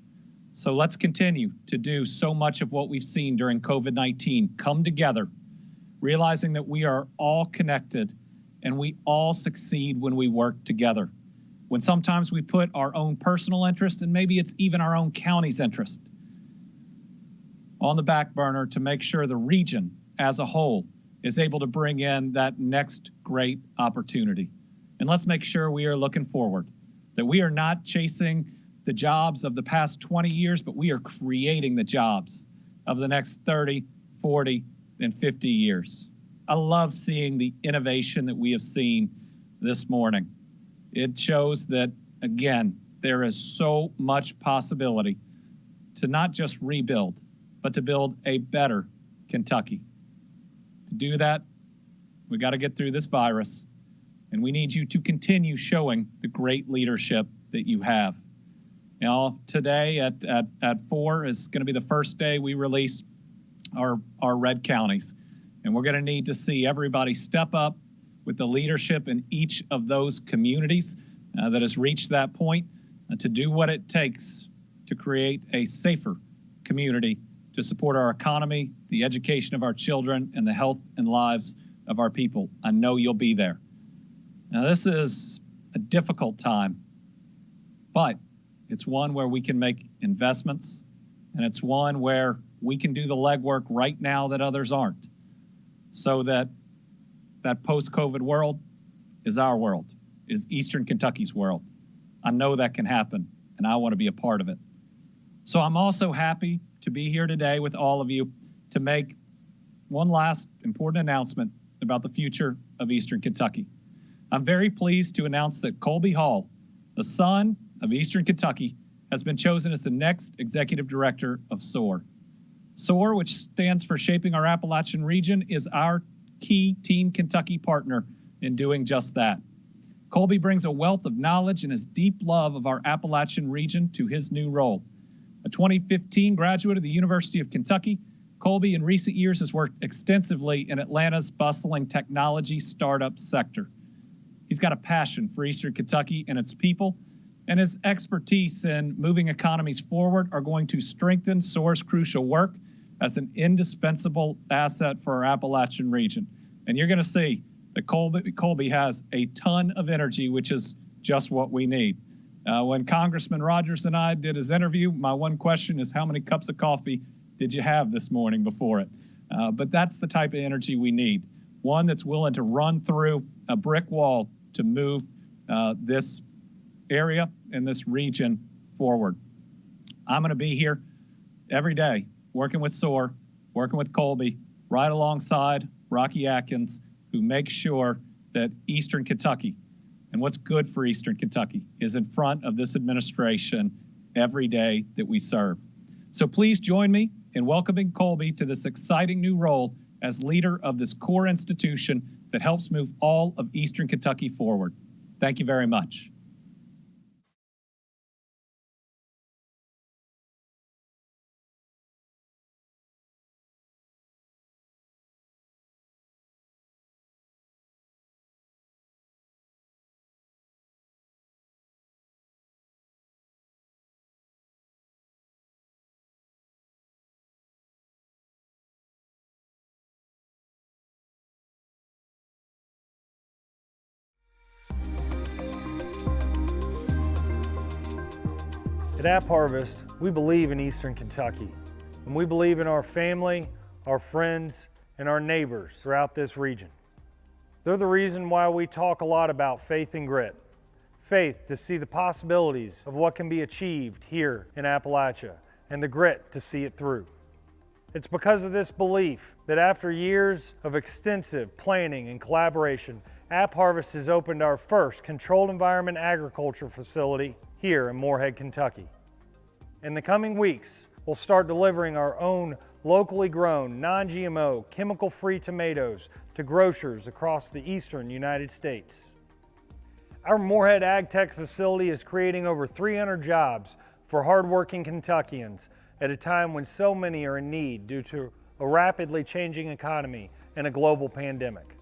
So let's continue to do so much of what we've seen during COVID-19, come together, realizing that we are all connected and we all succeed when we work together. When sometimes we put our own personal interest, and maybe it's even our own county's interest, on the back burner to make sure the region as a whole is able to bring in that next great opportunity. And let's make sure we are looking forward, that we are not chasing the jobs of the past 20 years, but we are creating the jobs of the next 30, 40, and 50 years. I love seeing the innovation that we have seen this morning. It shows that, again, there is so much possibility to not just rebuild, but to build a better Kentucky. To do that, we got to get through this virus, and we need you to continue showing the great leadership that you have. Now, today at 4 is going to be the first day we release our red counties, and we're going to need to see everybody step up with the leadership in each of those communities that has reached that point to do what it takes to create a safer community to support our economy, the education of our children, and the health and lives of our people. I know you'll be there. Now, this is a difficult time, but it's one where we can make investments, and it's one where we can do the legwork right now that others aren't, so that post-COVID world is our world, is Eastern Kentucky's world. I know that can happen, and I want to be a part of it. So I'm also happy to be here today with all of you to make one last important announcement about the future of Eastern Kentucky. I'm very pleased to announce that Colby Hall, the son of Eastern Kentucky, has been chosen as the next executive director of SOAR. SOAR, which stands for Shaping Our Appalachian Region, is our key Team Kentucky partner in doing just that. Colby brings a wealth of knowledge and his deep love of our Appalachian region to his new role. A 2015 graduate of the University of Kentucky, Colby in recent years has worked extensively in Atlanta's bustling technology startup sector. He's got a passion for Eastern Kentucky and its people, and his expertise in moving economies forward are going to strengthen SOAR's crucial work as an indispensable asset for our Appalachian region. And you're going to see that Colby has a ton of energy, which is just what we need. When Congressman Rogers and I did his interview, my one question is, how many cups of coffee did you have this morning before it? But that's the type of energy we need. One that's willing to run through a brick wall to move this area and this region forward. I'm going to be here every day working with SOAR, working with Colby, right alongside Rocky Atkins, who makes sure that Eastern Kentucky and what's good for Eastern Kentucky is in front of this administration every day that we serve. So please join me in welcoming Colby to this exciting new role as leader of this core institution that helps move all of Eastern Kentucky forward. Thank you very much. At AppHarvest, we believe in Eastern Kentucky, and we believe in our family, our friends, and our neighbors throughout this region. They're the reason why we talk a lot about faith and grit. Faith to see the possibilities of what can be achieved here in Appalachia, and the grit to see it through. It's because of this belief that after years of extensive planning and collaboration, AppHarvest has opened our first controlled environment agriculture facility here in Morehead, Kentucky. In the coming weeks, we'll start delivering our own locally grown, non-GMO, chemical-free tomatoes to grocers across the eastern United States. Our Morehead Ag Tech facility is creating over 300 jobs for hardworking Kentuckians at a time when so many are in need due to a rapidly changing economy and a global pandemic.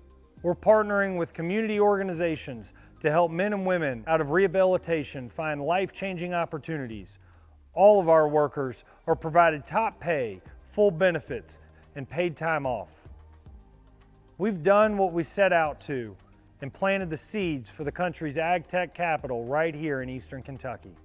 We're partnering with community organizations to help men and women out of rehabilitation find life-changing opportunities. All of our workers are provided top pay, full benefits, and paid time off. We've done what we set out to and planted the seeds for the country's ag tech capital right here in eastern Kentucky.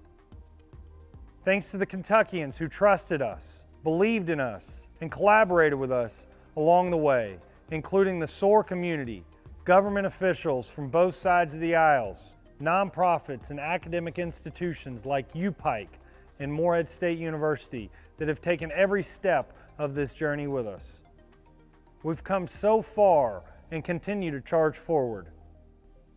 Thanks to the Kentuckians who trusted us, believed in us, and collaborated with us along the way, including the SOAR community, government officials from both sides of the aisles, nonprofits and academic institutions like UPike and Morehead State University that have taken every step of this journey with us. We've come so far and continue to charge forward.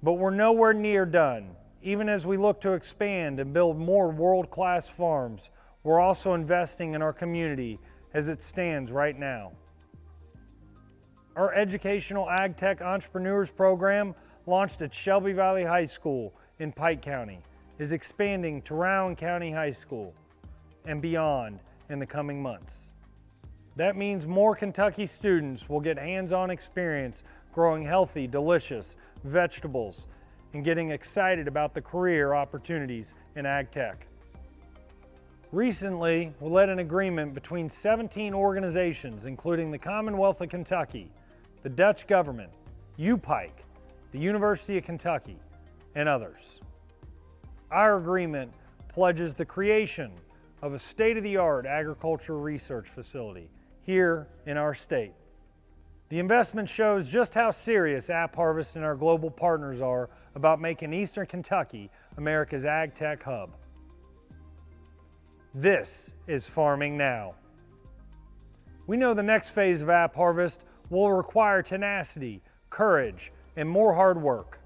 But we're nowhere near done. Even as we look to expand and build more world-class farms, we're also investing in our community as it stands right now. Our Educational Ag Tech Entrepreneurs Program, launched at Shelby Valley High School in Pike County, is expanding to Rowan County High School and beyond in the coming months. That means more Kentucky students will get hands-on experience growing healthy, delicious vegetables and getting excited about the career opportunities in ag tech. Recently, we led an agreement between 17 organizations, including the Commonwealth of Kentucky, the Dutch government, UPike, the University of Kentucky, and others. Our agreement pledges the creation of a state-of-the-art agricultural research facility here in our state. The investment shows just how serious AppHarvest and our global partners are about making Eastern Kentucky America's ag tech hub. This is Farming Now. We know the next phase of AppHarvest will require tenacity, courage, and more hard work.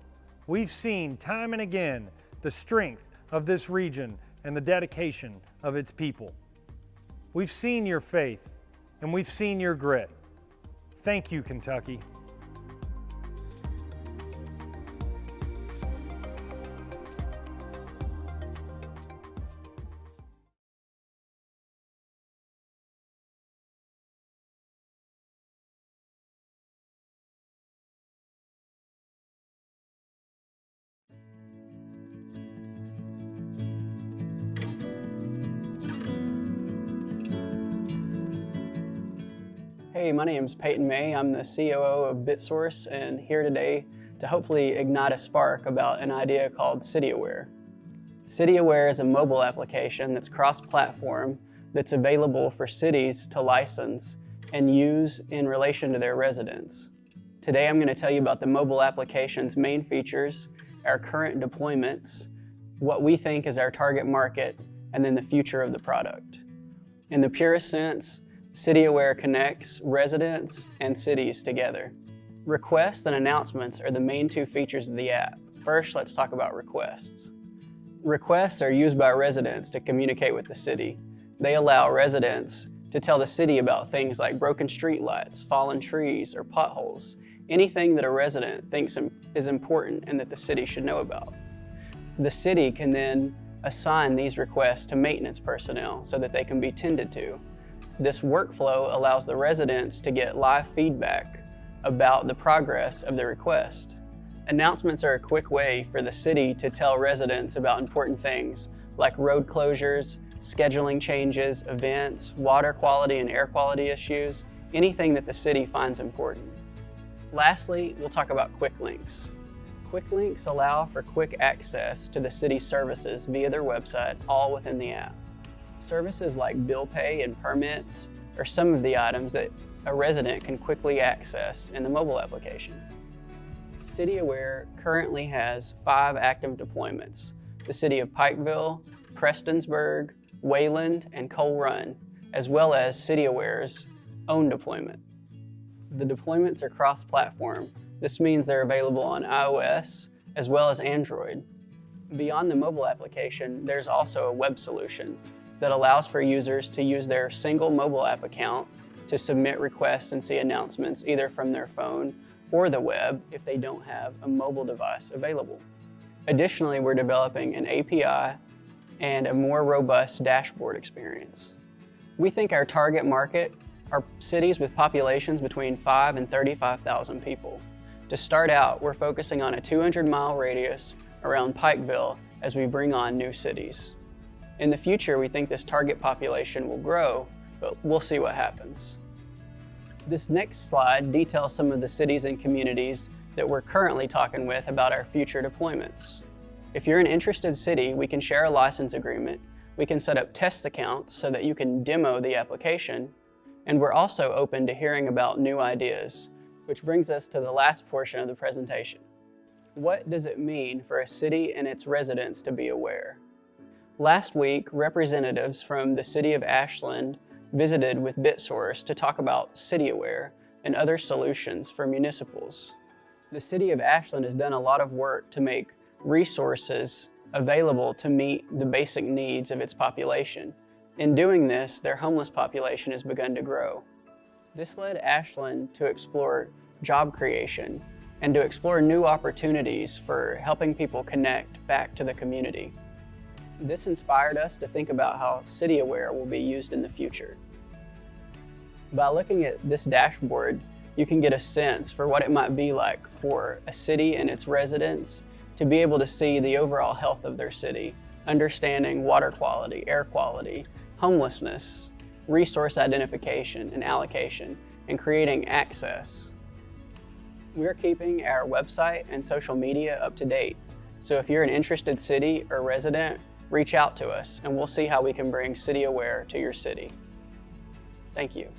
We've seen time and again the strength of this region and the dedication of its people. We've seen your faith and we've seen your grit. Thank you, Kentucky. Hey, my name is Peyton May. I'm the COO of BitSource and here today to hopefully ignite a spark about an idea called CityAware. CityAware is a mobile application that's cross-platform that's available for cities to license and use in relation to their residents. Today I'm going to tell you about the mobile application's main features, our current deployments, what we think is our target market, and then the future of the product. In the purest sense, CityAware connects residents and cities together. Requests and announcements are the main two features of the app. First, let's talk about requests. Requests are used by residents to communicate with the city. They allow residents to tell the city about things like broken streetlights, fallen trees, or potholes, anything that a resident thinks is important and that the city should know about. The city can then assign these requests to maintenance personnel so that they can be tended to. This workflow allows the residents to get live feedback about the progress of the request. Announcements are a quick way for the city to tell residents about important things like road closures, scheduling changes, events, water quality and air quality issues, anything that the city finds important. Lastly, we'll talk about quick links. Quick links allow for quick access to the city's services via their website, all within the app. Services like bill pay and permits are some of the items that a resident can quickly access in the mobile application. CityAware currently has 5 active deployments: the city of Pikeville, Prestonsburg, Wayland, and Coal Run, as well as CityAware's own deployment. The deployments are cross-platform, This means they're available on iOS as well as Android. Beyond the mobile application, there's also a web solution that allows for users to use their single mobile app account to submit requests and see announcements either from their phone or the web if they don't have a mobile device available. Additionally, we're developing an API and a more robust dashboard experience. We think our target market are cities with populations between 5,000 and 35,000 people. To start out, we're focusing on a 200-mile radius around Pikeville as we bring on new cities. In the future, we think this target population will grow, but we'll see what happens. This next slide details some of the cities and communities that we're currently talking with about our future deployments. If you're an interested city, we can share a license agreement, we can set up test accounts so that you can demo the application, and we're also open to hearing about new ideas, which brings us to the last portion of the presentation. What does it mean for a city and its residents to be aware? Last week, representatives from the City of Ashland visited with BitSource to talk about CityAware and other solutions for municipals. The City of Ashland has done a lot of work to make resources available to meet the basic needs of its population. In doing this, their homeless population has begun to grow. This led Ashland to explore job creation and to explore new opportunities for helping people connect back to the community. This inspired us to think about how CityAware will be used in the future. By looking at this dashboard, you can get a sense for what it might be like for a city and its residents to be able to see the overall health of their city, understanding water quality, air quality, homelessness, resource identification and allocation, and creating access. We're keeping our website and social media up to date, so if you're an interested city or resident, reach out to us and we'll see how we can bring CityAware to your city. Thank you.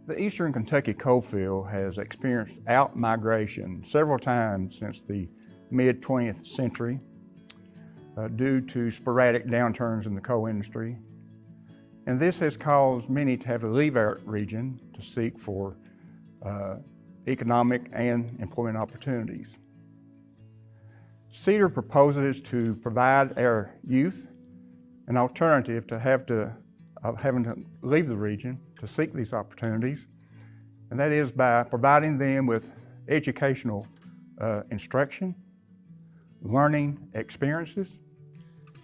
The Eastern Kentucky coalfield has experienced out-migration several times since the mid-20th century due to sporadic downturns in the coal industry. And this has caused many to have to leave our region to seek for economic and employment opportunities. Cedar proposes to provide our youth an alternative to having to leave the region to seek these opportunities, and that is by providing them with educational instruction, learning experiences,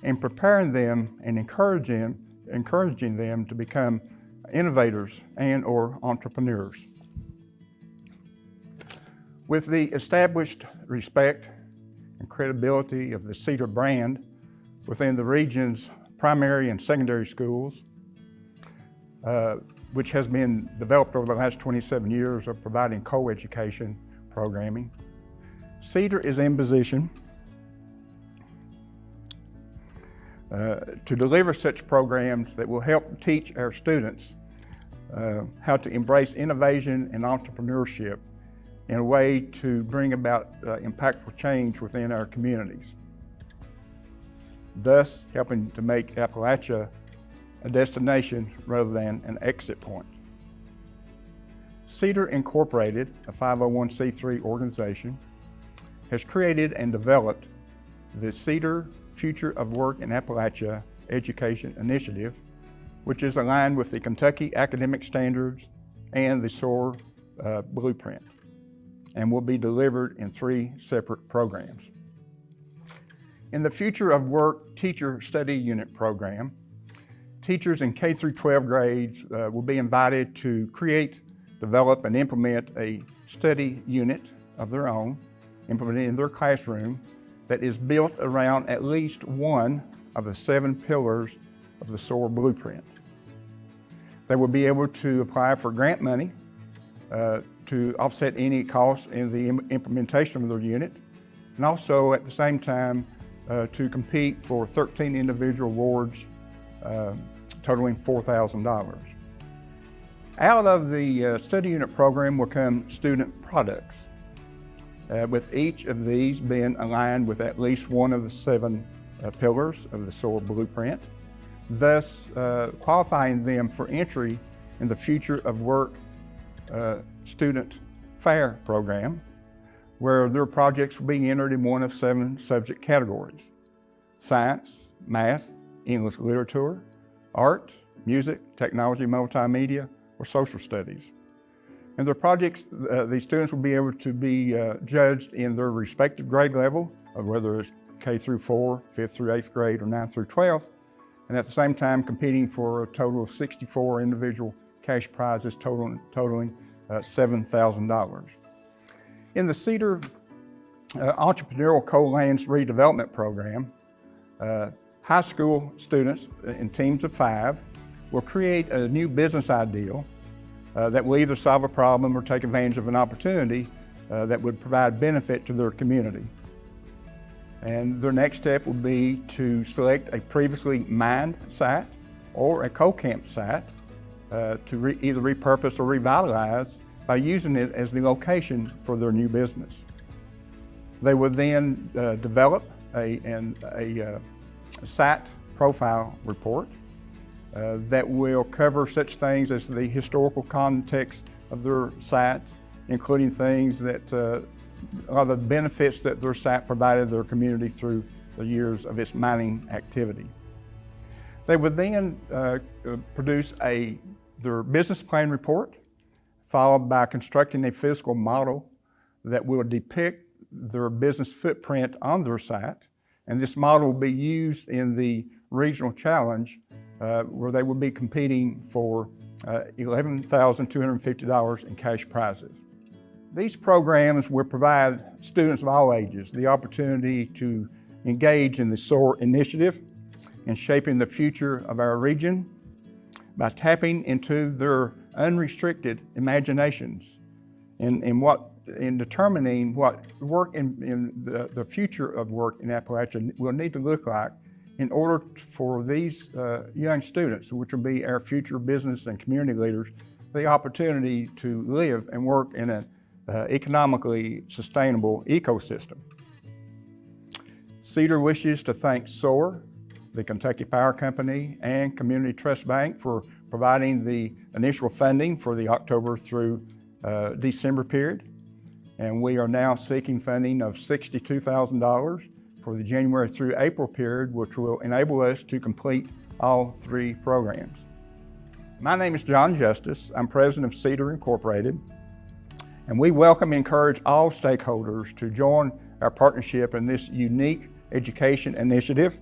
and preparing them and encouraging them to become innovators and or entrepreneurs. With the established respect and credibility of the Cedar brand within the region's primary and secondary schools, which has been developed over the last 27 years of providing co-education programming, Cedar is in position to deliver such programs that will help teach our students how to embrace innovation and entrepreneurship in a way to bring about impactful change within our communities, thus helping to make Appalachia a destination rather than an exit point. Cedar Incorporated, a 501c3 organization, has created and developed the Cedar Future of Work in Appalachia Education Initiative, which is aligned with the Kentucky Academic Standards and the SOAR Blueprint, and will be delivered in 3 separate programs. In the Future of Work Teacher Study Unit program, teachers in K through 12 grades will be invited to create, develop, and implement a study unit of their own, implemented in their classroom, that is built around at least one of the 7 pillars of the SOAR Blueprint. They will be able to apply for grant money to offset any costs in the implementation of their unit, and also at the same time to compete for 13 individual awards totaling $4,000. Out of the study unit program will come student products, with each of these being aligned with at least one of the 7 pillars of the SOAR blueprint, thus qualifying them for entry in the Future of Work Student Fair program, where their projects will be entered in one of 7 subject categories: science, math, English literature, art, music, technology, multimedia, or social studies. And their projects, these students will be able to be judged in their respective grade level, of whether it's K through 4, 5th through 8th grade, or 9th through 12th, and at the same time competing for a total of 64 individual cash prizes totaling $7,000. In the Cedar Entrepreneurial Co-Lands Redevelopment Program, high school students in teams of 5 will create a new business ideal that will either solve a problem or take advantage of an opportunity that would provide benefit to their community. And their next step will be to select a previously mined site or a co-camp site to either repurpose or revitalize by using it as the location for their new business. They will then develop a site profile report that will cover such things as the historical context of their site, including things that are the benefits that their site provided their community through the years of its mining activity. They would then produce their business plan report, followed by constructing a physical model that will depict their business footprint on their site. And this model will be used in the regional challenge where they will be competing for $11,250 in cash prizes. These programs will provide students of all ages the opportunity to engage in the SOAR initiative in shaping the future of our region by tapping into their unrestricted imaginations in determining what work in the future of work in Appalachia will need to look like in order for these young students, which will be our future business and community leaders, the opportunity to live and work in an economically sustainable ecosystem. Cedar wishes to thank SOAR, the Kentucky Power Company, and Community Trust Bank for providing the initial funding for the October through December period. And we are now seeking funding of $62,000 for the January through April period, which will enable us to complete all 3 programs. My name is John Justice. I'm president of Cedar Incorporated, and we welcome and encourage all stakeholders to join our partnership in this unique education initiative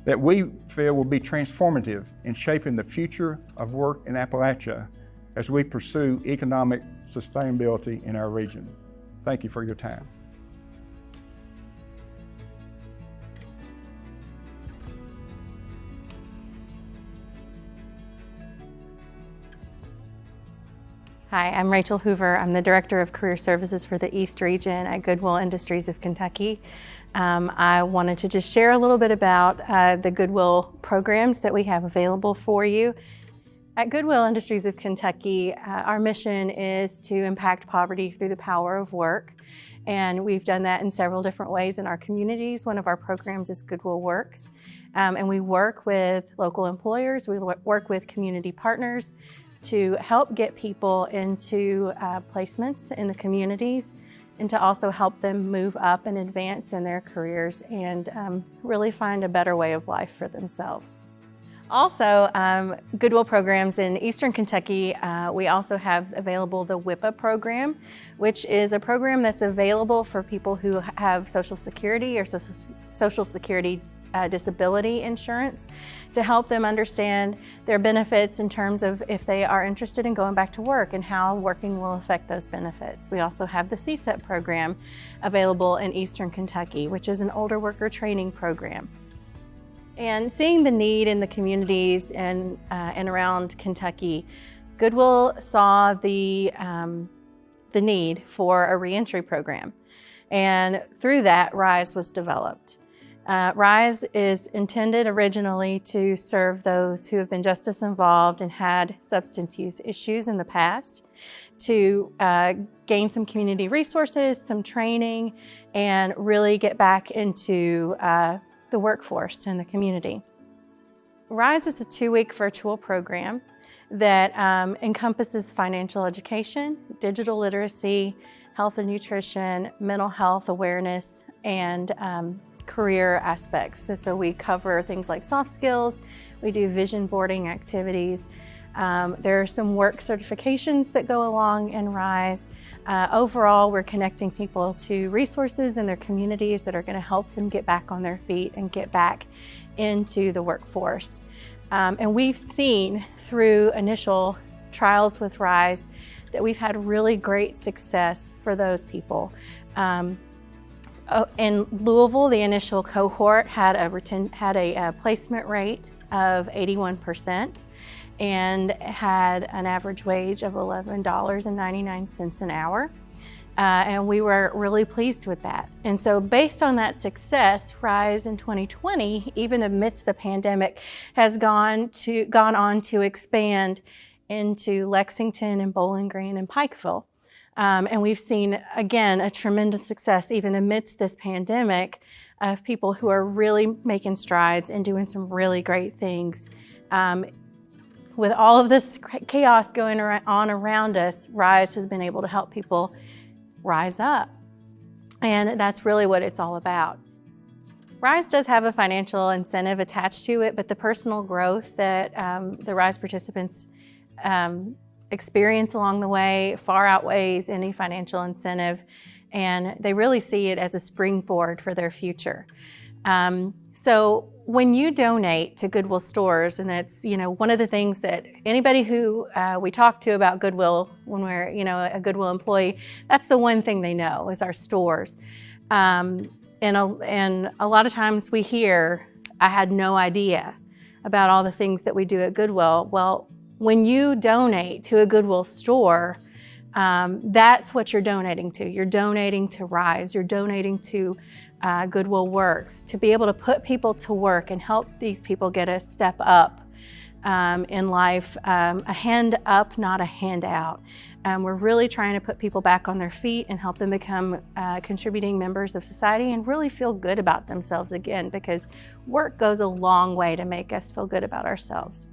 that we feel will be transformative in shaping the future of work in Appalachia as we pursue economic sustainability in our region. Thank you for your time. Hi, I'm Rachel Hoover. I'm the Director of Career Services for the East Region at Goodwill Industries of Kentucky. I wanted to just share a little bit about the Goodwill programs that we have available for you. At Goodwill Industries of Kentucky, our mission is to impact poverty through the power of work. And we've done that in several different ways in our communities. One of our programs is Goodwill Works. And we work with local employers, we work with community partners to help get people into placements in the communities and to also help them move up and advance in their careers and really find a better way of life for themselves. Also, Goodwill programs in Eastern Kentucky, we also have available the WIPA program, which is a program that's available for people who have Social Security or Social Security disability insurance to help them understand their benefits in terms of if they are interested in going back to work and how working will affect those benefits. We also have the CSEP program available in Eastern Kentucky, which is an older worker training program. And seeing the need in the communities and around Kentucky, Goodwill saw the need for a reentry program. And through that, RISE was developed. RISE is intended originally to serve those who have been justice involved and had substance use issues in the past, to gain some community resources, some training, and really get back into the workforce and the community. RISE is a 2-week virtual program that encompasses financial education, digital literacy, health and nutrition, mental health awareness, and career aspects. So we cover things like soft skills, we do vision boarding activities. There are some work certifications that go along in RISE. Overall, we're connecting people to resources in their communities that are going to help them get back on their feet and get back into the workforce. And we've seen through initial trials with RISE that we've had really great success for those people. In Louisville, the initial cohort had a placement rate of 81% and had an average wage of $11.99 an hour. And we were really pleased with that. And so based on that success, RISE in 2020, even amidst the pandemic, has gone on to expand into Lexington and Bowling Green and Pikeville. And we've seen, again, a tremendous success even amidst this pandemic of people who are really making strides and doing some really great things. With all of this chaos going on around us, RISE has been able to help people rise up. And that's really what it's all about. RISE does have a financial incentive attached to it, but the personal growth that the RISE participants experience along the way far outweighs any financial incentive, and they really see it as a springboard for their future. So when you donate to Goodwill stores, and that's one of the things that anybody who we talk to about Goodwill, when we're a Goodwill employee, that's the one thing they know is our stores. And a lot of times we hear, I had no idea about all the things that we do at Goodwill. Well, when you donate to a Goodwill store, that's what you're donating to. You're donating to RISE, you're donating to Goodwill Works, to be able to put people to work and help these people get a step up in life, a hand up, not a handout. We're really trying to put people back on their feet and help them become contributing members of society and really feel good about themselves again, because work goes a long way to make us feel good about ourselves.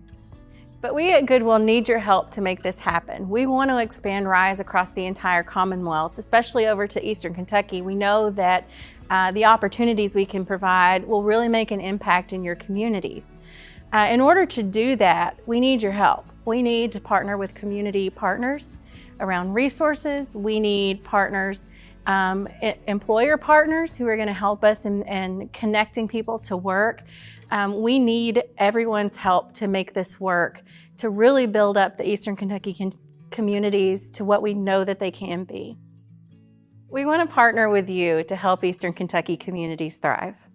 But we at Goodwill need your help to make this happen. We want to expand RISE across the entire Commonwealth, especially over to Eastern Kentucky. We know that the opportunities we can provide will really make an impact in your communities. In order to do that, we need your help. We need to partner with community partners around resources. We need partners, employer partners who are going to help us in connecting people to work. We need everyone's help to make this work, to really build up the Eastern Kentucky communities to what we know that they can be. We want to partner with you to help Eastern Kentucky communities thrive.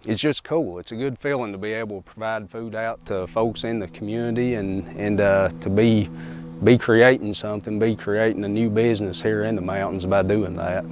It's just cool. It's a good feeling to be able to provide food out to folks in the community and to be creating something, be creating a new business here in the mountains by doing that.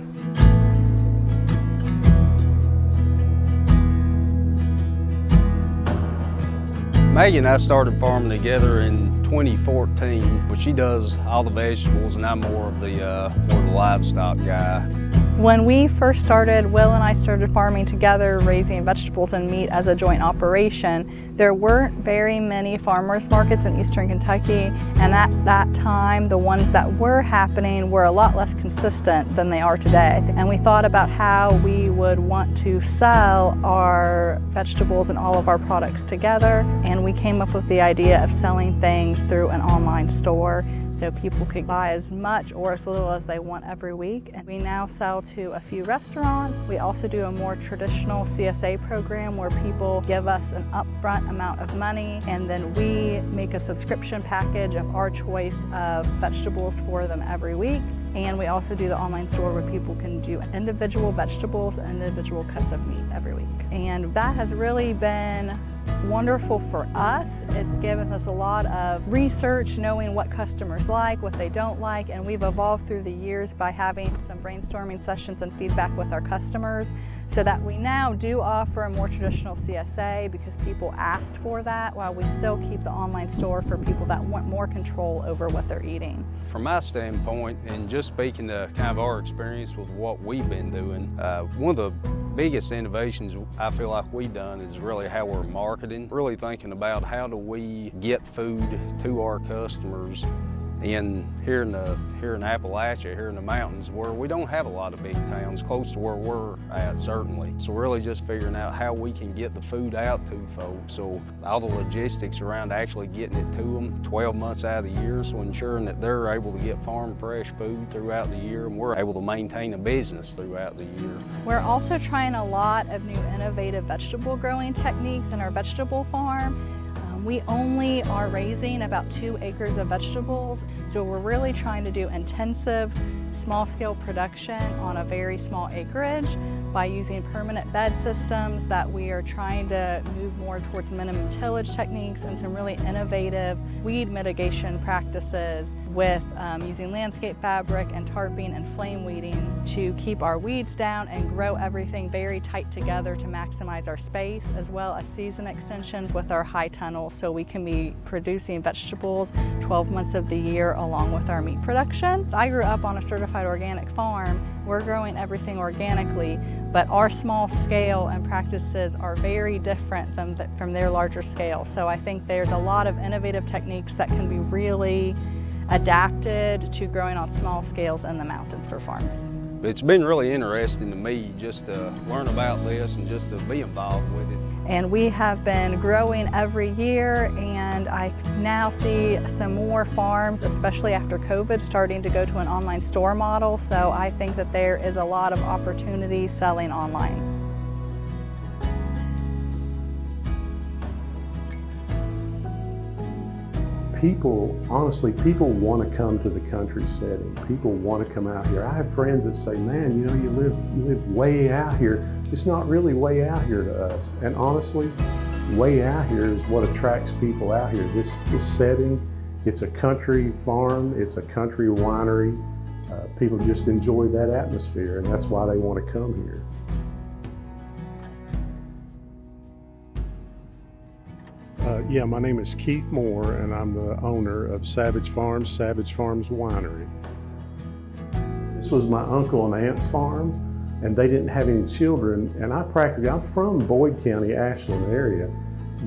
Maggie and I started farming together in 2014, but she does all the vegetables and I'm more of the livestock guy. When we first started, Will and I started farming together, raising vegetables and meat as a joint operation. There weren't very many farmers markets in Eastern Kentucky, and at that time, the ones that were happening were a lot less consistent than they are today. And we thought about how we would want to sell our vegetables and all of our products together, and we came up with the idea of selling things through an online store so people could buy as much or as little as they want every week. And we now sell to a few restaurants. We also do a more traditional CSA program where people give us an upfront amount of money, and then we make a subscription package of our choice of vegetables for them every week. And we also do the online store where people can do individual vegetables and individual cuts of meat every week. And that has really been wonderful for us. It's given us a lot of research, knowing what customers like, what they don't like, and we've evolved through the years by having some brainstorming sessions and feedback with our customers, so that we now do offer a more traditional CSA because people asked for that, while we still keep the online store for people that want more control over what they're eating. From my standpoint, and just speaking to kind of our experience with what we've been doing, one of the biggest innovations I feel like we've done is really how we're marketing, really thinking about how do we get food to our customers here in Appalachia, here in the mountains, where we don't have a lot of big towns, close to where we're at certainly. So really just figuring out how we can get the food out to folks. So all the logistics around actually getting it to them 12 months out of the year, so ensuring that they're able to get farm fresh food throughout the year, and we're able to maintain a business throughout the year. We're also trying a lot of new innovative vegetable growing techniques in our vegetable farm. We only are raising about 2 acres of vegetables, so we're really trying to do intensive, small-scale production on a very small acreage by using permanent bed systems that we are trying to move more towards minimum tillage techniques and some really innovative weed mitigation practices with using landscape fabric and tarping and flame weeding to keep our weeds down and grow everything very tight together to maximize our space, as well as season extensions with our high tunnels, so we can be producing vegetables 12 months of the year along with our meat production. I grew up on a certified organic farm. We're growing everything organically, but our small scale and practices are very different from their larger scale. So I think there's a lot of innovative techniques that can be really adapted to growing on small scales in the mountains for farms. It's been really interesting to me just to learn about this and just to be involved with it. And we have been growing every year, and I now see some more farms, especially after COVID, starting to go to an online store model. So I think that there is a lot of opportunity selling online. People, honestly, people want to come to the country setting. People want to come out here. I have friends that say, man, you know, you live way out here. It's not really way out here to us. And honestly, way out here is what attracts people out here. This setting, it's a country farm, it's a country winery. People just enjoy that atmosphere, and that's why they want to come here. Yeah, my name is Keith Moore, and I'm the owner of Savage Farms Winery. This was my uncle and aunt's farm, and they didn't have any children, and I'm from Boyd County, Ashland area,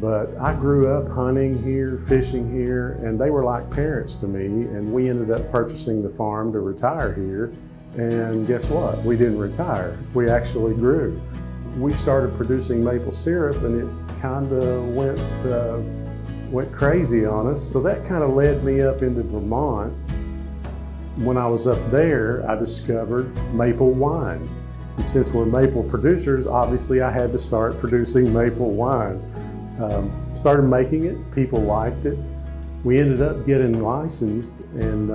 but I grew up hunting here, fishing here, and they were like parents to me, and we ended up purchasing the farm to retire here, and guess what? We didn't retire, we actually grew. We started producing maple syrup, and it kind of went crazy on us. So that kind of led me up into Vermont. When I was up there, I discovered maple wine. And since we're maple producers, obviously I had to start producing maple wine. Started making it, people liked it. We ended up getting licensed and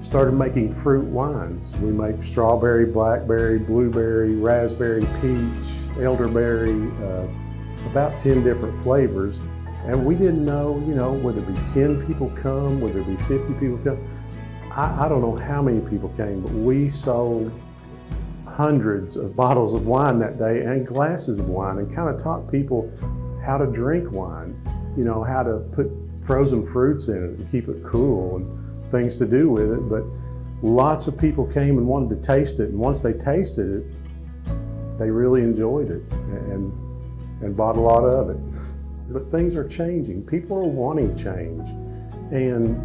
started making fruit wines. We make strawberry, blackberry, blueberry, raspberry, peach, elderberry, about 10 different flavors. And we didn't know, you know, would there be 10 people come, would there be 50 people come? I don't know how many people came, but we sold hundreds of bottles of wine that day and glasses of wine, and kind of taught people how to drink wine, you know, how to put frozen fruits in it and keep it cool and things to do with it. But lots of people came and wanted to taste it, and once they tasted it, they really enjoyed it and bought a lot of it. But things are changing. People are wanting change. And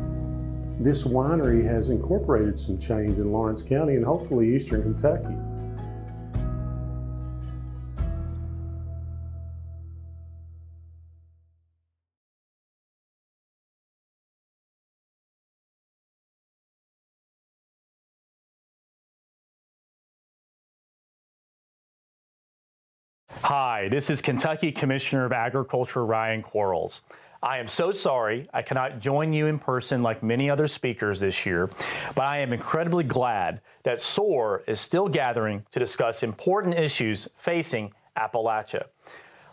this winery has incorporated some change in Lawrence County and hopefully Eastern Kentucky. Hi, this is Kentucky Commissioner of Agriculture Ryan Quarles. I am so sorry I cannot join you in person like many other speakers this year, but I am incredibly glad that SOAR is still gathering to discuss important issues facing Appalachia.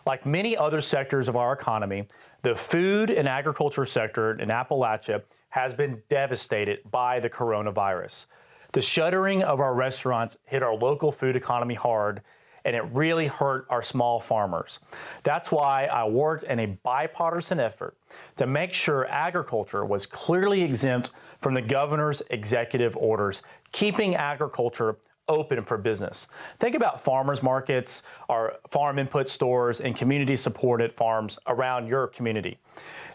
Like many other sectors of our economy, the food and agriculture sector in Appalachia has been devastated by the coronavirus. The shuttering of our restaurants hit our local food economy hard, and it really hurt our small farmers. That's why I worked in a bipartisan effort to make sure agriculture was clearly exempt from the governor's executive orders, keeping agriculture open for business. Think about farmers markets, our farm input stores, and community-supported farms around your community.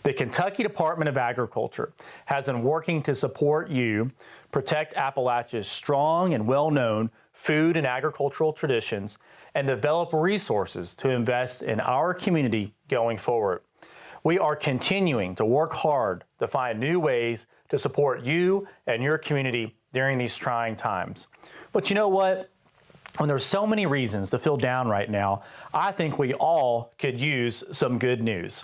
The Kentucky Department of Agriculture has been working to support you, protect Appalachia's strong and well-known food and agricultural traditions, and develop resources to invest in our community going forward. We are continuing to work hard to find new ways to support you and your community during these trying times. But you know what? When there's so many reasons to feel down right now, I think we all could use some good news.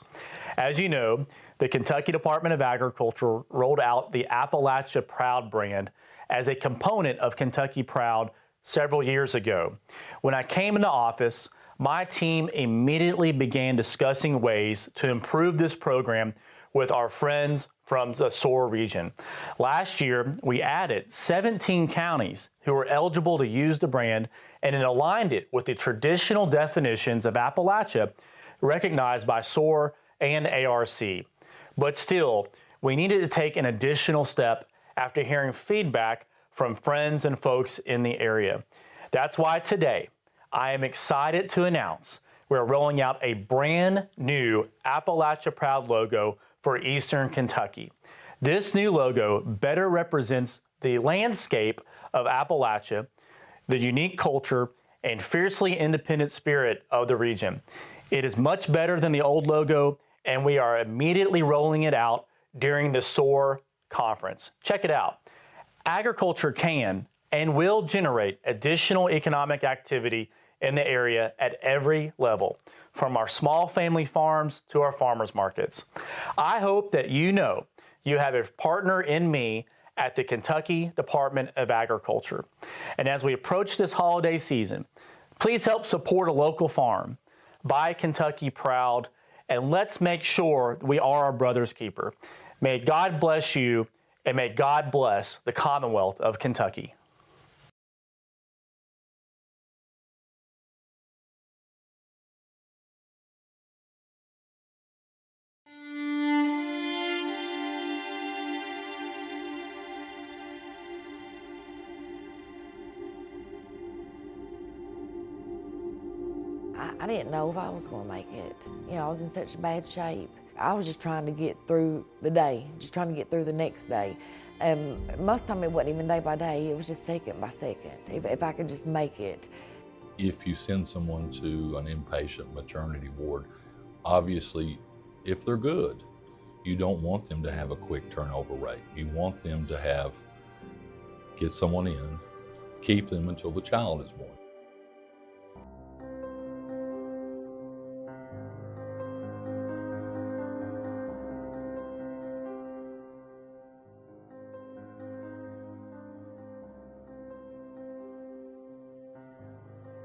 As you know, the Kentucky Department of Agriculture rolled out the Appalachia Proud brand as a component of Kentucky Proud several years ago. When I came into office, my team immediately began discussing ways to improve this program with our friends from the SOAR region. Last year, we added 17 counties who were eligible to use the brand, and it aligned it with the traditional definitions of Appalachia recognized by SOAR and ARC. But still, we needed to take an additional step after hearing feedback from friends and folks in the area. That's why today, I am excited to announce we're rolling out a brand new Appalachia Proud logo for Eastern Kentucky. This new logo better represents the landscape of Appalachia, the unique culture, and fiercely independent spirit of the region. It is much better than the old logo, and we are immediately rolling it out during the SOAR conference. Check it out. Agriculture can and will generate additional economic activity in the area at every level, from our small family farms to our farmers markets. I hope that you know you have a partner in me at the Kentucky Department of Agriculture. And as we approach this holiday season, please help support a local farm, buy Kentucky Proud, and let's make sure we are our brother's keeper. May God bless you, and may God bless the Commonwealth of Kentucky. I didn't know if I was going to make it. You know, I was in such bad shape. I was just trying to get through the day, just trying to get through the next day. Most of the time it wasn't even day by day, it was just second by second, if I could just make it. If you send someone to an inpatient maternity ward, obviously, if they're good, you don't want them to have a quick turnover rate. You want them to get someone in, keep them until the child is born.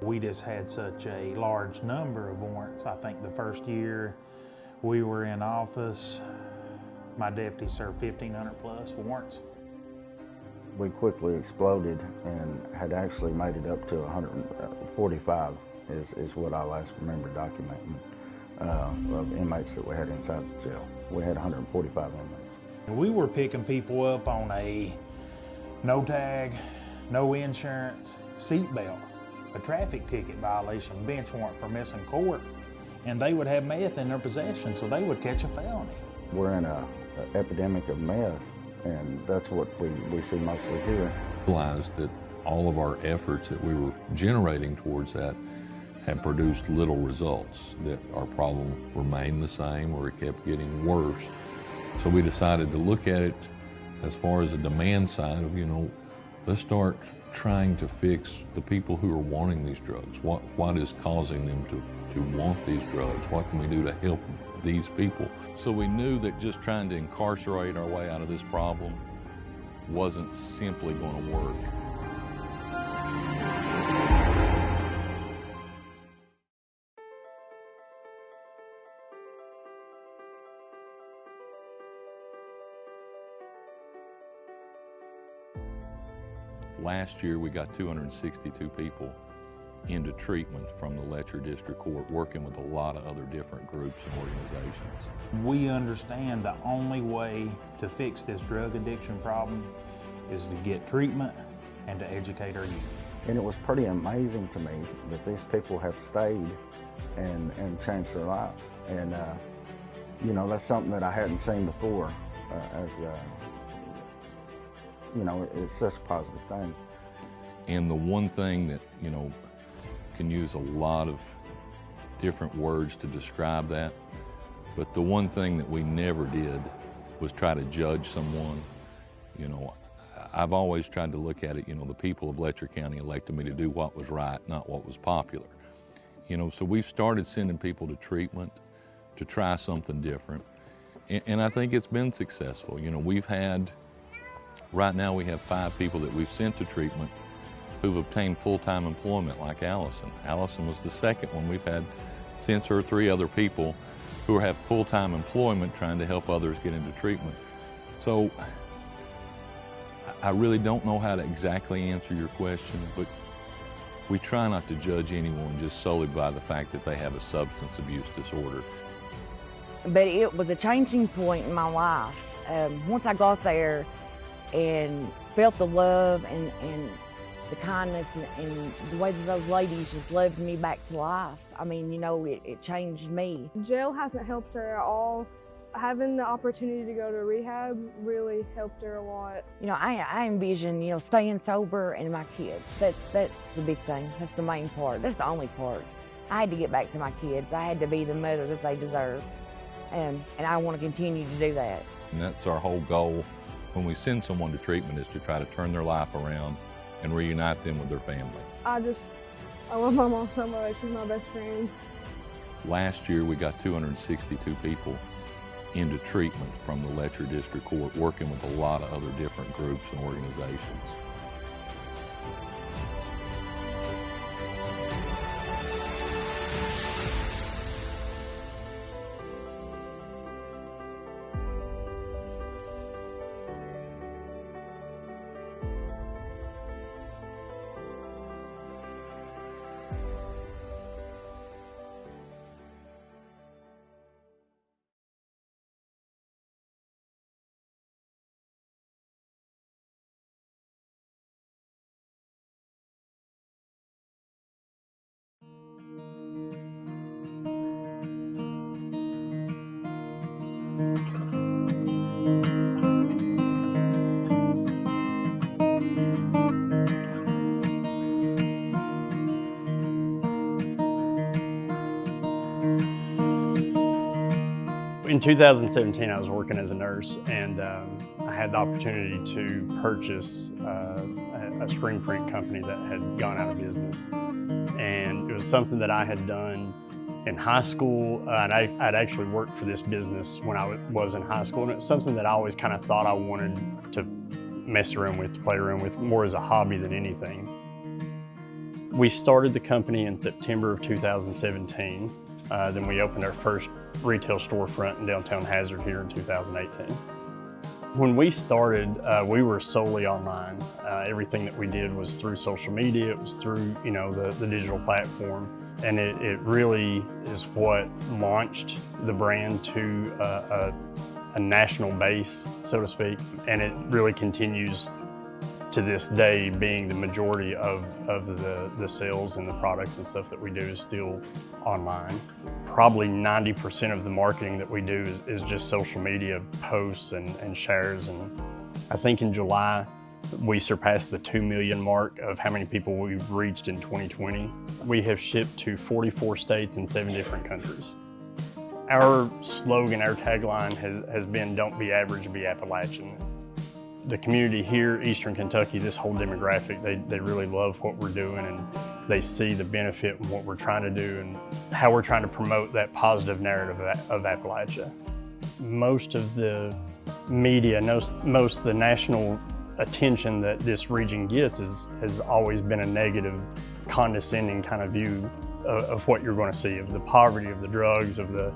We just had such a large number of warrants. I think the first year we were in office, my deputy served 1,500 plus warrants. We quickly exploded and had actually made it up to 145 is what I last remember documenting of inmates that we had inside the jail. We had 145 inmates. We were picking people up on a no tag, no insurance, seatbelt, a traffic ticket violation, bench warrant for missing court, and they would have meth in their possession, so they would catch a felony. We're in an epidemic of meth, and that's what we see mostly here. Realized that all of our efforts that we were generating towards that had produced little results, that our problem remained the same or it kept getting worse. So we decided to look at it as far as the demand side of, let's start trying to fix the people who are wanting these drugs. What is causing them to want these drugs? What can we do to help these people? So we knew that just trying to incarcerate our way out of this problem wasn't simply going to work. Last year we got 262 people into treatment from the Letcher District Court, working with a lot of other different groups and organizations. We understand the only way to fix this drug addiction problem is to get treatment and to educate our youth. And it was pretty amazing to me that these people have stayed and changed their life. And, you know, that's something that I hadn't seen before you know, it's such a positive thing. And the one thing that, you know, can use a lot of different words to describe that, but the one thing that we never did was try to judge someone. You know, I've always tried to look at it, you know, the people of Letcher County elected me to do what was right, not what was popular. You know, so we've started sending people to treatment to try something different. And I think it's been successful. You know, we've had, right now we have 5 people that we've sent to treatment who've obtained full-time employment, like Allison. Allison was the second one. We've had, since her, 3 other people who have full-time employment trying to help others get into treatment. So I really don't know how to exactly answer your question, but we try not to judge anyone just solely by the fact that they have a substance abuse disorder. But it was a changing point in my life. Once I got there and felt the love and the kindness and the way that those ladies just loved me back to life. I mean, you know, it changed me. Jail hasn't helped her at all. Having the opportunity to go to rehab really helped her a lot. You know, I envision, you know, staying sober and my kids. That's the big thing. That's the main part. That's the only part. I had to get back to my kids. I had to be the mother that they deserve. And I want to continue to do that. And that's our whole goal when we send someone to treatment, is to try to turn their life around and reunite them with their family. I love my mom so much. She's my best friend. Last year we got 262 people into treatment from the Letcher District Court, working with a lot of other different groups and organizations. In 2017, I was working as a nurse, and I had the opportunity to purchase a screen print company that had gone out of business. And it was something that I had done in high school, and I'd actually worked for this business when I was in high school, and it was something that I always kind of thought I wanted to mess around with, to play around with, more as a hobby than anything. We started the company in September of 2017. Then we opened our first retail storefront in downtown Hazard here in 2018. When we started, we were solely online. Everything that we did was through social media. It was through, you know, the digital platform. And it really is what launched the brand to a national base, so to speak. And it really continues to this day, being the majority of the sales and the products and stuff that we do is still online. Probably 90% of the marketing that we do is just social media posts and shares. And I think in July, we surpassed the 2 million mark of how many people we've reached in 2020. We have shipped to 44 states and 7 different countries. Our slogan, our tagline has been, "Don't be average, be Appalachian." The community here, Eastern Kentucky, this whole demographic, they really love what we're doing, and they see the benefit in what we're trying to do and how we're trying to promote that positive narrative of Appalachia. Most of the media, most of the national attention that this region gets has always been a negative, condescending kind of view of what you're going to see, of the poverty, of the drugs, of the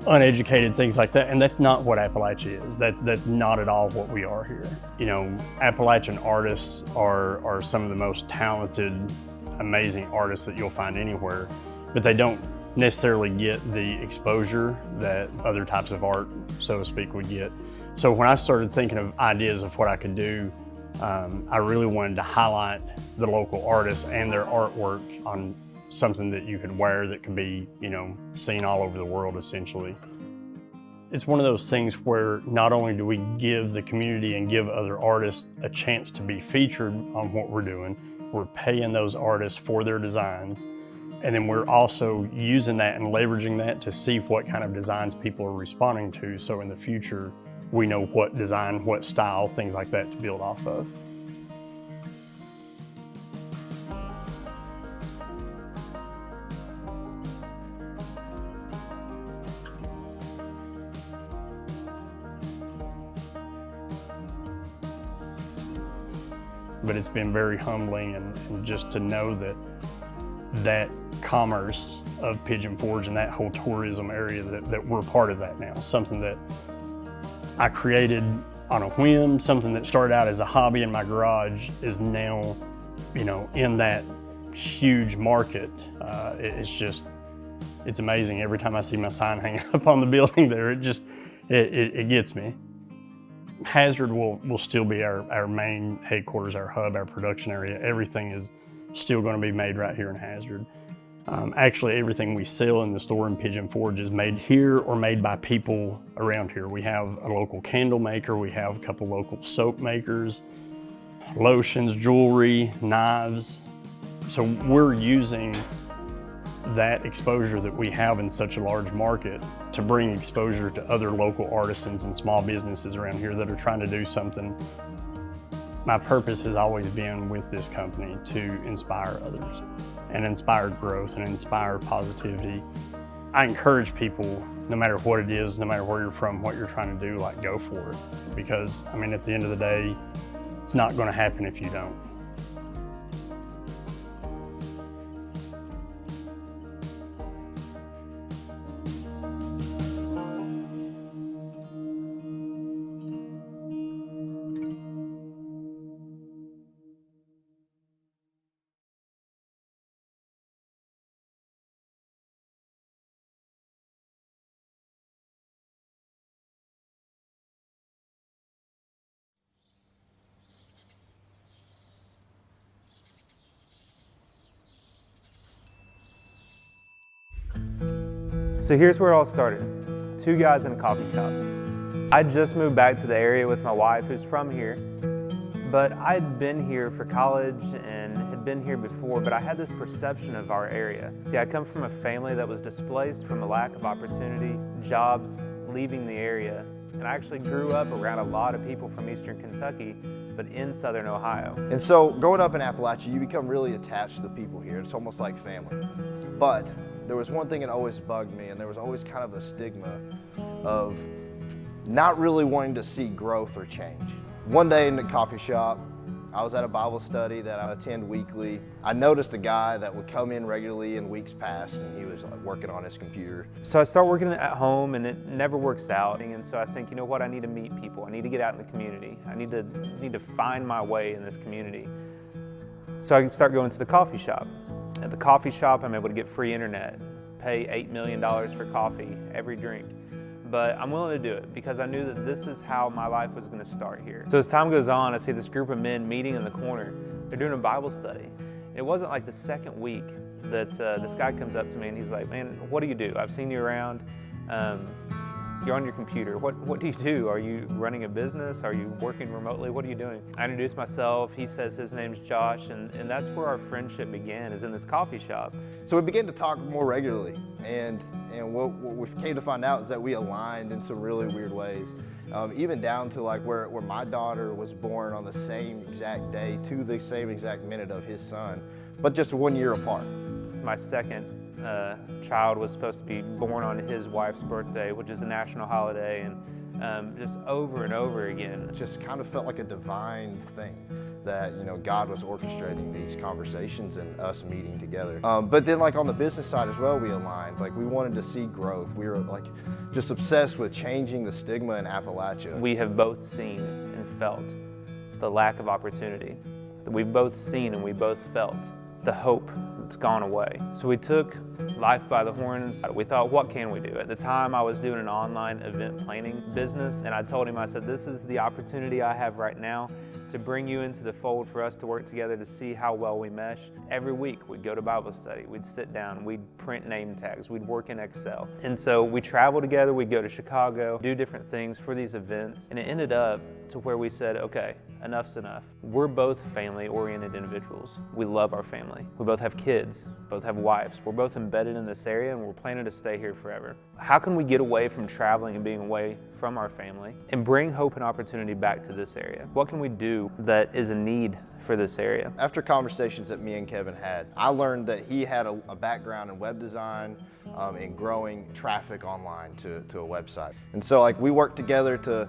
uneducated, things like that, and that's not what Appalachia is. That's not at all what we are here. You know, Appalachian artists are some of the most talented, amazing artists that you'll find anywhere, but they don't necessarily get the exposure that other types of art, so to speak, would get. So when I started thinking of ideas of what I could do, I really wanted to highlight the local artists and their artwork on something that you could wear that could be, you know, seen all over the world essentially. It's one of those things where not only do we give the community and give other artists a chance to be featured on what we're doing, we're paying those artists for their designs, and then we're also using that and leveraging that to see what kind of designs people are responding to, so in the future we know what design, what style, things like that to build off of. But it's been very humbling, and just to know that commerce of Pigeon Forge and that whole tourism area, that we're part of that now. Something that I created on a whim, something that started out as a hobby in my garage is now, you know, in that huge market. It's amazing. Every time I see my sign hanging up on the building there, it gets me. Hazard will still be our main headquarters, our hub, our production area. Everything is still going to be made right here in Hazard. Actually, everything we sell in the store in Pigeon Forge is made here or made by people around here. We have a local candle maker, we have a couple local soap makers, lotions, jewelry, knives. So we're using that exposure that we have in such a large market to bring exposure to other local artisans and small businesses around here that are trying to do something. My purpose has always been with this company to inspire others and inspire growth and inspire positivity. I encourage people, no matter what it is, no matter where you're from, what you're trying to do, like, go for it. Because, I mean, at the end of the day, it's not going to happen if you don't. So here's where it all started. 2 guys in a coffee shop. I just moved back to the area with my wife, who's from here, but I'd been here for college and had been here before, but I had this perception of our area. See, I come from a family that was displaced from a lack of opportunity, jobs, leaving the area, and I actually grew up around a lot of people from Eastern Kentucky, but in Southern Ohio. And so growing up in Appalachia, you become really attached to the people here. It's almost like family. But there was one thing that always bugged me, and there was always kind of a stigma of not really wanting to see growth or change. One day in the coffee shop, I was at a Bible study that I attend weekly. I noticed a guy that would come in regularly in weeks past, and he was like working on his computer. So I start working at home, and it never works out. And so I think, you know what, I need to meet people. I need to get out in the community. I need to find my way in this community. So I start going to the coffee shop. At the coffee shop, I'm able to get free internet, pay $8 million for coffee, every drink. But I'm willing to do it because I knew that this is how my life was going to start here. So as time goes on, I see this group of men meeting in the corner. They're doing a Bible study. It wasn't like the second week that this guy comes up to me and he's like, man, what do you do? I've seen you around. You're on your computer. What do you do? Are you running a business? Are you working remotely? What are you doing? I introduce myself. He says his name's Josh, and that's where our friendship began, is in this coffee shop. So we began to talk more regularly, and what we came to find out is that we aligned in some really weird ways. Even down to like where my daughter was born on the same exact day to the same exact minute of his son, but just 1 year apart. My second child was supposed to be born on his wife's birthday, which is a national holiday, and just over and over again. It just kind of felt like a divine thing that, you know, God was orchestrating these conversations and us meeting together. But then like on the business side as well, we aligned. Like we wanted to see growth. We were like just obsessed with changing the stigma in Appalachia. We have both seen and felt the lack of opportunity. We've both seen and we both felt the hope that's gone away. So we took life by the horns. We thought, what can we do? At the time, I was doing an online event planning business, and I told him, I said, this is the opportunity I have right now to bring you into the fold for us to work together to see how well we mesh. Every week, we'd go to Bible study, we'd sit down, we'd print name tags, we'd work in Excel. And so we travel together, we'd go to Chicago, do different things for these events, and it ended up to where we said, okay, enough's enough. We're both family-oriented individuals. We love our family. We both have kids, both have wives. We're both embedded in this area and we're planning to stay here forever. How can we get away from traveling and being away from our family and bring hope and opportunity back to this area? What can we do that is a need for this area? After conversations that me and Kevin had, I learned that he had a background in web design and growing traffic online to a website. And so like we worked together to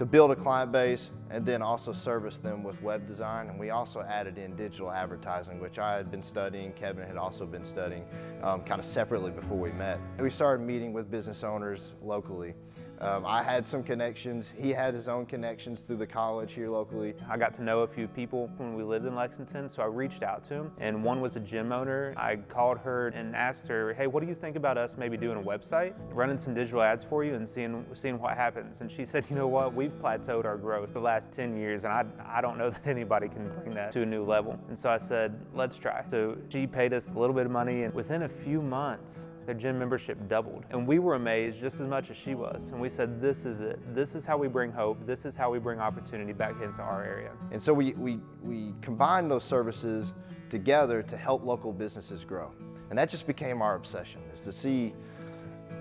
build a client base and then also service them with web design. And we also added in digital advertising, which I had been studying, Kevin had also been studying kind of separately before we met. And we started meeting with business owners locally. I had some connections. He had his own connections through the college here locally. I got to know a few people when we lived in Lexington, so I reached out to him, and one was a gym owner. I called her and asked her, hey, what do you think about us maybe doing a website, running some digital ads for you and seeing what happens? And she said, you know what, we've plateaued our growth for the last 10 years, and I don't know that anybody can bring that to a new level. And so I said, let's try. So she paid us a little bit of money, and within a few months, their gym membership doubled. And we were amazed just as much as she was. And we said, this is it. This is how we bring hope. This is how we bring opportunity back into our area. And so we combined those services together to help local businesses grow. And that just became our obsession, is to see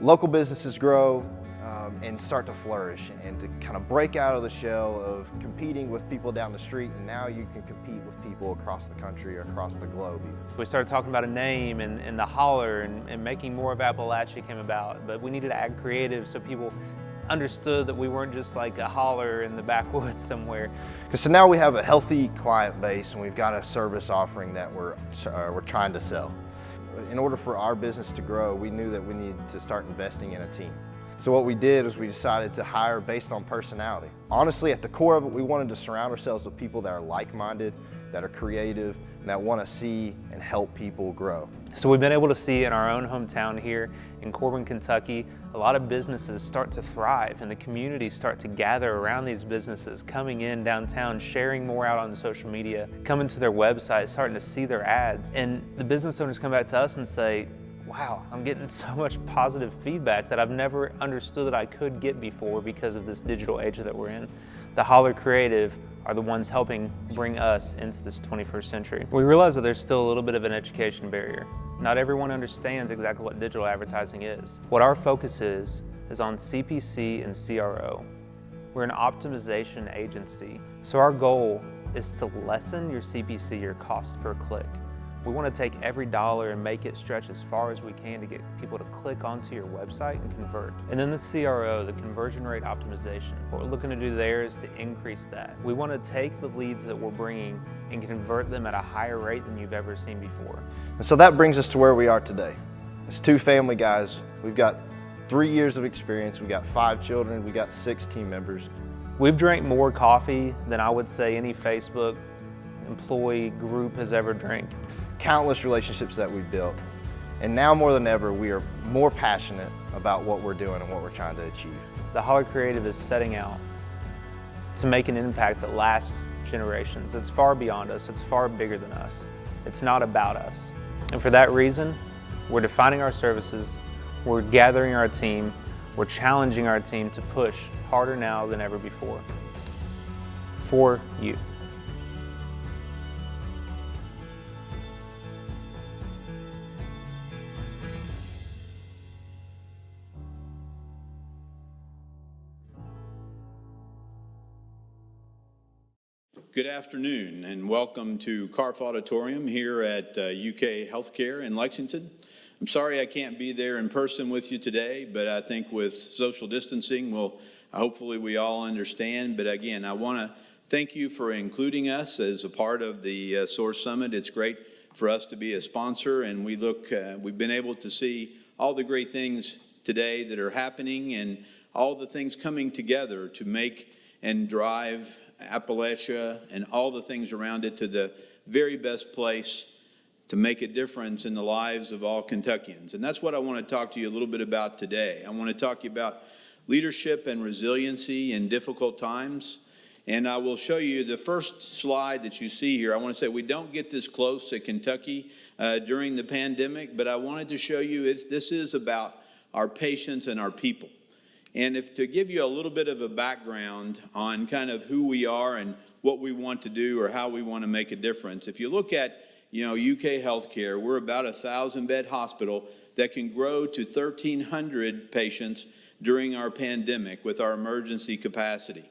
local businesses grow and start to flourish and to kind of break out of the shell of competing with people down the street, and now you can compete with people across the country or across the globe even. We started talking about a name and the holler and making more of Appalachia came about, but we needed to add creative so people understood that we weren't just like a holler in the backwoods somewhere. So now we have a healthy client base and we've got a service offering that we're trying to sell. In order for our business to grow, we knew that we needed to start investing in a team. So what we did is we decided to hire based on personality. Honestly, at the core of it, we wanted to surround ourselves with people that are like-minded, that are creative, and that want to see and help people grow. So we've been able to see in our own hometown here in Corbin, Kentucky, a lot of businesses start to thrive and the communities start to gather around these businesses, coming in downtown, sharing more out on social media, coming to their website, starting to see their ads. And the business owners come back to us and say, wow, I'm getting so much positive feedback that I've never understood that I could get before because of this digital age that we're in. The Holler Creative are the ones helping bring us into this 21st century. We realize that there's still a little bit of an education barrier. Not everyone understands exactly what digital advertising is. What our focus is on CPC and CRO. We're an optimization agency. So our goal is to lessen your CPC, your cost per click. We want to take every dollar and make it stretch as far as we can to get people to click onto your website and convert. And then the CRO, the conversion rate optimization, what we're looking to do there is to increase that. We want to take the leads that we're bringing and convert them at a higher rate than you've ever seen before. And so that brings us to where we are today. As two family guys, we've got 3 years of experience, we've got 5 children, we've got 6 team members. We've drank more coffee than I would say any Facebook employee group has ever drank. Countless relationships that we've built. And now more than ever, we are more passionate about what we're doing and what we're trying to achieve. The Holler Creative is setting out to make an impact that lasts generations. It's far beyond us, it's far bigger than us. It's not about us. And for that reason, we're defining our services, we're gathering our team, we're challenging our team to push harder now than ever before. For you. Good afternoon and welcome to Carf Auditorium here at UK Healthcare in Lexington. I'm sorry I can't be there in person with you today, but I think with social distancing, hopefully we all understand. But again, I want to thank you for including us as a part of the SOAR Summit. It's great for us to be a sponsor, and we've been able to see all the great things today that are happening and all the things coming together to make and drive Appalachia and all the things around it to the very best place to make a difference in the lives of all Kentuckians. And that's what I want to talk to you a little bit about today. I want to talk to you about leadership and resiliency in difficult times. And I will show you the first slide that you see here. I want to say we don't get this close to Kentucky during the pandemic, but I wanted to show you this is about our patients and our people. And to give you a little bit of a background on kind of who we are and what we want to do or how we want to make a difference. If you look at UK healthcare, we're about a 1,000-bed hospital that can grow to 1,300 patients during our pandemic with our emergency capacity.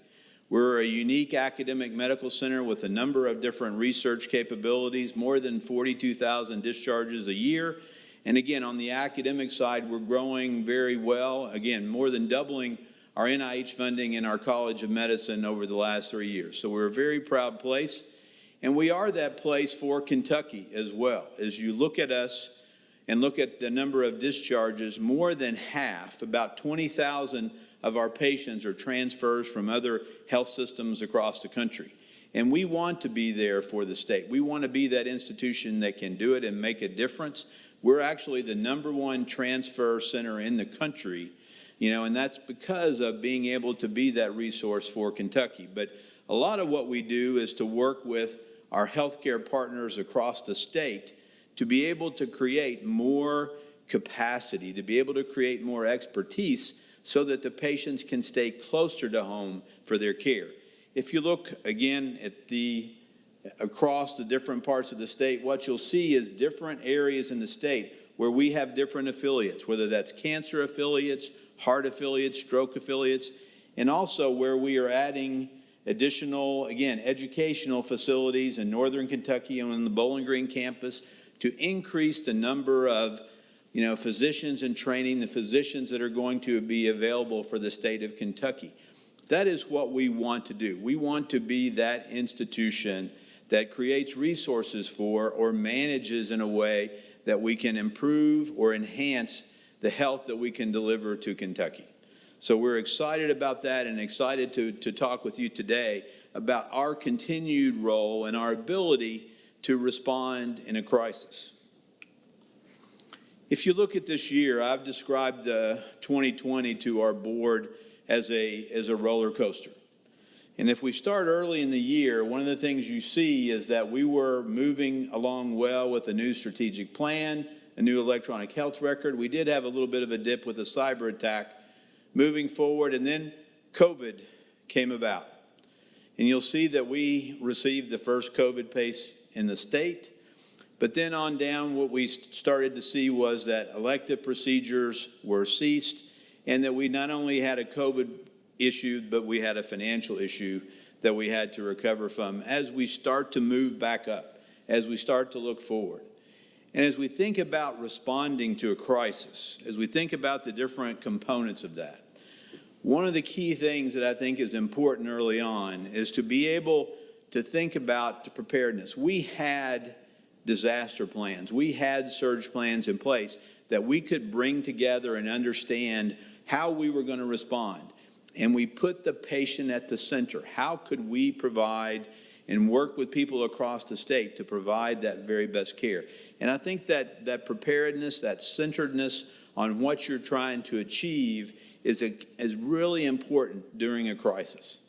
We're a unique academic medical center with a number of different research capabilities, more than 42,000 discharges a year. And again, on the academic side, we're growing very well. Again, more than doubling our NIH funding in our College of Medicine over the last 3 years. So we're a very proud place. And we are that place for Kentucky as well. As you look at us and look at the number of discharges, more than half, about 20,000 of our patients are transfers from other health systems across the country. And we want to be there for the state. We want to be that institution that can do it and make a difference. We're actually the #1 transfer center in the country, and that's because of being able to be that resource for Kentucky. But a lot of what we do is to work with our healthcare partners across the state to be able to create more capacity, to be able to create more expertise so that the patients can stay closer to home for their care. If you look again at across the different parts of the state, what you'll see is different areas in the state where we have different affiliates, whether that's cancer affiliates, heart affiliates, stroke affiliates, and also where we are adding additional, again, educational facilities in northern Kentucky and on the Bowling Green campus to increase the number of physicians in training, the physicians that are going to be available for the state of Kentucky. That is what we want to do. We want to be that institution that creates resources for or manages in a way that we can improve or enhance the health that we can deliver to Kentucky. So we're excited about that and excited to talk with you today about our continued role and our ability to respond in a crisis. If you look at this year, I've described the 2020 to our board as a roller coaster. And if we start early in the year, one of the things you see is that we were moving along well with a new strategic plan, a new electronic health record. We did have a little bit of a dip with a cyber attack moving forward, and then COVID came about. And you'll see that we received the first COVID case in the state. But then on down, what we started to see was that elective procedures were ceased and that we not only had a COVID issue, but we had a financial issue that we had to recover from as we start to move back up, as we start to look forward. And as we think about responding to a crisis, as we think about the different components of that, one of the key things that I think is important early on is to be able to think about the preparedness. We had disaster plans. We had surge plans in place that we could bring together and understand how we were going to respond. And we put the patient at the center. How could we provide and work with people across the state to provide that very best care? And I think that preparedness, that centeredness on what you're trying to achieve is really important during a crisis.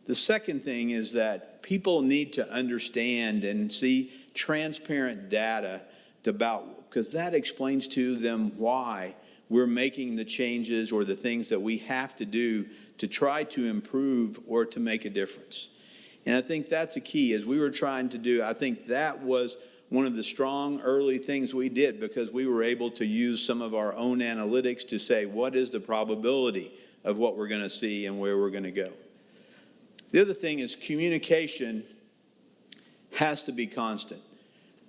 The second thing is that people need to understand and see transparent data because that explains to them why we're making the changes or the things that we have to do to try to improve or to make a difference. And I think that's a key as we were trying to do. I think that was one of the strong early things we did because we were able to use some of our own analytics to say, what is the probability of what we're going to see and where we're going to go? The other thing is communication has to be constant.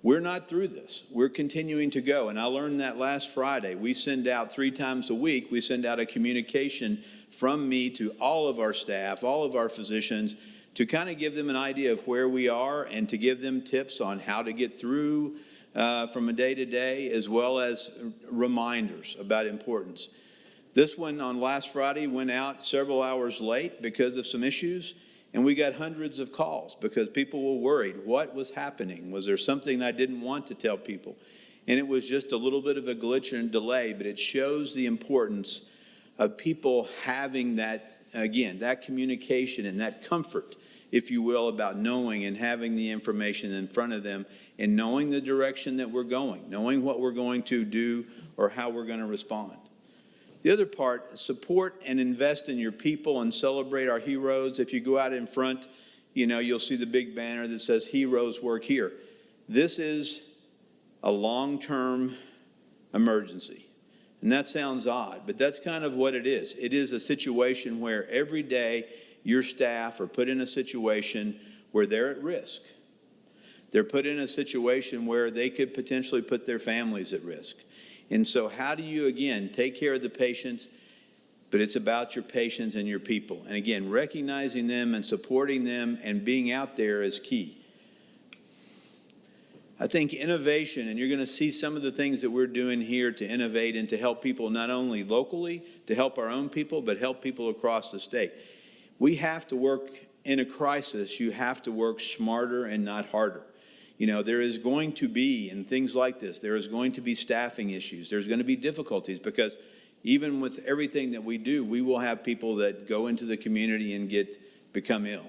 We're not through this. We're continuing to go. And I learned that last Friday. We send out 3 times a week, we send out a communication from me to all of our staff, all of our physicians, to kind of give them an idea of where we are and to give them tips on how to get through from a day to day, as well as reminders about importance. This one on last Friday went out several hours late because of some issues. And we got hundreds of calls because people were worried. What was happening? Was there something I didn't want to tell people? And it was just a little bit of a glitch and delay, but it shows the importance of people having that, again, that communication and that comfort, if you will, about knowing and having the information in front of them and knowing the direction that we're going, knowing what we're going to do or how we're going to respond. The other part, support and invest in your people and celebrate our heroes. If you go out in front, you'll see the big banner that says heroes work here. This is a long-term emergency. And that sounds odd, but that's kind of what it is. It is a situation where every day your staff are put in a situation where they're at risk. They're put in a situation where they could potentially put their families at risk. And so how do you, again, take care of the patients, but it's about your patients and your people. And again, recognizing them and supporting them and being out there is key. I think innovation, and you're going to see some of the things that we're doing here to innovate and to help people not only locally, to help our own people, but help people across the state. We have to work in a crisis. You have to work smarter and not harder. There is going to be, in things like this, there is going to be staffing issues. There's going to be difficulties because even with everything that we do, we will have people that go into the community and become ill.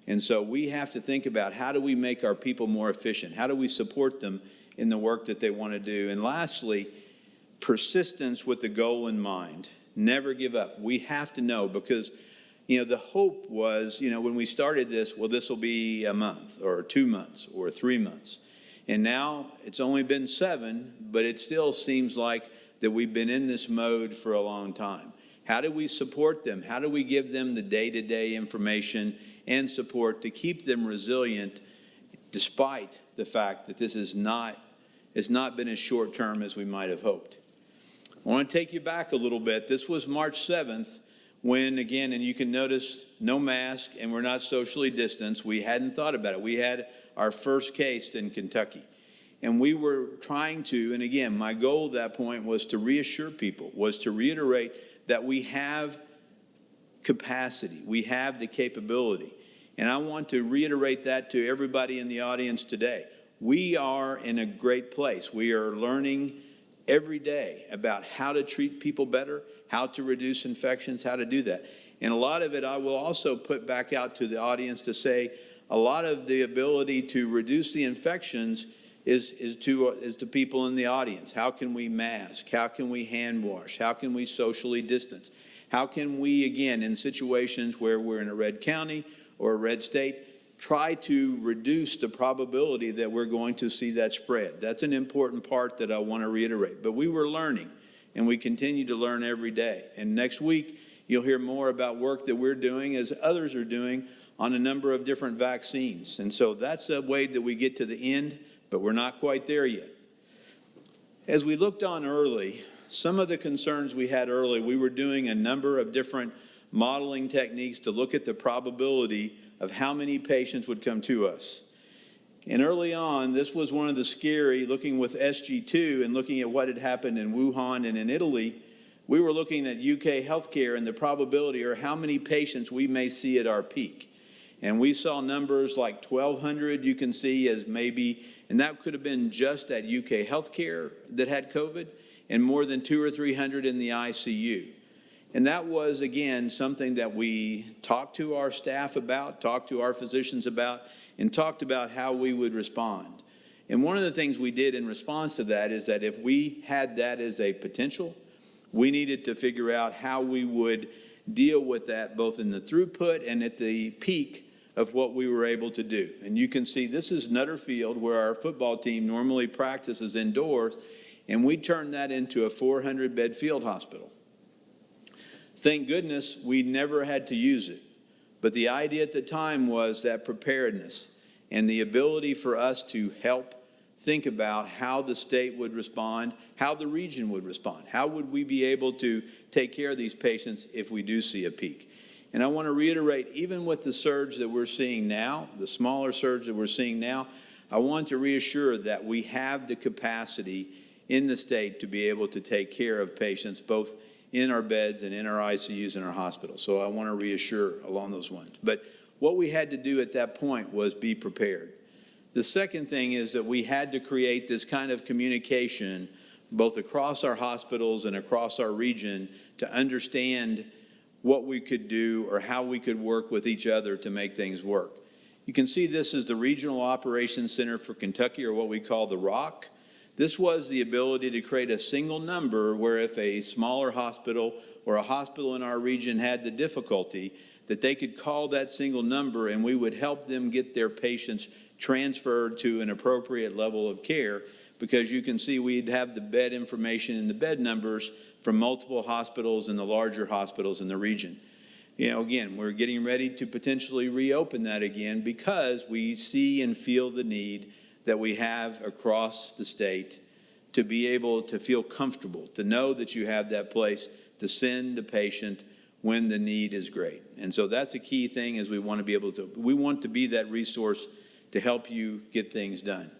And so we have to think about how do we make our people more efficient? How do we support them in the work that they want to do? And lastly, persistence with the goal in mind. Never give up. We have to know because the hope was, when we started this, well, this will be a month or 2 months or 3 months. And now it's only been 7, but it still seems like that we've been in this mode for a long time. How do we support them? How do we give them the day-to-day information and support to keep them resilient despite the fact that this has not been as short-term as we might have hoped? I want to take you back a little bit. This was March 7th. When, again, and you can notice no mask and we're not socially distanced, we hadn't thought about it. We had our first case in Kentucky. And we were trying to, and again, my goal at that point was to reassure people, was to reiterate that we have capacity, we have the capability. And I want to reiterate that to everybody in the audience today. We are in a great place. We are learning every day about how to treat people better, how to reduce infections, how to do that. And a lot of it I will also put back out to the audience to say a lot of the ability to reduce the infections is to people in the audience. How can we mask? How can we hand wash? How can we socially distance? How can we, again, in situations where we're in a red county or a red state, try to reduce the probability that we're going to see that spread? That's an important part that I want to reiterate. But we were learning. And we continue to learn every day. And next week, you'll hear more about work that we're doing as others are doing on a number of different vaccines. And so that's a way that we get to the end, but we're not quite there yet. As we looked on early, some of the concerns we had early, we were doing a number of different modeling techniques to look at the probability of how many patients would come to us. And early on, this was one of the scary, looking with SG2 and looking at what had happened in Wuhan and in Italy, we were looking at UK healthcare and the probability or how many patients we may see at our peak. And we saw numbers like 1,200 you can see as maybe, and that could have been just at UK healthcare that had COVID, and more than 200 or 300 in the ICU. And that was, again, something that we talked to our staff about, talked to our physicians about, and talked about how we would respond. And one of the things we did in response to that is that if we had that as a potential, we needed to figure out how we would deal with that both in the throughput and at the peak of what we were able to do. And you can see this is Nutter Field, where our football team normally practices indoors, and we turned that into a 400-bed field hospital. Thank goodness we never had to use it. But the idea at the time was that preparedness and the ability for us to help think about how the state would respond, how the region would respond. How would we be able to take care of these patients if we do see a peak? And I want to reiterate, even with the surge that we're seeing now, the smaller surge that we're seeing now, I want to reassure that we have the capacity in the state to be able to take care of patients both in our beds and in our ICUs and our hospitals. So I want to reassure along those lines. But what we had to do at that point was be prepared. The second thing is that we had to create this kind of communication both across our hospitals and across our region to understand what we could do or how we could work with each other to make things work. You can see this is the Regional Operations Center for Kentucky, or what we call the ROC. This was the ability to create a single number where if a smaller hospital or a hospital in our region had the difficulty, that they could call that single number and we would help them get their patients transferred to an appropriate level of care, because you can see we'd have the bed information and the bed numbers from multiple hospitals and the larger hospitals in the region. You know, again, we're getting ready to potentially reopen that again because we see and feel the need that we have across the state to be able to feel comfortable, to know that you have that place to send the patient when the need is great. And so that's a key thing, is we want to be that resource to help you get things done.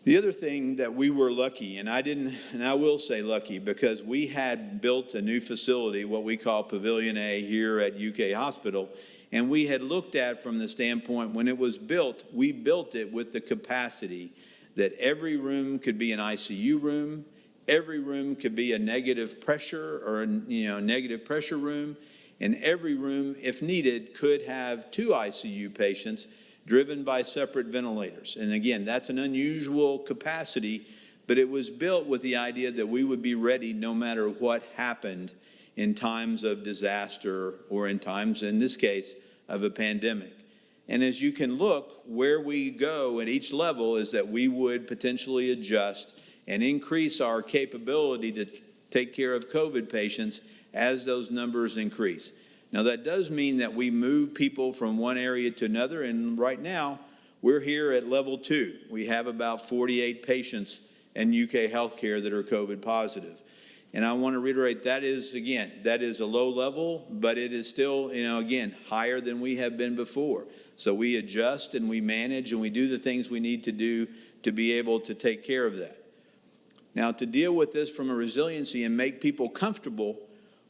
The other thing that we were lucky, and I will say lucky, because we had built a new facility, what we call Pavilion A here at UK Hospital, and we had looked at from the standpoint when it was built, we built it with the capacity that every room could be an ICU room, every room could be a negative pressure or negative pressure room, and every room, if needed, could have 2 ICU patients driven by separate ventilators. And again, that's an unusual capacity, but it was built with the idea that we would be ready no matter what happened in times of disaster or in times, in this case, of a pandemic. And as you can look, where we go at each level is that we would potentially adjust and increase our capability to take care of COVID patients as those numbers increase. Now, that does mean that we move people from one area to another, and right now, we're here at level 2. We have about 48 patients in UK healthcare that are COVID positive. And I want to reiterate, that is a low level, but it is still, again, higher than we have been before. So we adjust and we manage and we do the things we need to do to be able to take care of that. Now, to deal with this from a resiliency and make people comfortable,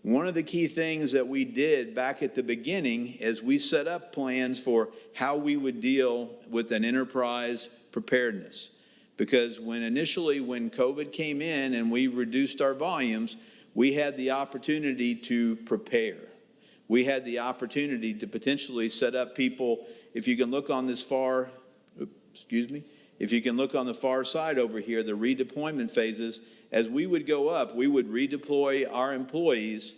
one of the key things that we did back at the beginning is we set up plans for how we would deal with an enterprise preparedness. Because when COVID came in and we reduced our volumes, we had the opportunity to prepare. We had the opportunity to potentially set up people. If you can look on this if you can look on the far side over here, the redeployment phases, as we would go up, we would redeploy our employees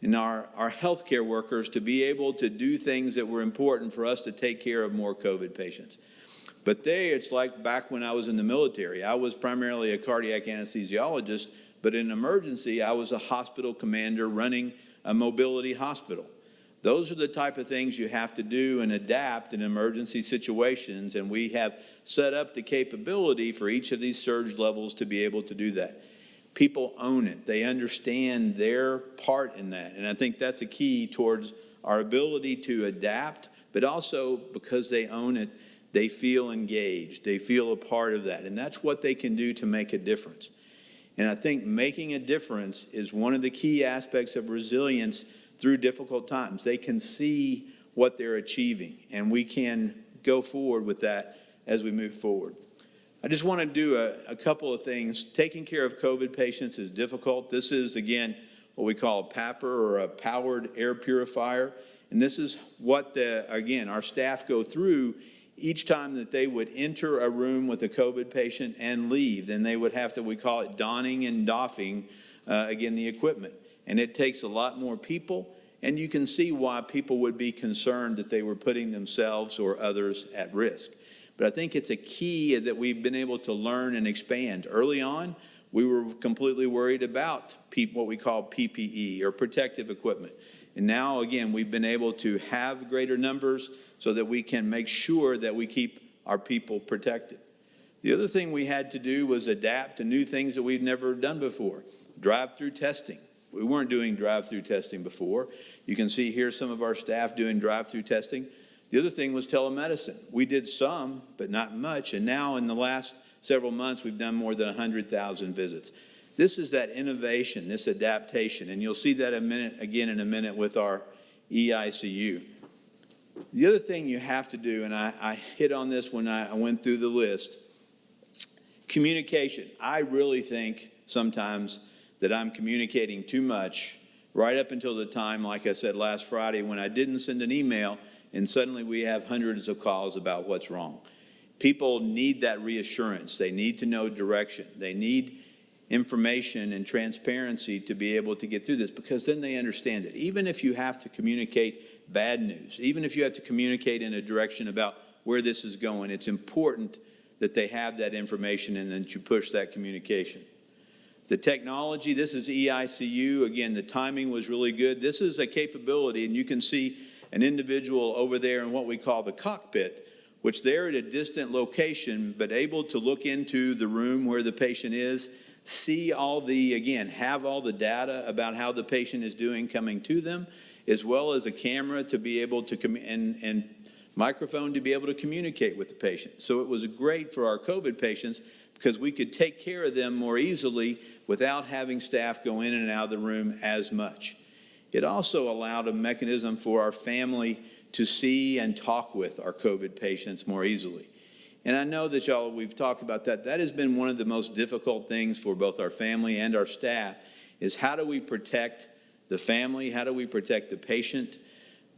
and our healthcare workers to be able to do things that were important for us to take care of more COVID patients. But it's like back when I was in the military. I was primarily a cardiac anesthesiologist, but in an emergency, I was a hospital commander running a mobility hospital. Those are the type of things you have to do and adapt in emergency situations, and we have set up the capability for each of these surge levels to be able to do that. People own it. They understand their part in that, and I think that's a key towards our ability to adapt, but also because they own it, they feel engaged. They feel a part of that, and that's what they can do to make a difference. And I think making a difference is one of the key aspects of resilience through difficult times. They can see what they're achieving, and we can go forward with that as we move forward. I just want to do a couple of things. Taking care of COVID patients is difficult. This is, again, what we call a PAPR, or a powered air purifier. And this is what, our staff go through each time that they would enter a room with a COVID patient and leave. Then they would have to, we call it donning and doffing, the equipment. And it takes a lot more people, and you can see why people would be concerned that they were putting themselves or others at risk. But I think it's a key that we've been able to learn and expand. Early on, we were completely worried about what we call PPE, or protective equipment. And now, again, we've been able to have greater numbers so that we can make sure that we keep our people protected. The other thing we had to do was adapt to new things that we've never done before. Drive-through testing. We weren't doing drive-through testing before. You can see here some of our staff doing drive-through testing. The other thing was telemedicine. We did some, but not much, and now in the last several months, we've done more than 100,000 visits. This is that innovation, this adaptation, and you'll see that again in a minute with our EICU. The other thing you have to do, and I hit on this when I went through the list, communication. I really think sometimes that I'm communicating too much right up until the time, like I said last Friday, when I didn't send an email and suddenly we have hundreds of calls about what's wrong. People need that reassurance. They need to know direction. They need information and transparency to be able to get through this, because then they understand it. Even if you have to communicate bad news, even if you have to communicate in a direction about where this is going, it's important that they have that information and that you push that communication. The technology, this is EICU. Again, the timing was really good. This is a capability, and you can see an individual over there in what we call the cockpit, which they're at a distant location, but able to look into the room where the patient is, see all the, again, have all the data about how the patient is doing coming to them, as well as a camera to be able to, and microphone to be able to communicate with the patient. So it was great for our COVID patients because we could take care of them more easily without having staff go in and out of the room as much. It also allowed a mechanism for our family to see and talk with our COVID patients more easily. And I know that y'all, we've talked about that. That has been one of the most difficult things for both our family and our staff, is how do we protect the family? How do we protect the patient?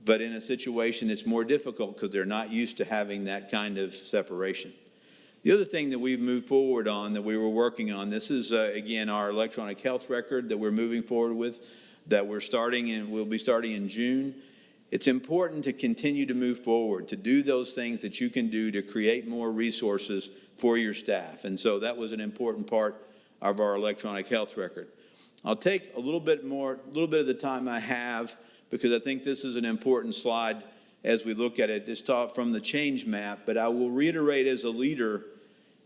But in a situation, it's more difficult because they're not used to having that kind of separation. The other thing that we've moved forward on, that we were working on, this is, again, our electronic health record that we're moving forward with, that we're starting and we'll be starting in June. It's important to continue to move forward, to do those things that you can do to create more resources for your staff. And so that was an important part of our electronic health record. I'll take a little bit of the time I have, because I think this is an important slide as we look at it, this talk from the change map, but I will reiterate as a leader,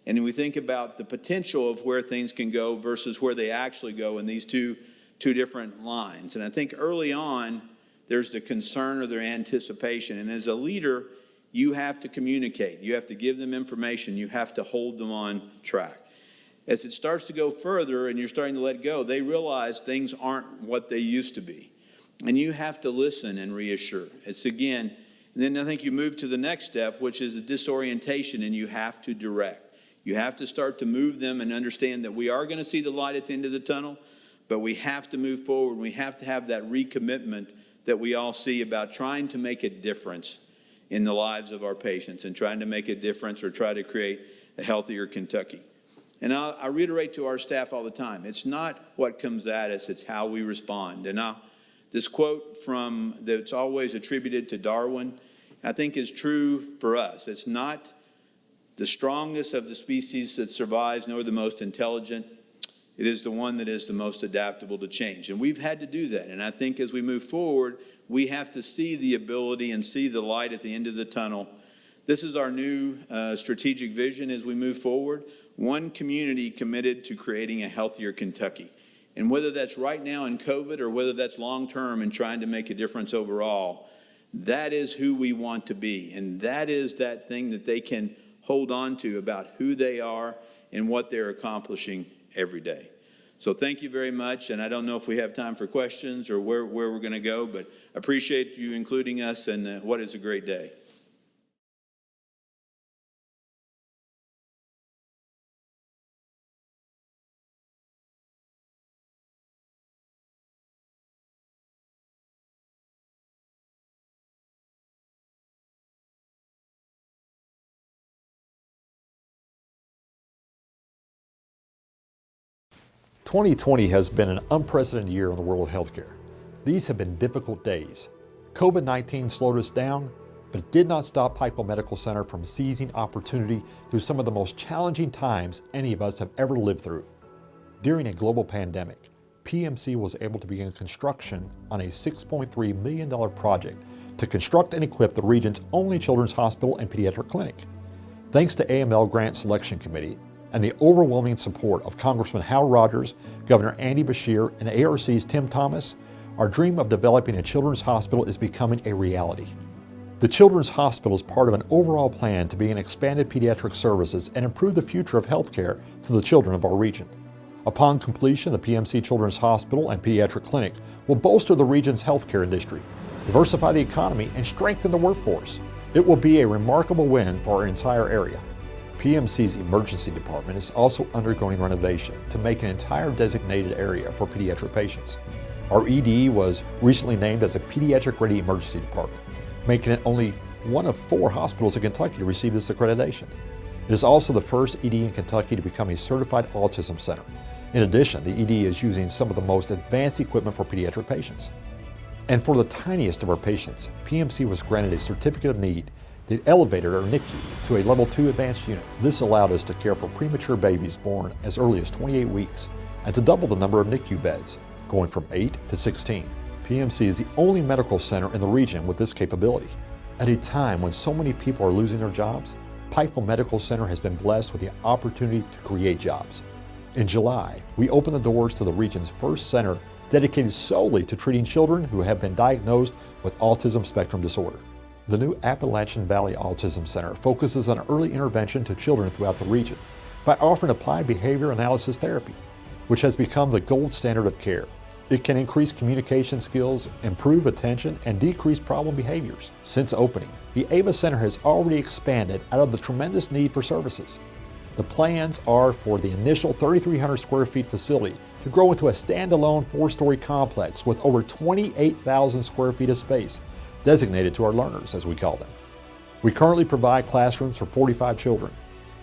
and we think about the potential of where things can go versus where they actually go in these two different lines. And I think early on, there's the concern or their anticipation. And as a leader, you have to communicate. You have to give them information. You have to hold them on track. As it starts to go further and you're starting to let go, they realize things aren't what they used to be. And you have to listen and reassure. It's again, and then I think you move to the next step, which is the disorientation, and you have to direct. You have to start to move them and understand that we are going to see the light at the end of the tunnel, but we have to move forward. We have to have that recommitment that we all see about trying to make a difference in the lives of our patients and trying to make a difference or try to create a healthier Kentucky. And I reiterate to our staff all the time, it's not what comes at us, it's how we respond. And this quote that's always attributed to Darwin, I think is true for us. It's not the strongest of the species that survives, nor the most intelligent. It is the one that is the most adaptable to change. And we've had to do that. And I think as we move forward, we have to see the ability and see the light at the end of the tunnel. This is our new strategic vision as we move forward. One community committed to creating a healthier Kentucky. And whether that's right now in COVID or whether that's long-term and trying to make a difference overall, that is who we want to be. And that is that thing that they can hold on to about who they are and what they're accomplishing every day. So thank you very much. And I don't know if we have time for questions or where we're going to go, but I appreciate you including us, and what is a great day. "2020 has been an unprecedented year in the world of healthcare. These have been difficult days. COVID-19 slowed us down, but it did not stop Pikeville Medical Center from seizing opportunity through some of the most challenging times any of us have ever lived through. During a global pandemic, PMC was able to begin construction on a $6.3 million project to construct and equip the region's only children's hospital and pediatric clinic. Thanks to AML Grant Selection Committee and the overwhelming support of Congressman Hal Rogers, Governor Andy Beshear, and ARC's Tim Thomas, our dream of developing a children's hospital is becoming a reality. The Children's Hospital is part of an overall plan to begin expanded pediatric services and improve the future of healthcare to the children of our region. Upon completion, the PMC Children's Hospital and Pediatric Clinic will bolster the region's healthcare industry, diversify the economy, and strengthen the workforce. It will be a remarkable win for our entire area. PMC's emergency department is also undergoing renovation to make an entire designated area for pediatric patients. Our ED was recently named as a pediatric-ready emergency department, making it only one of 4 hospitals in Kentucky to receive this accreditation. It is also the first ED in Kentucky to become a certified autism center. In addition, the ED is using some of the most advanced equipment for pediatric patients. And for the tiniest of our patients, PMC was granted a certificate of need that elevated our NICU to a level 2 advanced unit. This allowed us to care for premature babies born as early as 28 weeks and to double the number of NICU beds, going from 8 to 16. PMC is the only medical center in the region with this capability. At a time when so many people are losing their jobs, Pikeville Medical Center has been blessed with the opportunity to create jobs. In July, we opened the doors to the region's first center dedicated solely to treating children who have been diagnosed with autism spectrum disorder. The new Appalachian Valley Autism Center focuses on early intervention to children throughout the region by offering applied behavior analysis therapy, which has become the gold standard of care. It can increase communication skills, improve attention, and decrease problem behaviors. Since opening, the AVA Center has already expanded out of the tremendous need for services. The plans are for the initial 3,300 square feet facility to grow into a standalone 4-story complex with over 28,000 square feet of space designated to our learners, as we call them. We currently provide classrooms for 45 children.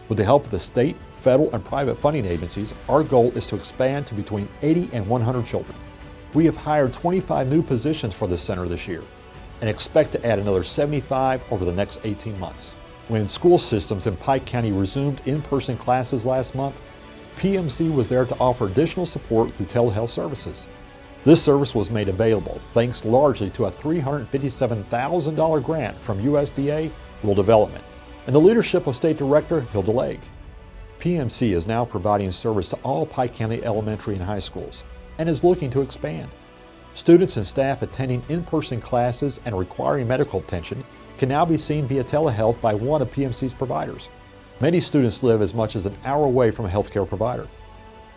With the help of the state, federal, and private funding agencies, our goal is to expand to between 80 and 100 children. We have hired 25 new positions for this center this year and expect to add another 75 over the next 18 months. When school systems in Pike County resumed in-person classes last month, PMC was there to offer additional support through telehealth services. This service was made available thanks largely to a $357,000 grant from USDA Rural Development and the leadership of State Director Hilda Legg. PMC is now providing service to all Pike County elementary and high schools and is looking to expand. Students and staff attending in-person classes and requiring medical attention can now be seen via telehealth by one of PMC's providers. Many students live as much as an hour away from a healthcare provider.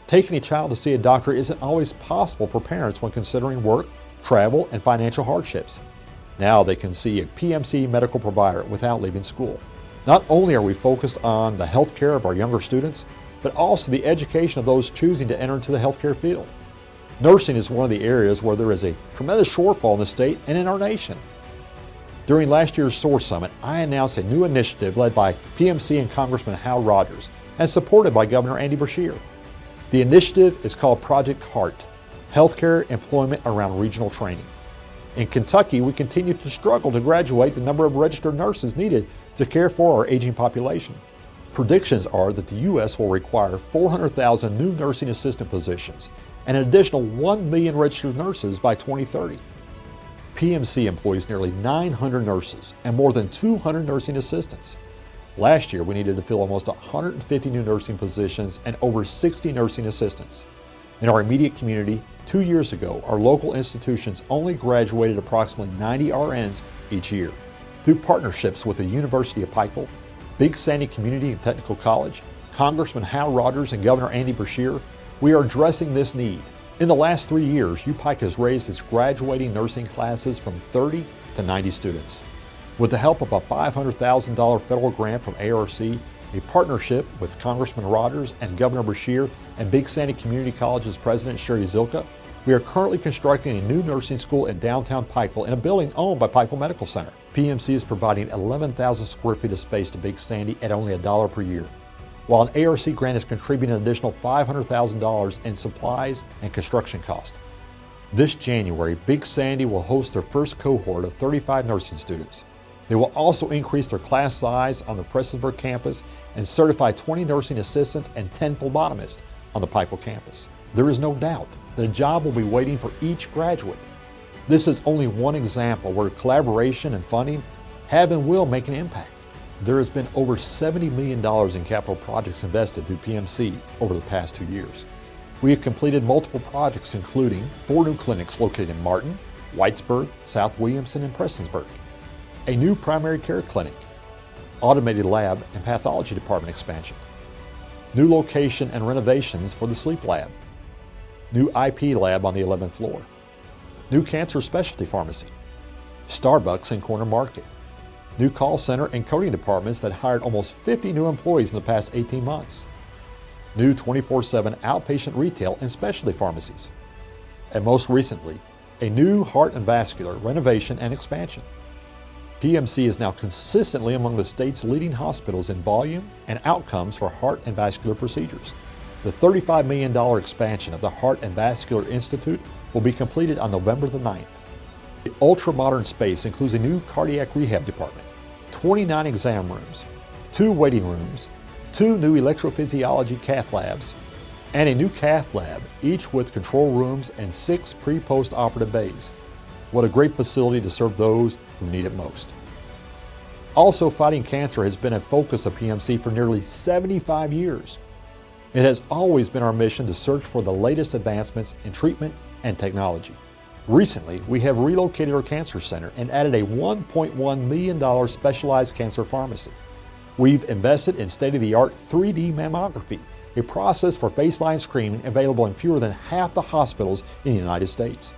Taking a child to see a doctor isn't always possible for parents when considering work, travel, and financial hardships. Now they can see a PMC medical provider without leaving school. Not only are we focused on the healthcare of our younger students, but also the education of those choosing to enter into the healthcare field. Nursing is one of the areas where there is a tremendous shortfall in the state and in our nation. During last year's SOAR Summit, I announced a new initiative led by PMC and Congressman Hal Rogers and supported by Governor Andy Beshear. The initiative is called Project HEART, Healthcare Employment Around Regional Training. In Kentucky, we continue to struggle to graduate the number of registered nurses needed to care for our aging population. Predictions are that the U.S. will require 400,000 new nursing assistant positions and an additional 1 million registered nurses by 2030. PMC employs nearly 900 nurses and more than 200 nursing assistants. Last year, we needed to fill almost 150 new nursing positions and over 60 nursing assistants. In our immediate community, 2 years ago, our local institutions only graduated approximately 90 RNs each year. Through partnerships with the University of Pikeville, Big Sandy Community and Technical College, Congressman Hal Rogers, and Governor Andy Beshear, we are addressing this need. In the last 3 years, UPike has raised its graduating nursing classes from 30 to 90 students. With the help of a $500,000 federal grant from ARC, a partnership with Congressman Rogers and Governor Beshear and Big Sandy Community College's President Sherry Zilka, we are currently constructing a new nursing school in downtown Pikeville in a building owned by Pikeville Medical Center. PMC is providing 11,000 square feet of space to Big Sandy at only $1 per year, while an ARC grant is contributing an additional $500,000 in supplies and construction costs. This January, Big Sandy will host their first cohort of 35 nursing students. They will also increase their class size on the Prestonsburg campus and certify 20 nursing assistants and 10 phlebotomists on the Pikeville campus. There is no doubt that a job will be waiting for each graduate. This is only one example where collaboration and funding have and will make an impact. There has been over $70 million in capital projects invested through PMC over the past 2 years. We have completed multiple projects including 4 new clinics located in Martin, Whitesburg, South Williamson, and Prestonsburg, a new primary care clinic, automated lab and pathology department expansion, new location and renovations for the sleep lab, new IP lab on the 11th floor, new cancer specialty pharmacy, Starbucks in Corner Market, new call center and coding departments that hired almost 50 new employees in the past 18 months, new 24/7 outpatient retail and specialty pharmacies, and most recently, a new heart and vascular renovation and expansion. PMC is now consistently among the state's leading hospitals in volume and outcomes for heart and vascular procedures. The $35 million expansion of the Heart and Vascular Institute will be completed on November the 9th. The ultra-modern space includes a new cardiac rehab department, 29 exam rooms, 2 waiting rooms, 2 new electrophysiology cath labs, and a new cath lab, each with control rooms and 6 pre-post operative bays. What a great facility to serve those who need it most. Also, fighting cancer has been a focus of PMC for nearly 75 years. It has always been our mission to search for the latest advancements in treatment and technology. Recently, we have relocated our cancer center and added a $1.1 million specialized cancer pharmacy. We've invested in state-of-the-art 3D mammography, a process for baseline screening available in fewer than half the hospitals in the United States.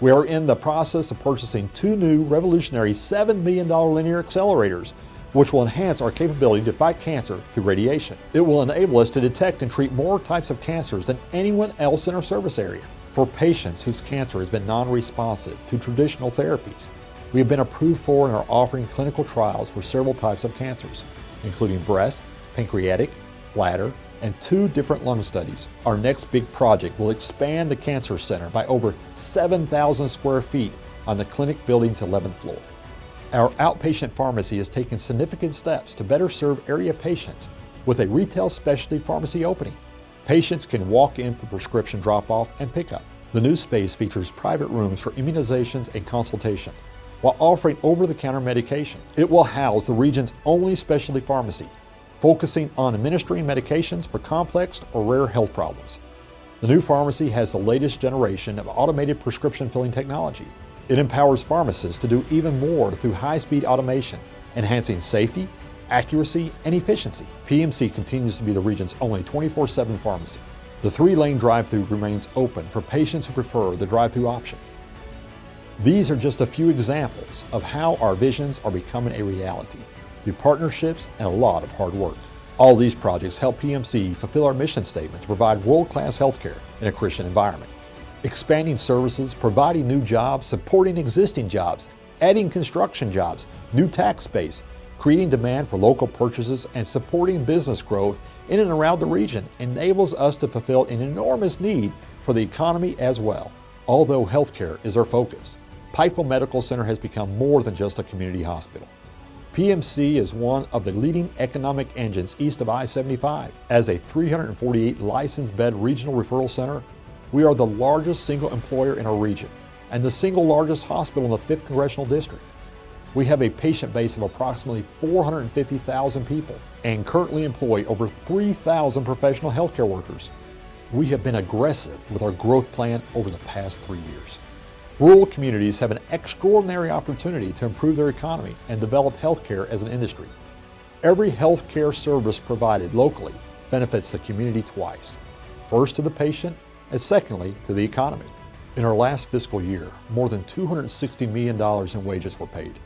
We are in the process of purchasing 2 new revolutionary $7 million linear accelerators, which will enhance our capability to fight cancer through radiation. It will enable us to detect and treat more types of cancers than anyone else in our service area. For patients whose cancer has been non-responsive to traditional therapies, we have been approved for and are offering clinical trials for several types of cancers, including breast, pancreatic, bladder, and 2 different lung studies. Our next big project will expand the cancer center by over 7,000 square feet on the clinic building's 11th floor. Our outpatient pharmacy has taken significant steps to better serve area patients with a retail specialty pharmacy opening. Patients can walk in for prescription drop-off and pickup. The new space features private rooms for immunizations and consultation, while offering over-the-counter medication. It will house the region's only specialty pharmacy, focusing on administering medications for complex or rare health problems. The new pharmacy has the latest generation of automated prescription filling technology. It empowers pharmacists to do even more through high-speed automation, enhancing safety, accuracy, and efficiency. PMC continues to be the region's only 24/7 pharmacy. The 3-lane drive-thru remains open for patients who prefer the drive-thru option. These are just a few examples of how our visions are becoming a reality through partnerships and a lot of hard work. All these projects help PMC fulfill our mission statement to provide world-class healthcare in a Christian environment. Expanding services, providing new jobs, supporting existing jobs, adding construction jobs, new tax base, creating demand for local purchases, and supporting business growth in and around the region enables us to fulfill an enormous need for the economy as well. Although healthcare is our focus, Pikeville Medical Center has become more than just a community hospital. PMC is one of the leading economic engines east of I-75. As a 348 licensed bed regional referral center, we are the largest single employer in our region and the single largest hospital in the 5th Congressional District. We have a patient base of approximately 450,000 people and currently employ over 3,000 professional healthcare workers. We have been aggressive with our growth plan over the past 3 years. Rural communities have an extraordinary opportunity to improve their economy and develop healthcare as an industry. Every healthcare service provided locally benefits the community twice. First to the patient, and secondly to the economy. In our last fiscal year, more than $260 million in wages were paid.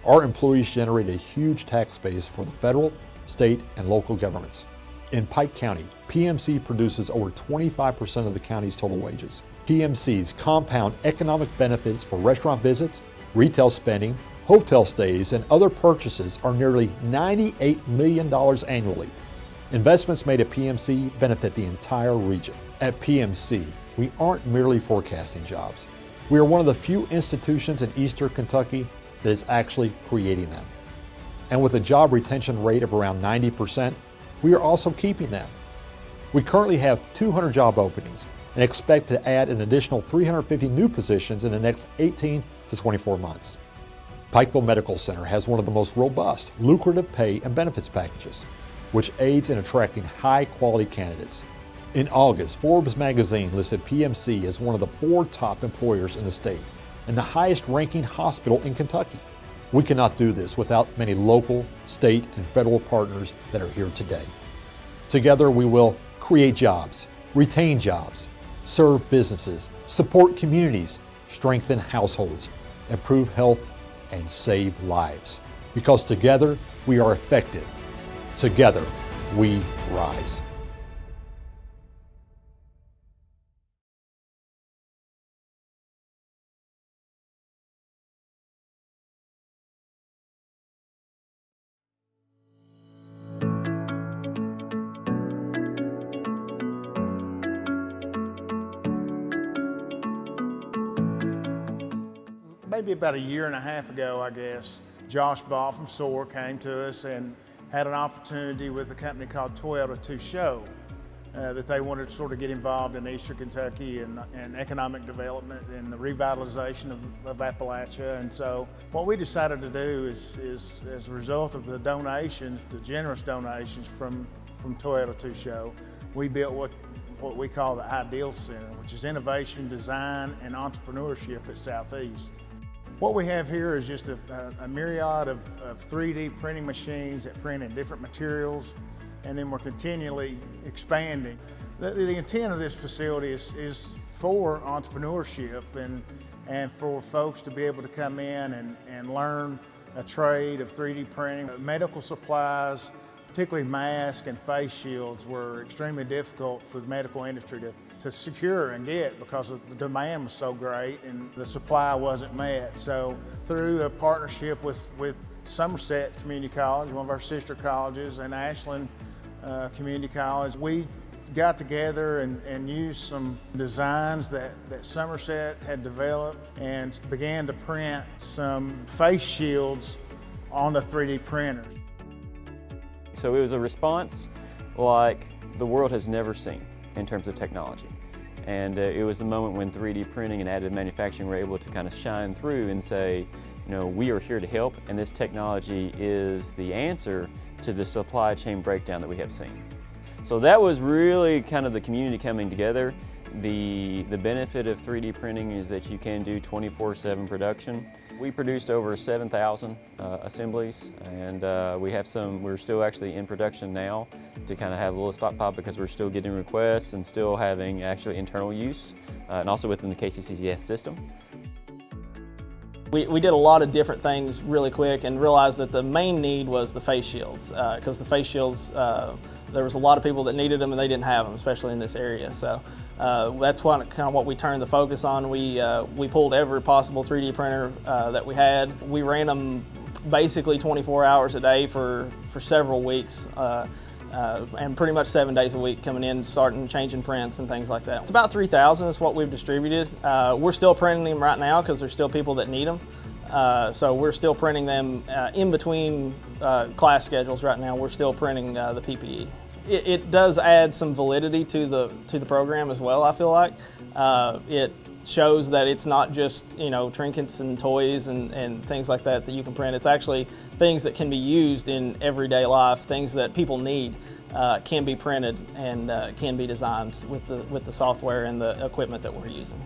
Our employees generate a huge tax base for the federal, state, and local governments. In Pike County, PMC produces over 25% of the county's total wages. PMC's compound economic benefits for restaurant visits, retail spending, hotel stays, and other purchases are nearly $98 million annually. Investments made at PMC benefit the entire region. At PMC, we aren't merely forecasting jobs. We are one of the few institutions in Eastern Kentucky that is actually creating them. And with a job retention rate of around 90%, we are also keeping them. We currently have 200 job openings and expect to add an additional 350 new positions in the next 18 to 24 months. Pikeville Medical Center has one of the most robust, lucrative pay and benefits packages, which aids in attracting high-quality candidates. In August, Forbes magazine listed PMC as one of the 4 top employers in the state and the highest-ranking hospital in Kentucky. We cannot do this without many local, state, and federal partners that are here today. Together, we will create jobs, retain jobs, serve businesses, support communities, strengthen households, improve health, and save lives. Because together, we are effective. Together, we rise. Maybe about 1.5 years ago, I guess, Josh Ball from SOAR came to us and had an opportunity with a company called Toyota to show that they wanted to sort of get involved in Eastern Kentucky and economic development and the revitalization of Appalachia. And so what we decided to do is as a result of the donations, the generous donations from Toyota to show, we built what we call the Ideal Center, which is innovation, design, and entrepreneurship at Southeast. What we have here is just a myriad of 3D printing machines that print in different materials, and then we're continually expanding. The intent of this facility is for entrepreneurship and for folks to be able to come in and learn a trade of 3D printing. Medical supplies, particularly masks and face shields, were extremely difficult for the medical industry to secure and get because the demand was so great and the supply wasn't met. So through a partnership with Somerset Community College, one of our sister colleges, and Ashland Community College, we got together and used some designs that Somerset had developed and began to print some face shields on the 3D printers. So it was a response like the world has never seen in terms of technology. And it was the moment when 3D printing and additive manufacturing were able to kind of shine through and say, you know, we are here to help, and this technology is the answer to the supply chain breakdown that we have seen. So that was really kind of the community coming together. The benefit of 3D printing is that you can do 24/7 production. We produced over 7,000 assemblies, and we're still actually in production now to kind of have a little stockpile because we're still getting requests and still having actually internal use, and also within the KCCS system. We did a lot of different things really quick and realized that the main need was the face shields, because the face shields, there was a lot of people that needed them and they didn't have them, especially in this area. So that's kind of what we turned the focus on. We pulled every possible 3D printer that we had. We ran them basically 24 hours a day for several weeks, and pretty much 7 days a week, coming in, starting changing prints and things like that. It's about 3,000 is what we've distributed. We're still printing them right now because there's still people that need them. So we're still printing them in between class schedules right now. We're still printing the PPE. It does add some validity to the program as well, I feel like. It shows that it's not just, you know, trinkets and toys and things like that you can print. It's actually things that can be used in everyday life, things that people need can be printed and can be designed with the software and the equipment that we're using.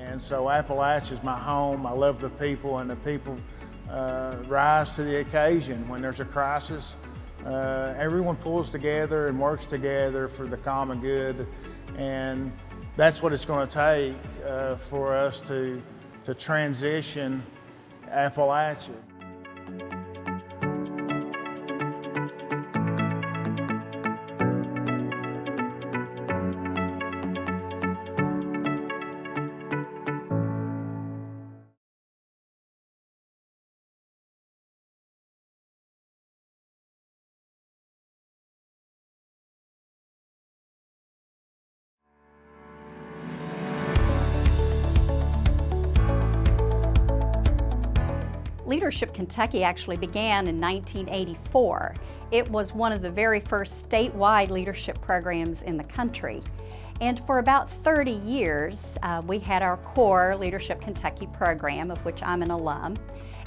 And so Appalachia is my home. I love the people, and the people rise to the occasion. When there's a crisis, everyone pulls together and works together for the common good, and that's what it's going to take for us to transition Appalachia. Leadership Kentucky actually began in 1984. It was one of the very first statewide leadership programs in the country. And for about 30 years, we had our core Leadership Kentucky program, of which I'm an alum.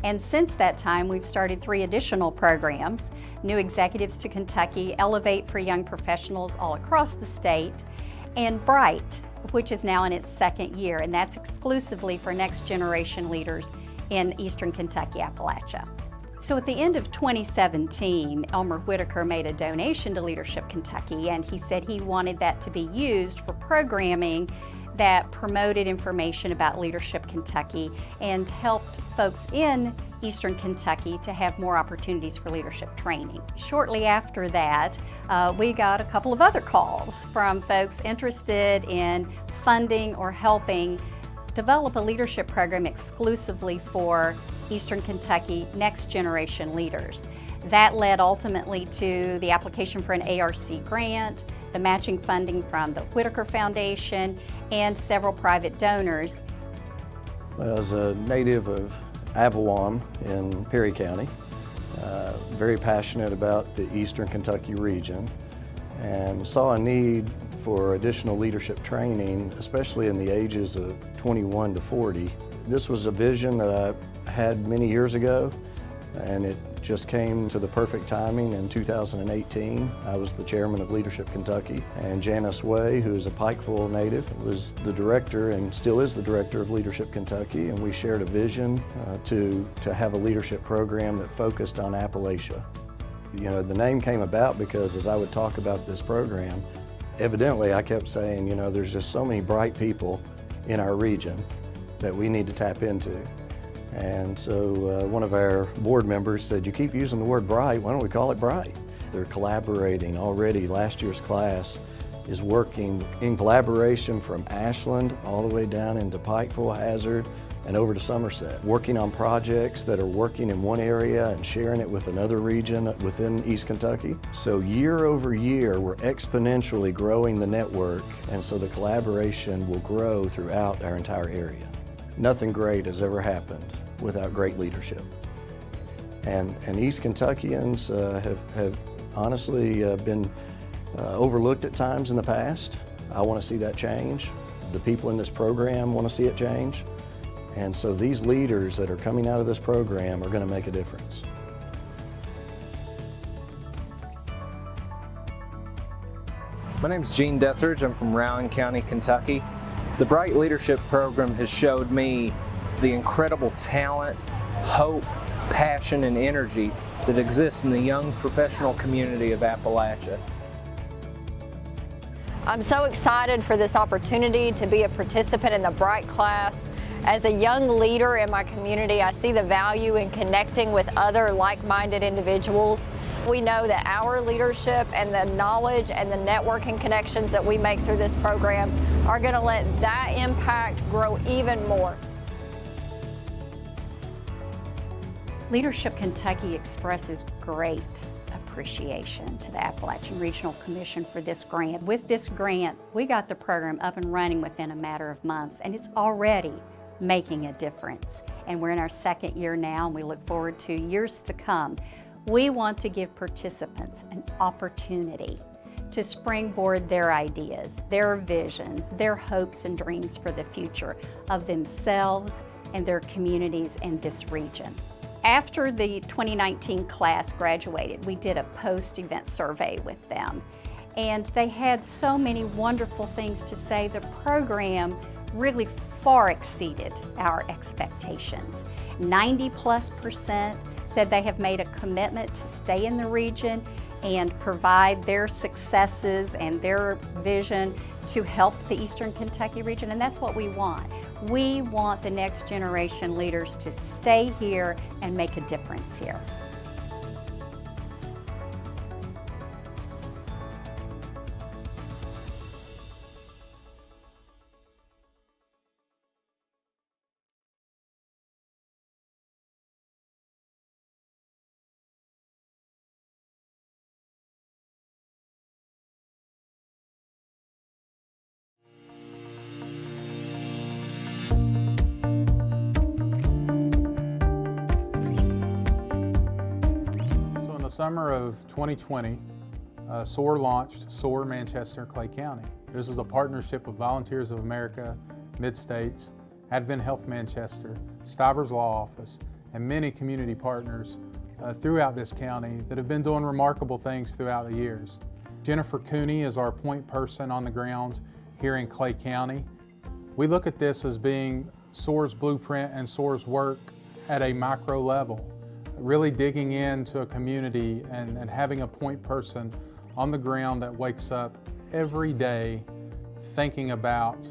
And since that time, we've started 3 additional programs: New Executives to Kentucky, Elevate for Young Professionals all across the state, and Bright, which is now in its 2nd year, and that's exclusively for next generation leaders in Eastern Kentucky, Appalachia. So at the end of 2017, Elmer Whitaker made a donation to Leadership Kentucky, and he said he wanted that to be used for programming that promoted information about Leadership Kentucky and helped folks in Eastern Kentucky to have more opportunities for leadership training. Shortly after that, we got a couple of other calls from folks interested in funding or helping develop a leadership program exclusively for Eastern Kentucky next generation leaders. That led ultimately to the application for an ARC grant, the matching funding from the Whitaker Foundation, and several private donors. As a native of Avalon in Perry County, very passionate about the Eastern Kentucky region, and saw a need for additional leadership training, especially in the ages of 21 to 40. This was a vision that I had many years ago, and it just came to the perfect timing in 2018. I was the chairman of Leadership Kentucky, and Janice Way, who is a Pikeville native, was the director and still is the director of Leadership Kentucky, and we shared a vision to have a leadership program that focused on Appalachia. You know, the name came about because as I would talk about this program, evidently I kept saying, you know, there's just so many bright people in our region that we need to tap into. And so one of our board members said, you keep using the word bright, why don't we call it Bright? They're collaborating already. Last year's class is working in collaboration from Ashland all the way down into Pikeville, Hazard, and over to Somerset, working on projects that are working in one area and sharing it with another region within East Kentucky. So year over year, we're exponentially growing the network, and so the collaboration will grow throughout our entire area. Nothing great has ever happened without great leadership. And East Kentuckians have honestly been overlooked at times in the past. I want to see that change. The people in this program want to see it change. And so these leaders that are coming out of this program are going to make a difference. My name's Gene Dethridge. I'm from Rowan County, Kentucky. The Bright Leadership Program has showed me the incredible talent, hope, passion, and energy that exists in the young professional community of Appalachia. I'm so excited for this opportunity to be a participant in the Bright class. As a young leader in my community, I see the value in connecting with other like-minded individuals. We know that our leadership and the knowledge and the networking connections that we make through this program are going to let that impact grow even more. Leadership Kentucky expresses great appreciation to the Appalachian Regional Commission for this grant. With this grant, we got the program up and running within a matter of months, and it's already making a difference. And we're in our 2nd year now, and we look forward to years to come. We want to give participants an opportunity to springboard their ideas, their visions, their hopes and dreams for the future of themselves and their communities in this region. After the 2019 class graduated, we did a post-event survey with them, and they had so many wonderful things to say. The program really far exceeded our expectations. 90+% said they have made a commitment to stay in the region and provide their successes and their vision to help the Eastern Kentucky region, and that's what we want. We want the next generation leaders to stay here and make a difference here. summer of 2020, SOAR launched SOAR Manchester, Clay County. This is a partnership of Volunteers of America, Mid-States, Advent Health Manchester, Stivers Law Office, and many community partners throughout this county that have been doing remarkable things throughout the years. Jennifer Cooney is our point person on the ground here in Clay County. We look at this as being SOAR's blueprint and SOAR's work at a micro level, really digging into a community and having a point person on the ground that wakes up every day thinking about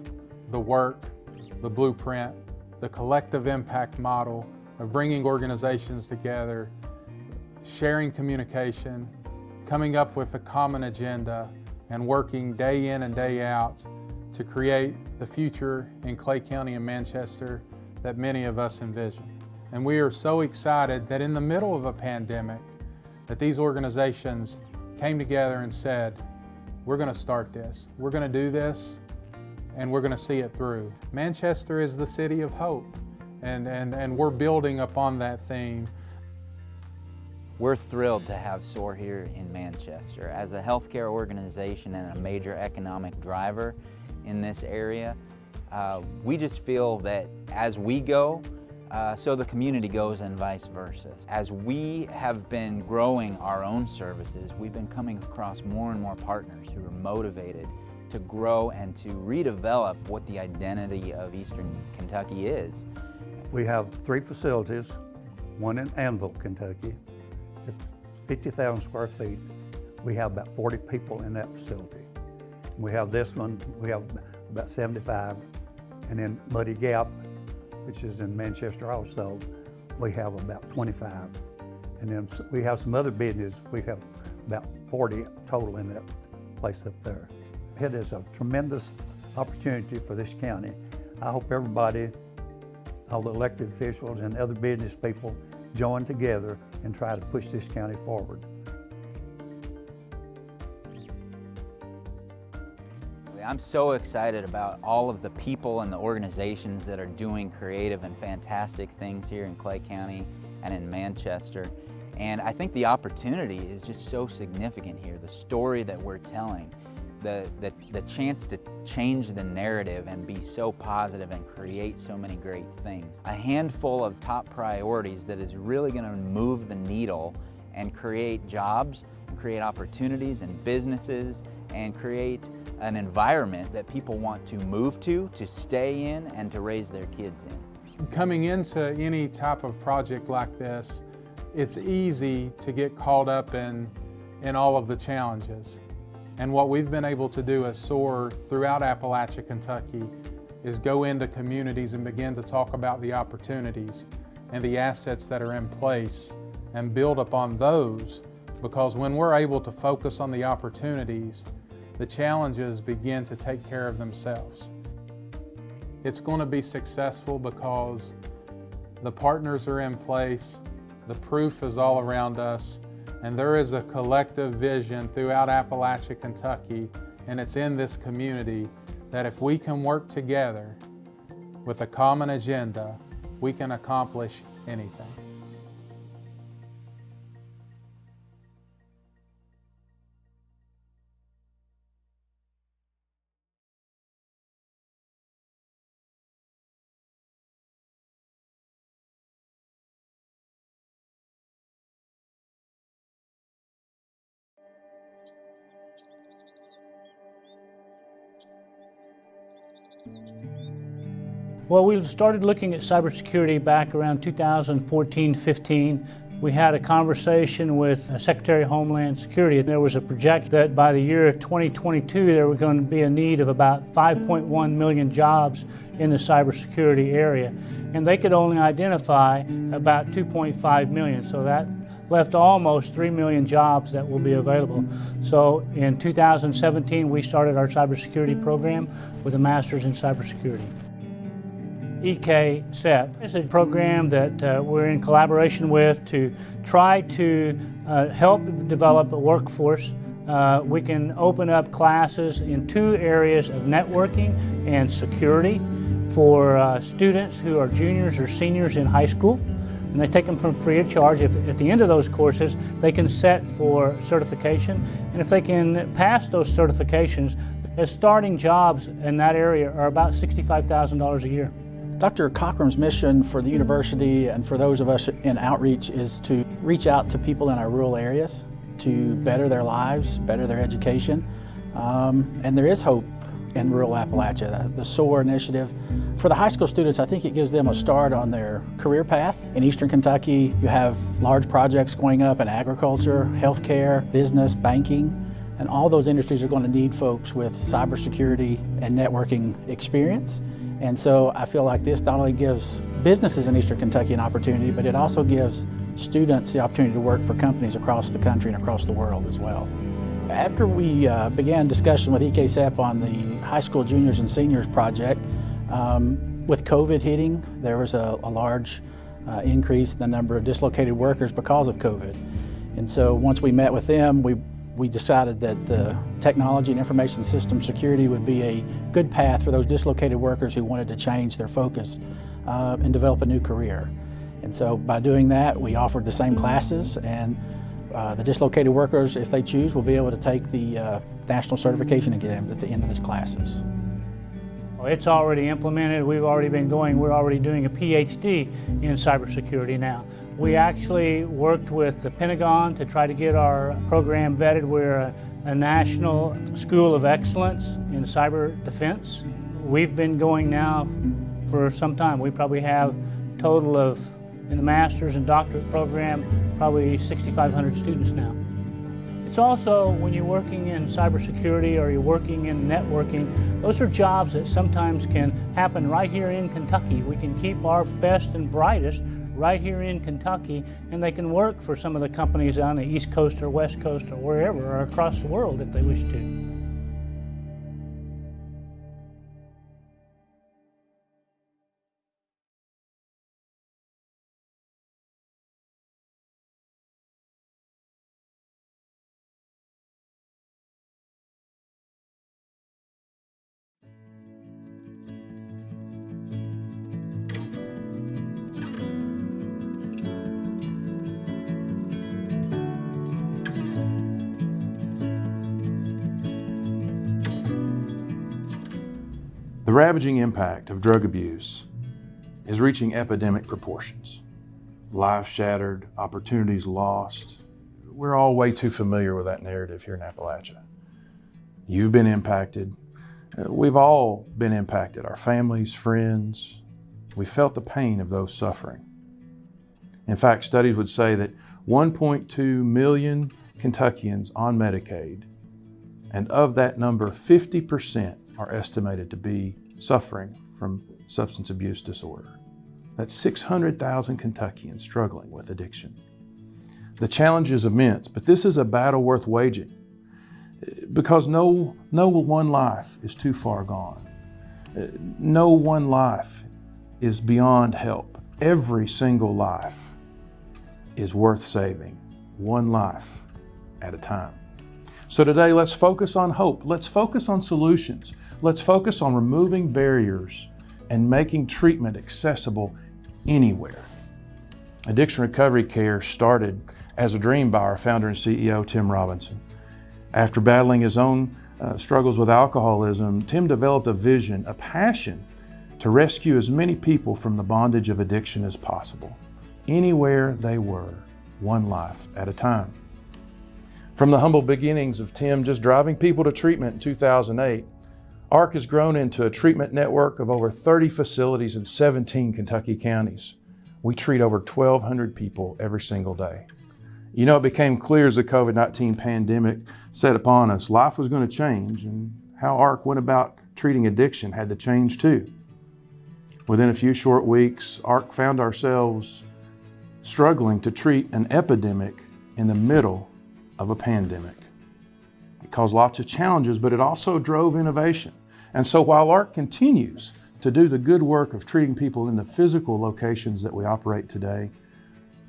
the work, the blueprint, the collective impact model of bringing organizations together, sharing communication, coming up with a common agenda, and working day in and day out to create the future in Clay County and Manchester that many of us envision. And we are so excited that in the middle of a pandemic, that these organizations came together and said, we're going to start this, we're going to do this, and we're going to see it through. Manchester is the city of hope, and we're building upon that theme. We're thrilled to have SOAR here in Manchester. As a healthcare organization and a major economic driver in this area, we just feel that as we go, so the community goes and vice versa. As we have been growing our own services, we've been coming across more and more partners who are motivated to grow and to redevelop what the identity of Eastern Kentucky is. We have 3 facilities, one in Anvil, Kentucky. It's 50,000 square feet. We have about 40 people in that facility. We have this one, we have about 75. And then Muddy Gap, which is in Manchester also, we have about 25. And then we have some other business, we have about 40 total in that place up there. It is a tremendous opportunity for this county. I hope everybody, all the elected officials and other business people join together and try to push this county forward. I'm so excited about all of the people and the organizations that are doing creative and fantastic things here in Clay County and in Manchester. And I think the opportunity is just so significant here. The story that we're telling, the chance to change the narrative and be so positive and create so many great things. A handful of top priorities that is really going to move the needle and create jobs, and create opportunities and businesses, and create an environment that people want to move to stay in, and to raise their kids in. Coming into any type of project like this, it's easy to get caught up in all of the challenges. And what we've been able to do as SOAR throughout Appalachia, Kentucky, is go into communities and begin to talk about the opportunities and the assets that are in place and build upon those, because when we're able to focus on the opportunities, the challenges begin to take care of themselves. It's going to be successful because the partners are in place, the proof is all around us, and there is a collective vision throughout Appalachia, Kentucky, and it's in this community that if we can work together with a common agenda, we can accomplish anything. Well, we started looking at cybersecurity back around 2014-15. We had a conversation with Secretary of Homeland Security. There was a project that by the year 2022 there were going to be a need of about 5.1 million jobs in the cybersecurity area, and they could only identify about 2.5 million. So that left almost 3 million jobs that will be available. So in 2017 we started our cybersecurity program with a master's in cybersecurity. EK-SEP is a program that we're in collaboration with to try to help develop a workforce. We can open up classes in 2 areas of networking and security for students who are juniors or seniors in high school. and they take them for free of charge. At the end of those courses, they can set for certification, and if they can pass those certifications, the starting jobs in that area are about $65,000 a year. Dr. Cockrum's mission for the university and for those of us in outreach is to reach out to people in our rural areas to better their lives, better their education, and there is hope in rural Appalachia. The SOAR initiative, for the high school students, I think it gives them a start on their career path. In Eastern Kentucky, you have large projects going up in agriculture, healthcare, business, banking, and all those industries are going to need folks with cybersecurity and networking experience. And so I feel like this not only gives businesses in Eastern Kentucky an opportunity, but it also gives students the opportunity to work for companies across the country and across the world as well. After we began discussion with EKSEP on the high school juniors and seniors project, with COVID hitting, there was a large increase in the number of dislocated workers because of COVID. And so once we met with them, we decided that the technology and information system security would be a good path for those dislocated workers who wanted to change their focus and develop a new career. And so by doing that, we offered the same classes, and the dislocated workers, if they choose, will be able to take the national certification exam at the end of the classes. It's already implemented. We're already doing a PhD in cybersecurity now. We actually worked with the Pentagon to try to get our program vetted. We're a national school of excellence in cyber defense. We've been going now for some time. We probably have a total of, in the master's and doctorate program, probably 6,500 students now. It's also, when you're working in cybersecurity or you're working in networking, those are jobs that sometimes can happen right here in Kentucky. We can keep our best and brightest right here in Kentucky, and they can work for some of the companies on the East Coast or West Coast or wherever, or across the world if they wish to. The ravaging impact of drug abuse is reaching epidemic proportions. Lives shattered, opportunities lost. We're all way too familiar with that narrative here in Appalachia. You've been impacted. We've all been impacted, our families, friends. We felt the pain of those suffering. In fact, studies would say that 1.2 million Kentuckians on Medicaid, and of that number, 50% are estimated to be suffering from substance abuse disorder. That's 600,000 Kentuckians struggling with addiction. The challenge is immense, but this is a battle worth waging because no one life is too far gone. No one life is beyond help. Every single life is worth saving, one life at a time. So today, let's focus on hope. Let's focus on solutions. Let's focus on removing barriers and making treatment accessible anywhere. Addiction recovery care started as a dream by our founder and CEO, Tim Robinson. After battling his own struggles with alcoholism, Tim developed a vision, a passion to rescue as many people from the bondage of addiction as possible, anywhere they were, one life at a time. From the humble beginnings of Tim just driving people to treatment in 2008, ARC has grown into a treatment network of over 30 facilities in 17 Kentucky counties. We treat over 1,200 people every single day. You know, it became clear as the COVID-19 pandemic set upon us, life was going to change, and how ARC went about treating addiction had to change too. Within a few short weeks, ARC found ourselves struggling to treat an epidemic in the middle of a pandemic. It caused lots of challenges, but it also drove innovation. And so while ARC continues to do the good work of treating people in the physical locations that we operate today,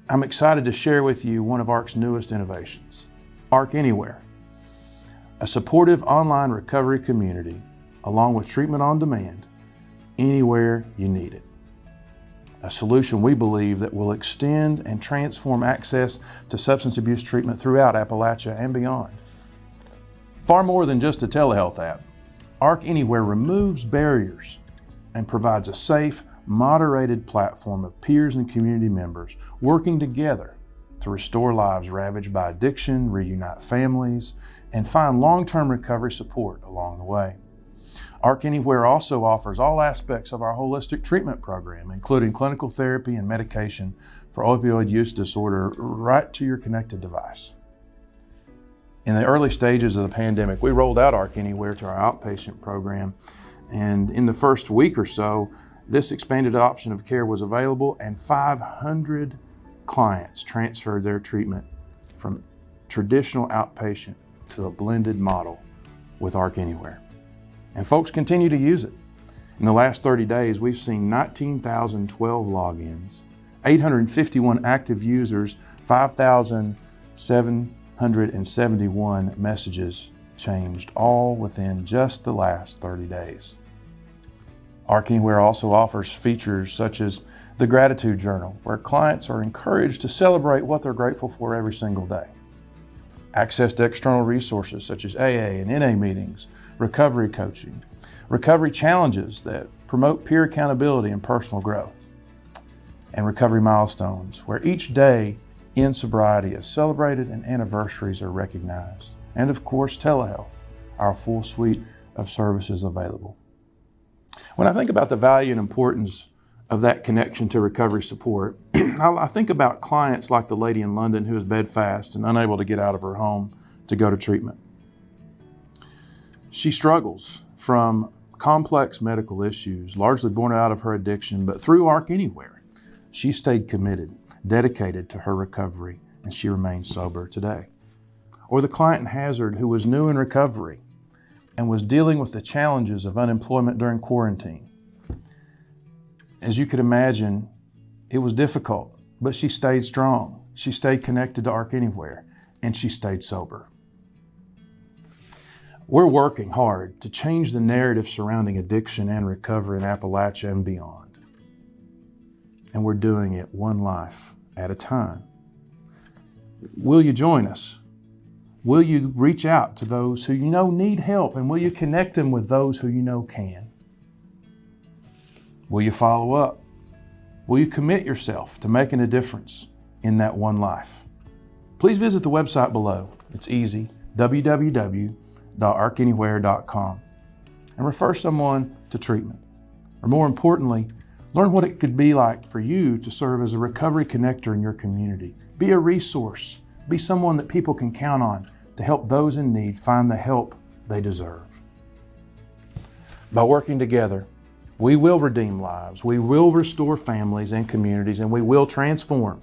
I'm excited to share with you one of ARC's newest innovations, ARC Anywhere, a supportive online recovery community along with treatment on demand, anywhere you need it. a solution we believe that will extend and transform access to substance abuse treatment throughout Appalachia and beyond. Far more than just a telehealth app, ARC Anywhere removes barriers and provides a safe, moderated platform of peers and community members working together to restore lives ravaged by addiction, reunite families, and find long-term recovery support along the way. ARC Anywhere also offers all aspects of our holistic treatment program, including clinical therapy and medication for opioid use disorder right to your connected device. In the early stages of the pandemic, we rolled out ARC Anywhere to our outpatient program, and in the first week or so, this expanded option of care was available, and 500 clients transferred their treatment from traditional outpatient to a blended model with ARC Anywhere. And folks continue to use it. In the last 30 days, we've seen 19,012 logins, 851 active users, 5,771 messages changed, all within just the last 30 days. ARC Anywhere also offers features such as the Gratitude Journal, where clients are encouraged to celebrate what they're grateful for every single day. Access to external resources such as AA and NA meetings, recovery coaching, recovery challenges that promote peer accountability and personal growth, and recovery milestones, where each day in sobriety is celebrated and anniversaries are recognized. And of course, telehealth, our full suite of services available. When I think about the value and importance of that connection to recovery support, I think about clients like the lady in London who is bedfast and unable to get out of her home to go to treatment. She struggles from complex medical issues, largely born out of her addiction, but through ARC Anywhere, she stayed committed, dedicated to her recovery, and she remains sober today. Or the client in Hazard who was new in recovery and was dealing with the challenges of unemployment during quarantine. As you could imagine, it was difficult, but she stayed strong. She stayed connected to ARC Anywhere, and she stayed sober. We're working hard to change the narrative surrounding addiction and recovery in Appalachia and beyond. And we're doing it one life at a time. Will you join us? Will you reach out to those who you know need help, and will you connect them with those who you know can? Will you follow up? Will you commit yourself to making a difference in that one life? Please visit the website below. It's easy, www.arcanywhere.com, and refer someone to treatment. Or more importantly, learn what it could be like for you to serve as a recovery connector in your community. Be a resource. Be someone that people can count on to help those in need find the help they deserve. By working together, we will redeem lives, we will restore families and communities, and we will transform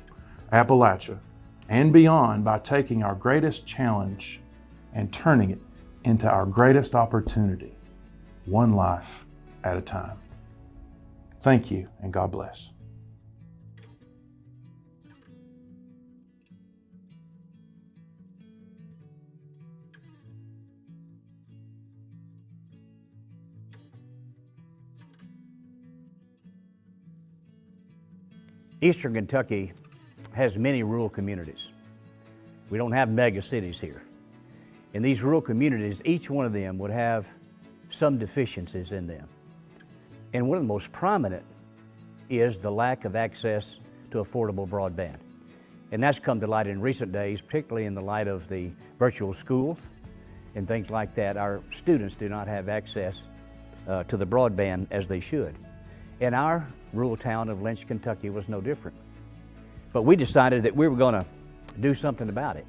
Appalachia and beyond by taking our greatest challenge and turning it into our greatest opportunity, one life at a time. Thank you, and God bless. Eastern Kentucky has many rural communities. We don't have mega cities here. In these rural communities, each one of them would have some deficiencies in them. And one of the most prominent is the lack of access to affordable broadband. And that's come to light in recent days, particularly in the light of the virtual schools and things like that. Our students do not have access to the broadband as they should. And our rural town of Lynch, Kentucky was no different. But we decided that we were going to do something about it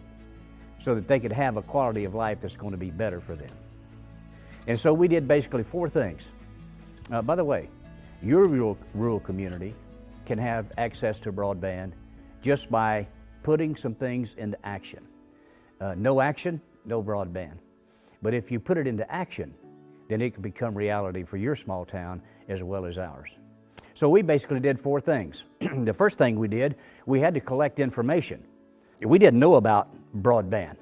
so that they could have a quality of life that's going to be better for them. And so we did basically 4 things. By the way, your rural community can have access to broadband just by putting some things into action. No action, no broadband. But if you put it into action, then it can become reality for your small town as well as ours. So we basically did 4 things. The first thing we did, we had to collect information. We didn't know about broadband.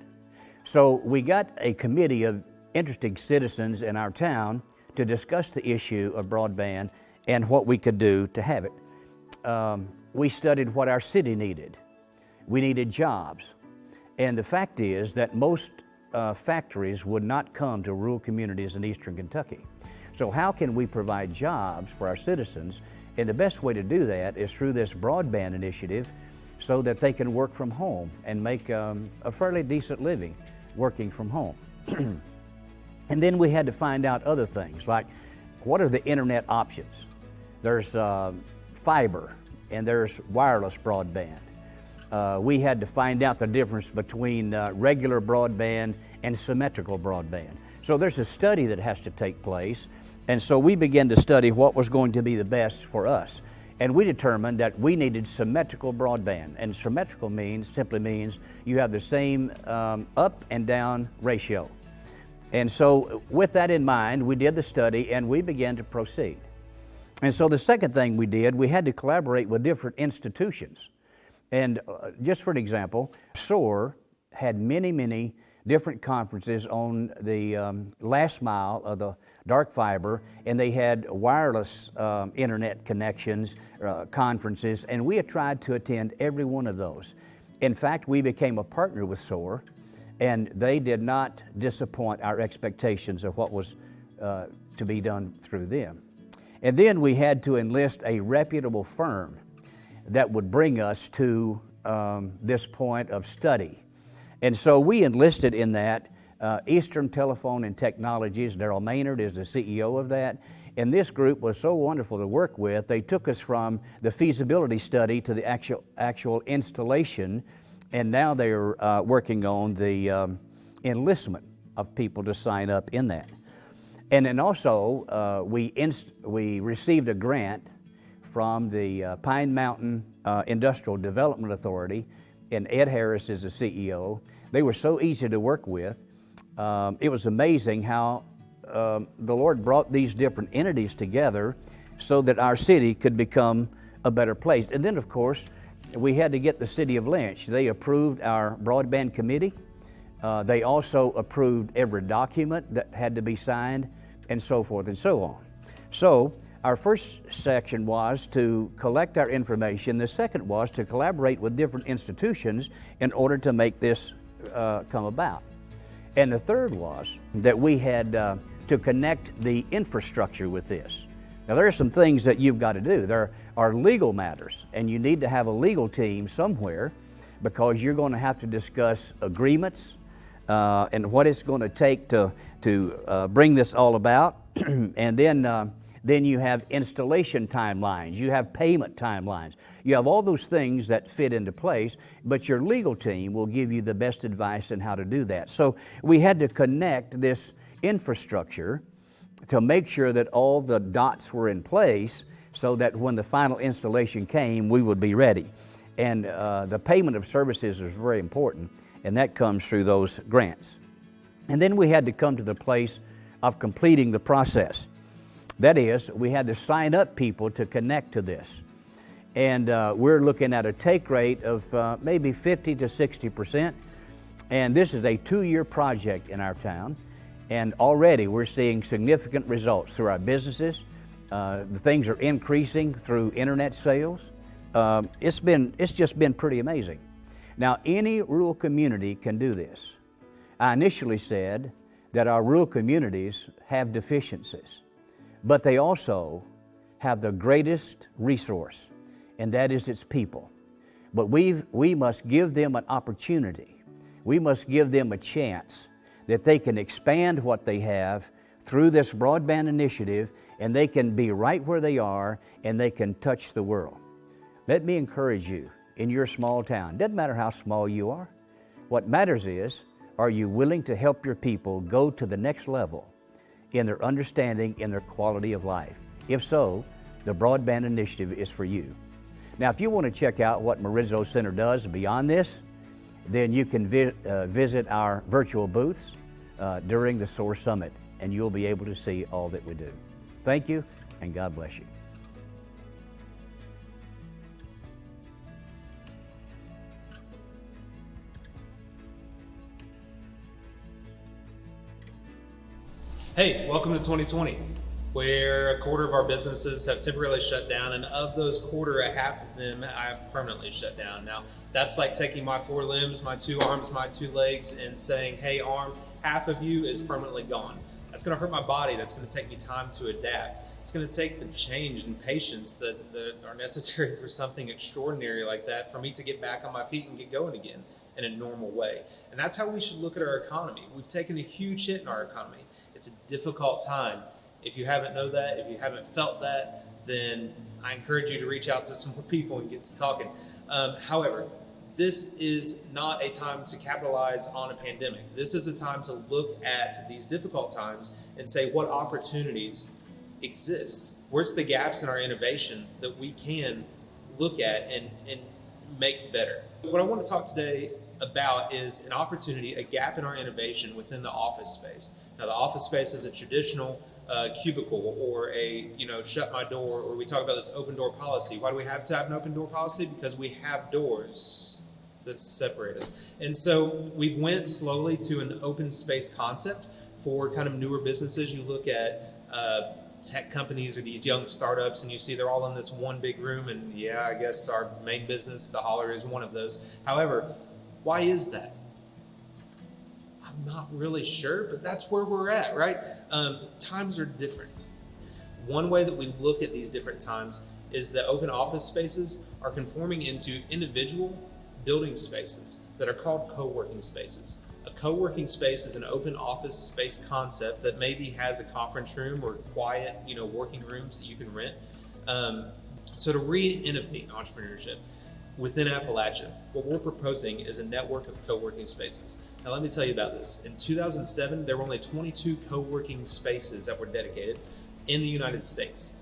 So we got a committee of interested citizens in our town to discuss the issue of broadband and what we could do to have it. we studied what our city needed. We needed jobs. And the fact is that most factories would not come to rural communities in eastern Kentucky. So how can we provide jobs for our citizens? And the best way to do that is through this broadband initiative so that they can work from home and make a fairly decent living working from home. And then we had to find out other things like what are the internet options? There's fiber and there's wireless broadband. We had to find out the difference between regular broadband and symmetrical broadband. So there's a study that has to take place, and so we began to study what was going to be the best for us. And we determined that we needed symmetrical broadband, and symmetrical simply means you have the same up and down ratio. And so with that in mind, we did the study and we began to proceed. And so the second thing we did, we had to collaborate with different institutions. And just for an example, SOAR had many different conferences on the last mile of the dark fiber, and they had wireless internet connections, conferences, and we had tried to attend every one of those. In fact, we became a partner with SOAR, and they did not disappoint our expectations of what was to be done through them. And then we had to enlist a reputable firm that would bring us to this point of study. And so we enlisted in that Eastern Telephone and Technologies. Daryl Maynard is the CEO of that. And this group was so wonderful to work with. They took us from the feasibility study to the actual installation, and now they are working on the enlistment of people to sign up in that. And then also we received a grant from the Pine Mountain Industrial Development Authority, and Ed Harris is the CEO. They were so easy to work with. It was amazing how the Lord brought these different entities together so that our city could become a better place. And then, of course, we had to get the city of Lynch. They approved our broadband committee. They also approved every document that had to be signed, and so forth and so on. So our first section was to collect our information. The second was to collaborate with different institutions in order to make this come about. And the third was that we had to connect the infrastructure with this. Now there are some things that you've got to do. There are legal matters, and you need to have a legal team somewhere because you're going to have to discuss agreements and what it's going to take to bring this all about. And then you have installation timelines, you have payment timelines. You have all those things that fit into place, but your legal team will give you the best advice on how to do that. So we had to connect this infrastructure to make sure that all the dots were in place so that when the final installation came, we would be ready. And the payment of services is very important, and that comes through those grants. And then we had to come to the place of completing the process. That is, we had to sign up people to connect to this. And we're looking at a take rate of maybe 50 to 60%. And this is a 2-year project in our town. And already we're seeing significant results through our businesses. The things are increasing through internet sales. It's just been pretty amazing. Now, any rural community can do this. I initially said that our rural communities have deficiencies, but they also have the greatest resource, and that is its people. But we must give them an opportunity. We must give them a chance that they can expand what they have through this broadband initiative, and they can be right where they are, and they can touch the world. Let me encourage you in your small town. Doesn't matter how small you are. What matters is, are you willing to help your people go to the next level in their understanding, in their quality of life? If so, the Broadband Initiative is for you. Now, if you want to check out what Marizzo Center does beyond this, then you can visit our virtual booths during the SOAR Summit, and you'll be able to see all that we do. Thank you, and God bless you. Hey, welcome to 2020. where a quarter of our businesses have temporarily shut down, and of those quarter, a half of them have permanently shut down. Now, that's like taking my 4 limbs, my 2 arms, my 2 legs, and saying, hey, arm, half of you is permanently gone. That's gonna hurt my body. That's gonna take me time to adapt. It's gonna take the change and patience that are necessary for something extraordinary like that for me to get back on my feet and get going again in a normal way. And that's how we should look at our economy. We've taken a huge hit in our economy. It's a difficult time. If you haven't known that, if you haven't felt that, then I encourage you to reach out to some more people and get to talking. However, this is not a time to capitalize on a pandemic. This is a time to look at these difficult times and say what opportunities exist. Where's the gaps in our innovation that we can look at and make better? What I want to talk today about is an opportunity, a gap in our innovation within the office space. Now, the office space is a traditional cubicle or a, shut my door, or we talk about this open door policy. Why do we have to have an open door policy? Because we have doors that separate us. And so we've went slowly to an open space concept for kind of newer businesses. You look at tech companies or these young startups and you see they're all in this one big room, and yeah, I guess our main business, the Holler, is one of those. However, why is that? I'm not really sure, but that's where we're at, right? Times are different. One way that we look at these different times is that open office spaces are conforming into individual building spaces that are called co-working spaces. A co-working space is an open office space concept that maybe has a conference room or quiet, working rooms that you can rent. So to re-innovate entrepreneurship within Appalachia, what we're proposing is a network of co-working spaces. Now, let me tell you about this. In 2007, there were only 22 co-working spaces that were dedicated in the United States.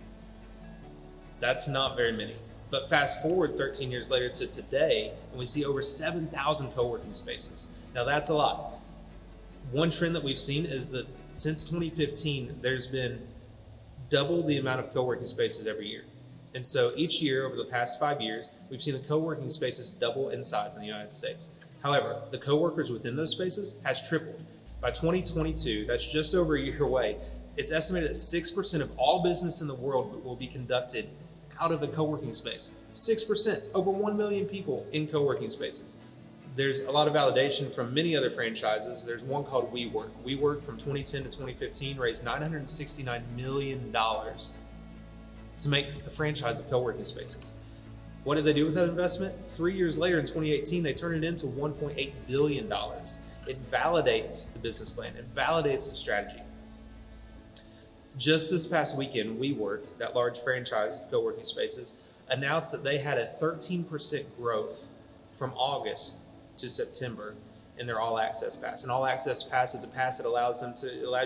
That's not very many. But fast forward 13 years later to today, and we see over 7,000 co-working spaces. Now, that's a lot. One trend that we've seen is that since 2015, there's been double the amount of co-working spaces every year. And so each year over the past 5 years, we've seen the co-working spaces double in size in the United States. However, the co-workers within those spaces has tripled. By 2022, that's just over a year away, it's estimated that 6% of all business in the world will be conducted out of a co-working space. 6%, over 1 million people in co-working spaces. There's a lot of validation from many other franchises. There's one called WeWork. WeWork from 2010 to 2015 raised $969 million to make a franchise of co-working spaces. What did they do with that investment? 3 years later, in 2018, they turned it into $1.8 billion. It validates the business plan. It validates the strategy. Just this past weekend, WeWork, that large franchise of co-working spaces, announced that they had a 13% growth from August to September in their All Access Pass. An All Access Pass is a pass that allows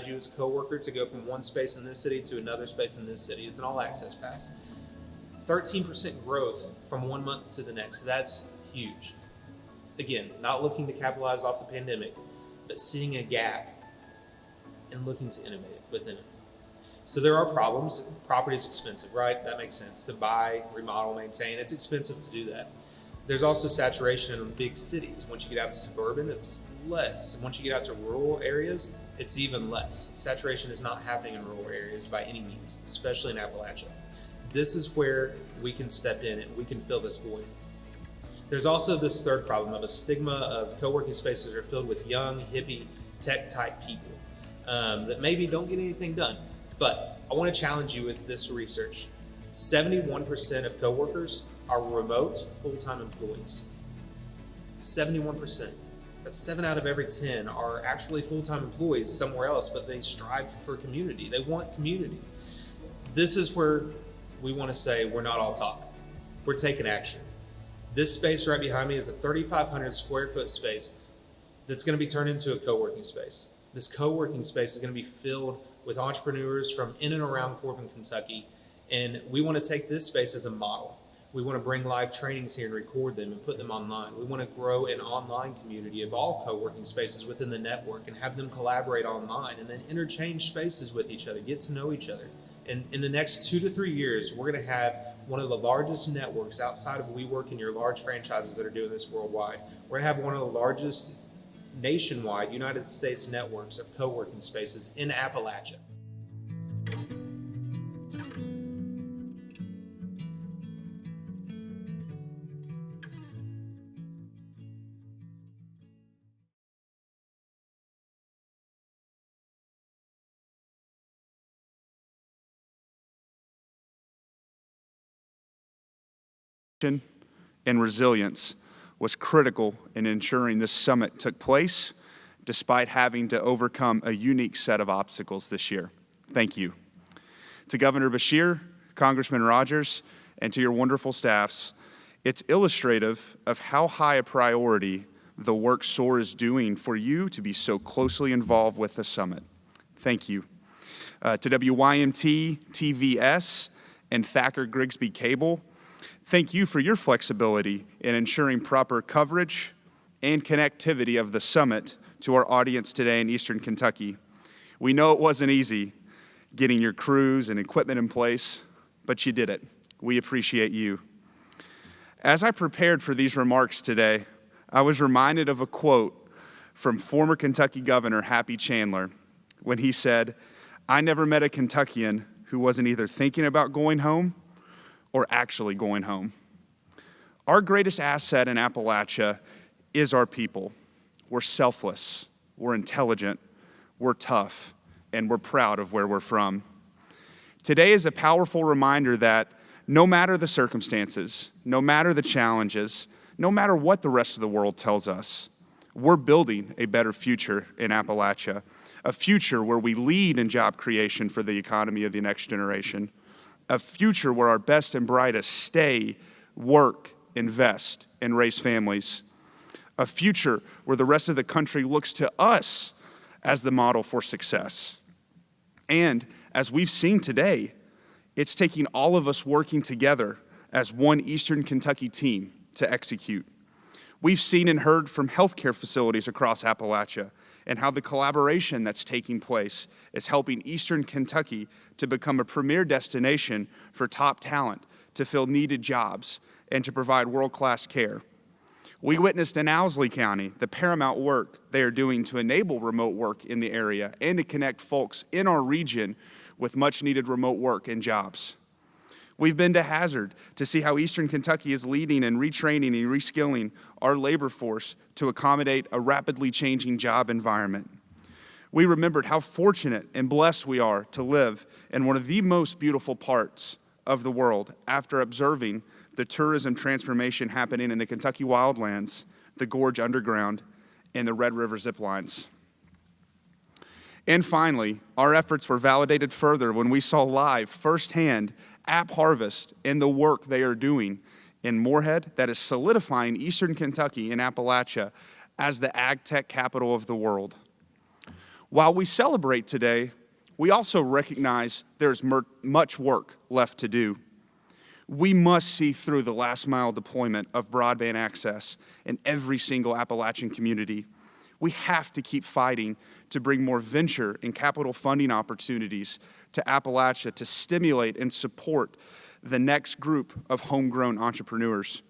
you as a coworker to go from one space in this city to another space in this city. It's an All Access Pass. 13% growth from 1 month to the next. That's huge. Again, not looking to capitalize off the pandemic, but seeing a gap and looking to innovate within it. So there are problems. Property is expensive, right? That makes sense. To buy, remodel, maintain, it's expensive to do that. There's also saturation in big cities. Once you get out to suburban, it's less. Once you get out to rural areas, it's even less. Saturation is not happening in rural areas by any means, especially in Appalachia. This is where we can step in and we can fill this void. There's also this third problem of a stigma of co-working spaces that are filled with young, hippie, tech-type people that maybe don't get anything done. But I want to challenge you with this research. 71% of coworkers are remote full-time employees. 71%. That's 7 out of every 10 are actually full-time employees somewhere else, but they strive for community. They want community. This is where we want to say we're not all talk. We're taking action. This space right behind me is a 3,500 square foot space that's going to be turned into a co-working space. This co-working space is going to be filled with entrepreneurs from in and around Corbin, Kentucky, and we want to take this space as a model. We want to bring live trainings here and record them and put them online. We want to grow an online community of all co-working spaces within the network and have them collaborate online and then interchange spaces with each other, get to know each other. And in the next 2 to 3 years, we're going to have one of the largest networks outside of WeWork and your large franchises that are doing this worldwide. We're going to have one of the largest nationwide United States networks of co-working spaces in Appalachia. and resilience was critical in ensuring this summit took place, despite having to overcome a unique set of obstacles this year. Thank you. To Governor Beshear, Congressman Rogers, and to your wonderful staffs, it's illustrative of how high a priority the work SOAR is doing for you to be so closely involved with the summit. Thank you. To WYMT, TVS, and Thacker Grigsby Cable, thank you for your flexibility in ensuring proper coverage and connectivity of the summit to our audience today in Eastern Kentucky. We know it wasn't easy getting your crews and equipment in place, but you did it. We appreciate you. As I prepared for these remarks today, I was reminded of a quote from former Kentucky Governor Happy Chandler when he said, "I never met a Kentuckian who wasn't either thinking about going home or actually going home." Our greatest asset in Appalachia is our people. We're selfless, we're intelligent, we're tough, and we're proud of where we're from. Today is a powerful reminder that no matter the circumstances, no matter the challenges, no matter what the rest of the world tells us, we're building a better future in Appalachia, a future where we lead in job creation for the economy of the next generation, a future where our best and brightest stay, work, invest, and raise families, a future where the rest of the country looks to us as the model for success. And as we've seen today, it's taking all of us working together as one Eastern Kentucky team to execute. We've seen and heard from healthcare facilities across Appalachia and how the collaboration that's taking place is helping Eastern Kentucky to become a premier destination for top talent to fill needed jobs and to provide world-class care. We witnessed in Owsley County the paramount work they are doing to enable remote work in the area and to connect folks in our region with much-needed remote work and jobs. We've been to Hazard to see how Eastern Kentucky is leading and retraining and reskilling our labor force to accommodate a rapidly changing job environment. We remembered how fortunate and blessed we are to live in one of the most beautiful parts of the world after observing the tourism transformation happening in the Kentucky wildlands, the Gorge Underground, and the Red River zip lines. And finally, our efforts were validated further when we saw live firsthand App Harvest and the work they are doing in Moorhead that is solidifying Eastern Kentucky and Appalachia as the ag tech capital of the world. While we celebrate today, we also recognize there's much work left to do. We must see through the last mile deployment of broadband access in every single Appalachian community. We have to keep fighting to bring more venture and capital funding opportunities to Appalachia to stimulate and support the next group of homegrown entrepreneurs.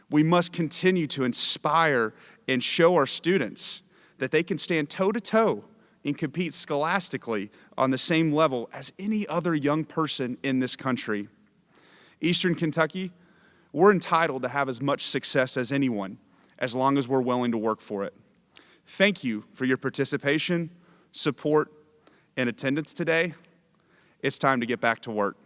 We must continue to inspire and show our students that they can stand toe-to-toe and compete scholastically on the same level as any other young person in this country. Eastern Kentucky, we're entitled to have as much success as anyone, as long as we're willing to work for it. Thank you for your participation, support, and attendance today. It's time to get back to work.